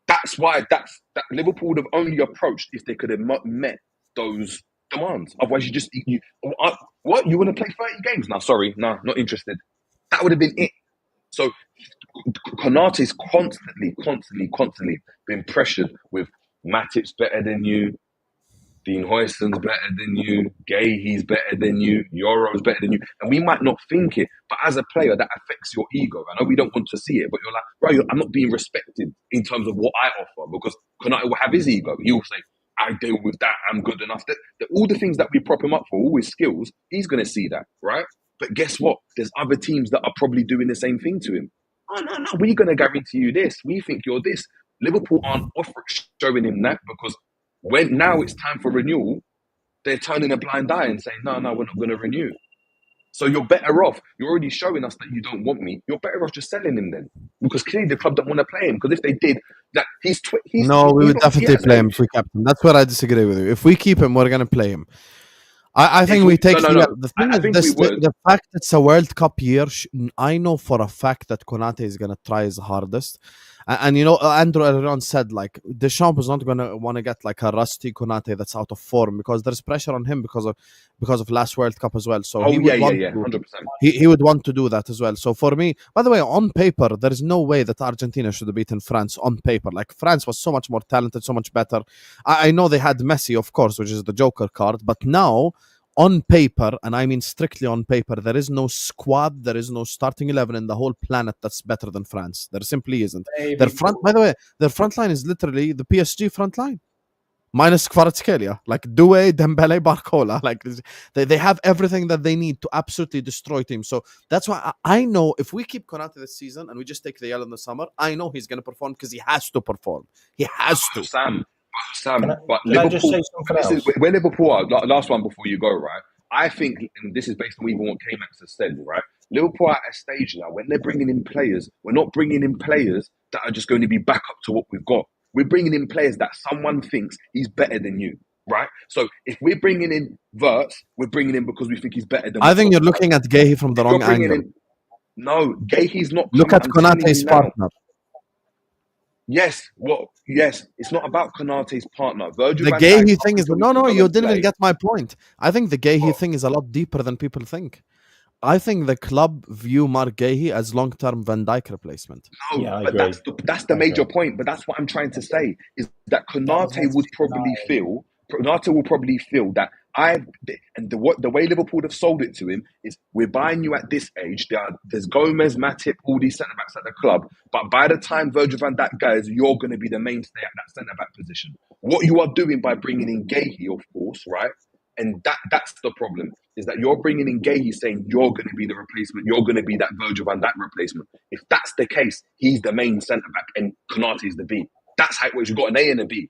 That's why that Liverpool would have only approached if they could have met those demands. Otherwise, you what? You want to play 30 games? No, sorry, no, not interested. That would have been it. So Konate's constantly been pressured with Matip's better than you, Dean Hoyson's better than you, Guehi's better than you, Yoro's better than you. And we might not think it, but as a player, that affects your ego. I know we don't want to see it, but you're like, right, I'm not being respected in terms of what I offer, because Konate will have his ego. He will say, I deal with that, I'm good enough. That all the things that we prop him up for, all his skills, he's going to see that, right? But guess what? There's other teams that are probably doing the same thing to him. Oh, no, we're going to guarantee you this. We think you're this. Liverpool aren't showing him that, because when now it's time for renewal, they're turning a blind eye and saying, no, we're not going to renew. So you're better off. You're already showing us that you don't want me. You're better off just selling him then. Because clearly the club don't want to play him. Because if they did, that we would definitely play him if we kept him. That's where I disagree with you. If we keep him, we're going to play him. I think we take the thing is the fact it's a World Cup year. I know for a fact that Konate is going to try his hardest. And you know, Andrew Arion said, like, Deschamps is not going to want to get like a rusty Konate that's out of form, because there's pressure on him because of last World Cup as well. So he would want 100%. He would want to do that as well. So for me, by the way, on paper, there is no way that Argentina should have beaten France on paper. Like, France was so much more talented, so much better. I know they had Messi, of course, which is the Joker card, but now, on paper, and I mean strictly on paper, there is no squad, there is no starting 11 in the whole planet that's better than France. There simply isn't. By the way, their front line is literally the PSG front line, minus Kvaratskhelia, like Doué, Dembele, Barcola. Like, they have everything that they need to absolutely destroy teams. So that's why I know if we keep Konate this season and we just take the L in the summer, I know he's going to perform, because he has to perform. He has to. Sam, but Liverpool, where Liverpool are, last one before you go, right? I think, and this is based on even what Kmack has said, right? Liverpool are at a stage now when they're bringing in players, we're not bringing in players that are just going to be back up to what we've got. We're bringing in players that someone thinks he's better than you, right? So if we're bringing in Wirtz, we're bringing in because we think he's better than. I think you're looking at Guehi from the wrong angle. No, Guehi's not. Look at Konate's partner. Yes, yes, it's not about Konate's partner. Virgil The van Dijk, Guehi up thing is until he no, can no. go You and didn't even play. get my point. I think the Guehi What? thing is a lot deeper than people think. I think the club view Mark Guehi as long-term Van Dijk replacement. No, Yeah, I but agree. that's the I major agree. point. But that's what I'm trying to say is that That was meant to be Konate will probably feel that the way Liverpool have sold it to him is we're buying you at this age. There's Gomez, Matip, all these centre backs at the club, but by the time Virgil van Dijk goes, you're going to be the mainstay at that centre back position. What you are doing by bringing in Guehi, of course, right? And that's the problem, is that you're bringing in Guehi saying you're going to be the replacement, you're going to be that Virgil van Dijk replacement. If that's the case, he's the main centre back and Konate is the B. That's how it works. You've got an A and a B.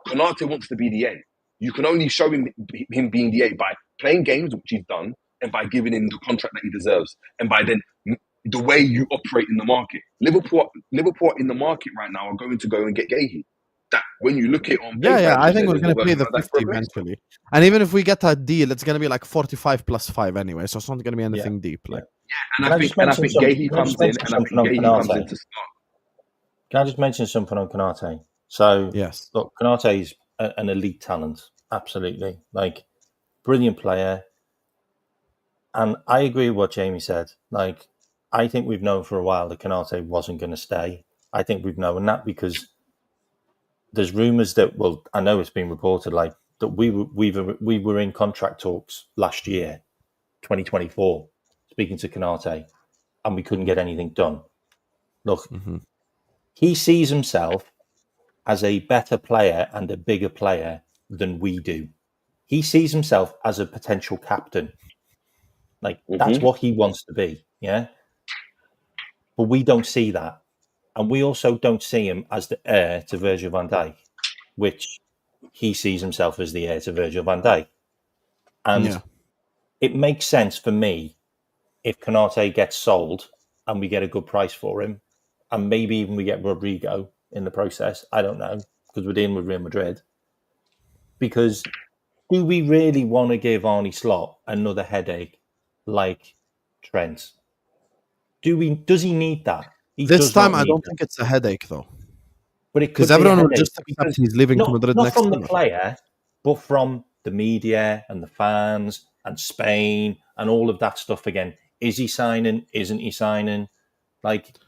Konate wants to be the A. You can only show him being the A by playing games, which he's done, and by giving him the contract that he deserves, and by then the way you operate in the market. Liverpool in the market right now are going to go and get Guehi. That when you look at it on paper, Yeah. I as you think said, we're is gonna the pay Virgil the van Dijk 50 replacement. eventually. And even if we get a deal, it's gonna be like 45 plus 5 anyway. So it's not gonna be anything deep. Like, And I think Guehi comes in, and I think Guehi comes in to start. Can I just mention something on Konate? So, yes. look, Konate is an elite talent, absolutely. Like, brilliant player. And I agree with what Jamie said. Like, I think we've known for a while that Konate wasn't going to stay. I think we've known that because there's rumours that, well, I know it's been reported, like, that we were in contract talks last year, 2024, speaking to Konate, and we couldn't get anything done. Look, he sees himself as a better player and a bigger player than we do. He sees himself as a potential captain. Like, that's what he wants to be, yeah? But we don't see that. And we also don't see him as the heir to Virgil van Dijk, which he sees himself as the heir to Virgil van Dijk. And it makes sense for me if Konate gets sold and we get a good price for him, and maybe even we get Rodrygo in the process. I don't know, because we're dealing with Real Madrid. Because do we really want to give Arne Slot another headache like Trent? Does he need that? This time, I don't think it's a headache though. But it because everyone will just accept he's leaving to Madrid not next from summer. the player, but from the media and the fans and Spain and all of that stuff again. Is he signing? Isn't he signing? Like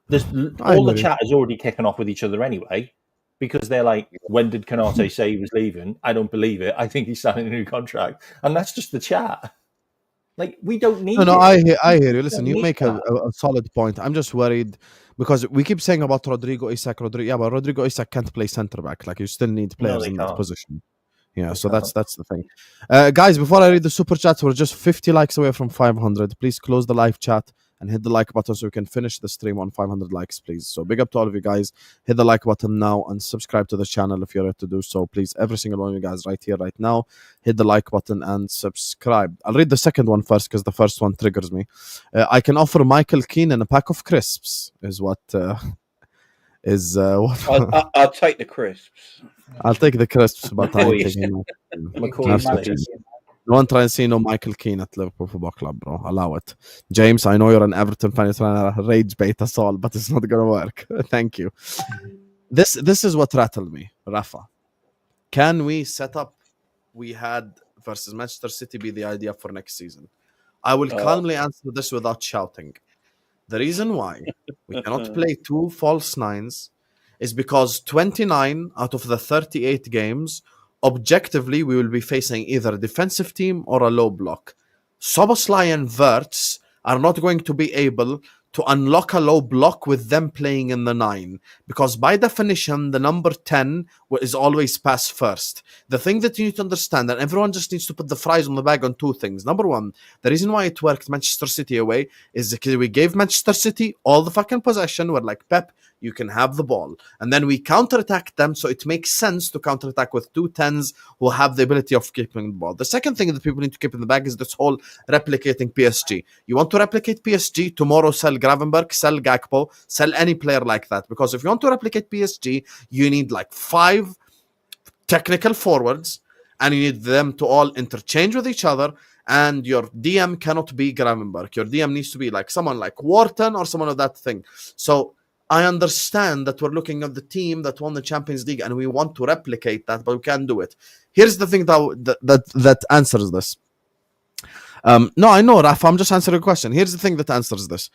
there's all the chat is already kicking off with each other anyway, because they're like, when did Konate say he was leaving? I don't believe it. I think he's signing a new contract. And that's just the chat. Like, we don't need No, it. I hear you. Listen, you make a solid point. I'm just worried because we keep saying about Rodrygo, Isak, Yeah, but Rodrygo, Isak can't play centre back. Like, you still need players in that position. Yeah, so that's the thing. Guys, before I read the super chats, we're just 50 likes away from 500. Please close the live chat and hit the like button so we can finish the stream on 500 likes, please. So big up to all of you guys. Hit the like button now and subscribe to the channel if you're ready to do so. Please, every single one of you guys right here, right now, hit the like button and subscribe. I'll read the second one first because the first one triggers me. I can offer Michael Keenan a pack of crisps, is what... I'll take the crisps. I'll take the crisps, but I ain't taking Don't try and see no Michael Keane at Liverpool Football Club, bro. Allow it. James, I know you're an Everton fan. You're trying to rage bait us all, but it's not going to work. Thank you. This is what rattled me, Rafa. Can we set up we had versus Manchester City be the idea for next season? I will calmly answer this without shouting. The reason why we cannot play two false nines is because 29 out of the 38 games, objectively, we will be facing either a defensive team or a low block. Szoboszlai and Wirtz are not going to be able to unlock a low block with them playing in the 9, because by definition, the number 10 is always pass first. The thing that you need to understand, and everyone just needs to put the fries on the bag on two things. Number one, the reason why it worked Manchester City away is because we gave Manchester City all the fucking possession. We're like, Pep, you can have the ball. And then we counterattack them, so it makes sense to counterattack with two 10s who have the ability of keeping the ball. The second thing that people need to keep in the bag is this whole replicating PSG. You want to replicate PSG, tomorrow sell Gravenberch, sell Gakpo, sell any player like that. Because if you want to replicate PSG, you need like 5 technical forwards, and you need them to all interchange with each other, and your DM cannot be Gravenberch. Your DM needs to be like someone like Wharton or someone of that thing. So I understand that we're looking at the team that won the Champions League and we want to replicate that, but we can't do it. Here's the thing that answers this. No, I know, Raf, I'm just answering a question. Here's the thing that answers this.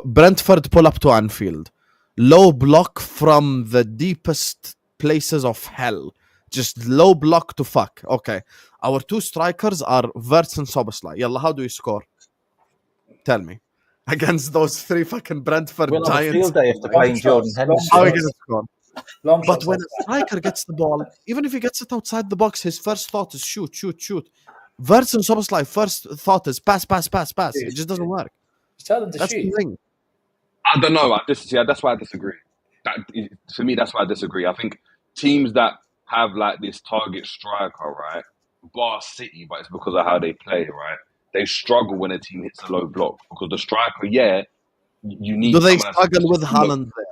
Brentford pull up to Anfield. Low block from the deepest places of hell. Just low block to fuck. Okay. Our two strikers are Wirtz and Szoboszlai. Yalla, how do you score? Tell me. Against those three fucking Brentford We'll have a giants. field day if they're playing Jordan Henderson. How are we going to score? Long But shots, when a striker gets the ball, even if he gets it outside the box, his first thought is shoot. Wirtz and Szoboszlai first thought is pass. It just doesn't work. just tell them to That's shoot. the thing. I don't know. That's why I disagree. For me, that's why I disagree. I think teams that have like this target striker, right, bar City, but it's because of how they play, right? They struggle when a team hits a low block because the striker, you need. Do they someone that's struggle with just low. Haaland there?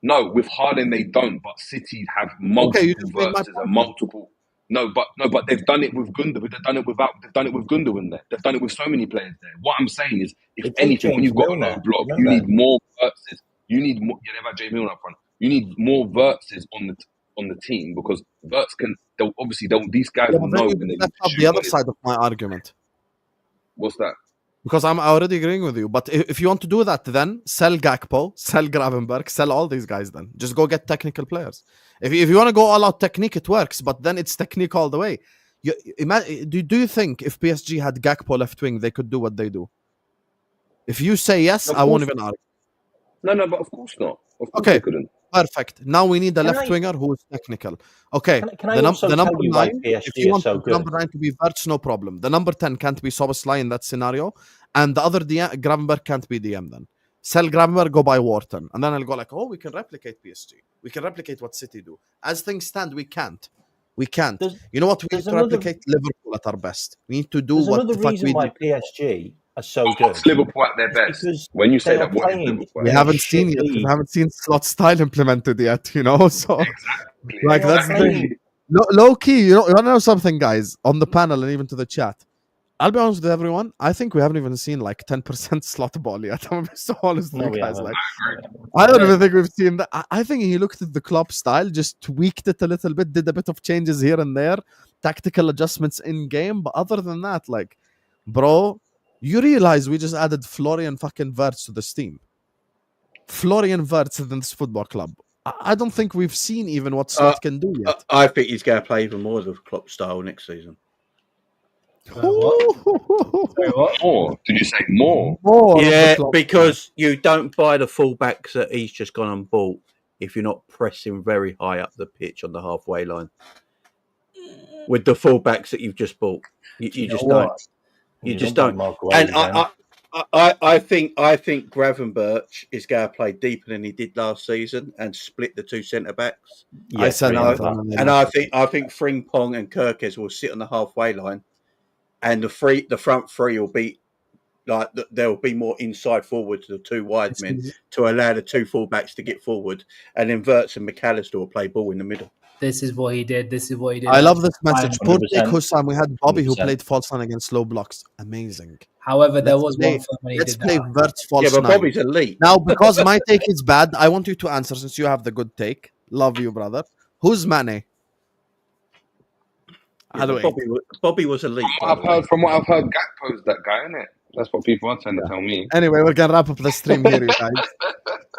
No, with Harden they don't. But City have multiple you just made my verses and point. multiple. No, but they've done it with Gundogan. They've done it with Gundogan there. They've done it with so many players there. What I'm saying is, if It's anything, when James you've got a Milner. low block, Remember? you need more verses. You need more. Yeah, they've had James Milner up front. You need more verses on the team because Wirtz can. These guys Yeah, will but then know you when they left need to up shoot the other on it. side of my argument. What's that? Because I'm already agreeing with you. But if you want to do that, then sell Gakpo, sell Gravenberg, sell all these guys then. Just go get technical players. If you want to go all out technique, it works. But then it's technique all the way. Do you think if PSG had Gakpo left wing, they could do what they do? If you say yes, Of I won't course. even argue. No, but of course not. Of course Okay. they couldn't. Perfect. Now we need a Can left I- winger who is technical. Okay. Can I also the tell number you why 9, PSG if you is want so the good? number 9 to be Wirtz, no problem. The number 10 can't be Szoboszlai in that scenario. And the other Gravenberg can't be DM then. Sell Gravenberg, go buy Wharton. And then I'll go like, oh, we can replicate PSG. We can replicate what City do. As things stand, we can't. We can't. You know what? We need there's to another- replicate Liverpool at our best. We need to do There's what another the fuck reason we why do. PSG are so good. What's Liverpool at their best? Because When you say they that, are what is playing- Liverpool? We Yeah, haven't shit seen yet. We league. haven't seen slot style implemented yet, you know? So, Exactly. like, that's the thing. Low key, you want to know something, guys, on the panel and even to the chat. I'll be honest with everyone. I think we haven't even seen like 10% slot ball yet. I'm so honest with No, you we guys. haven't. Like, I don't even think we've seen that. I think he looked at the Klopp style, just tweaked it a little bit, did a bit of changes here and there, tactical adjustments in game. But other than that, like, bro, you realize we just added Florian fucking Wirtz to this team. Florian Wirtz in this football club. I don't think we've seen even what Slot can do yet. I think he's going to play even more of the Klopp style next season. More? Did you say more? More of the Yeah, Klopp because you don't buy the fullbacks that he's just gone and bought if you're not pressing very high up the pitch on the halfway line. With the fullbacks that you've just bought, you just don't. You just don't. And I think Gravenberch is going to play deeper than he did last season and split the two centre backs. I said that. And I think Frimpong and Kirkes will sit on the halfway line, and the front three will be like there will be more inside forward to the two wide men to allow the two fullbacks to get forward, and then Wirtz and McAllister will play ball in the middle. This is what he did. This is what he did. I love this message. Poor 100%. Dick Hussam. We had Bobby who 100%. played false line against low blocks. Amazing. However, there Let's was play- one film when he Let's did play that. Wirtz false Yeah, but nine. Bobby's elite. Now, because my take is bad, I want you to answer since you have the good take. Love you, brother. Who's Mane? Yeah, but Bobby was elite. From what I've heard, Gakpo's that guy, isn't it? That's what people are trying to tell me. Anyway, we're gonna wrap up the stream here, you guys.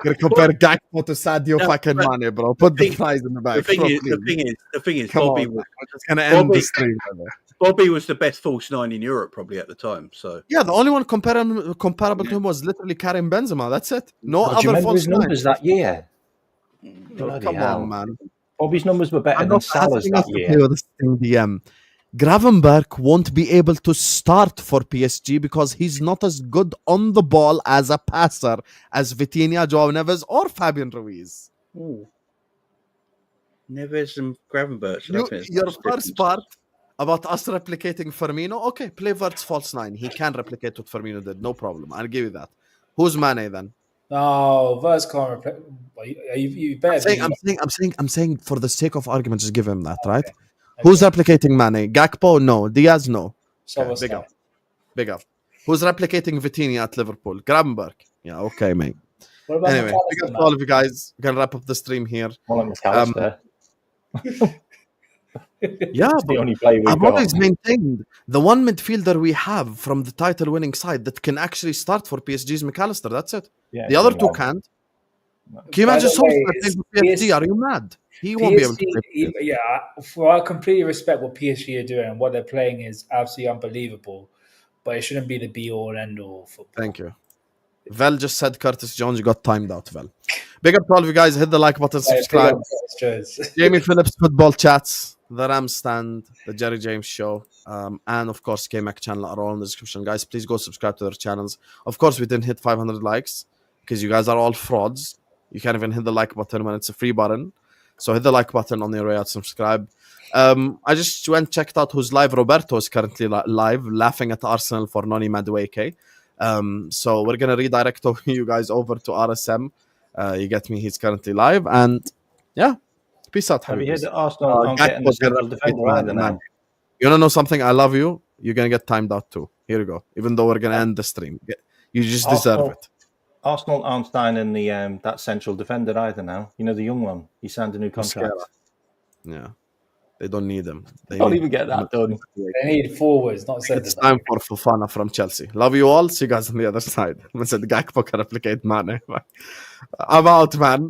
We're gonna compare Gakpo to Sadio fucking Mane, bro. Put the prize in the back. The thing is, Come Bobby on, was, we're just gonna end Bobby- the stream. Brother. Bobby was the best false nine in Europe probably at the time. So Yeah, the only one comparable to him was literally Karim Benzema. That's it. No Do you other remember false his nine. numbers that year? Oh, Bloody come hell. on, man. Bobby's numbers were better I'm than not Salah's asking that us to year. play with this thing DM. Gravenberg won't be able to start for PSG because he's not as good on the ball as a passer as Vitinha, Joao Neves, or Fabian Ruiz. Neves and Gravenberch. Your first part about us replicating Firmino, okay, play Wirtz false nine. He can replicate what Firmino did, no problem. I'll give you that. Who's Mane then? No, Wirtz can't replay. You better. I'm saying for the sake of argument, just give him that, right? Who's replicating Mane? Gakpo? No. Diaz? No. So Big up. Who's replicating Vitinha at Liverpool? Gravenberg. Yeah, okay, mate. What about Anyway, McAllister, big up to man? all of you guys. We're gonna wrap up the stream here. More like McAllister. Yeah, It's the but only player we've I've got. always maintained the one midfielder we have from the title-winning side that can actually start for PSG's McAllister. That's it. Yeah, The other two Kmack. can't. Can you By imagine the way, Solskjaer playing for PSG? Are you mad? He won't be able to PSG, play. For PSG. yeah, for I completely respect what PSG are doing and what they're playing is absolutely unbelievable, but it shouldn't be the be all and end all football. Thank you. Vel just said Curtis Jones. You got timed out, Vel. Big up to all of you guys. Hit the like button, subscribe. Jamie Phillips Football Chats, The Ram Stand, The Jerry James Show, and of course Kmack channel are all in the description. Guys, please go subscribe to their channels. Of course, we didn't hit 500 likes because you guys are all frauds. You can't even hit the like button when it's a free button. So hit the like button on your way out, subscribe. I just went checked out who's live. Roberto is currently live, laughing at Arsenal for Noni Madueke. So we're gonna redirect you guys over to RSM. You get me? He's currently live, and yeah, peace out. Have you heard Habibis. that Arsenal aren't getting the central defender either now? You wanna know something? I love you. You're gonna get timed out too. Here you go. Even though we're gonna end the stream, you just deserve it. Arsenal aren't signing the that central defender either now. You know, the young one. He signed a new contract. Yeah, they don't need him. They Can't need even get that done. They need forwards, not centers. It's time for Fofana from Chelsea. Love you all. See you guys on the other side. Man said Gakpo can replicate Mane. I'm out, man.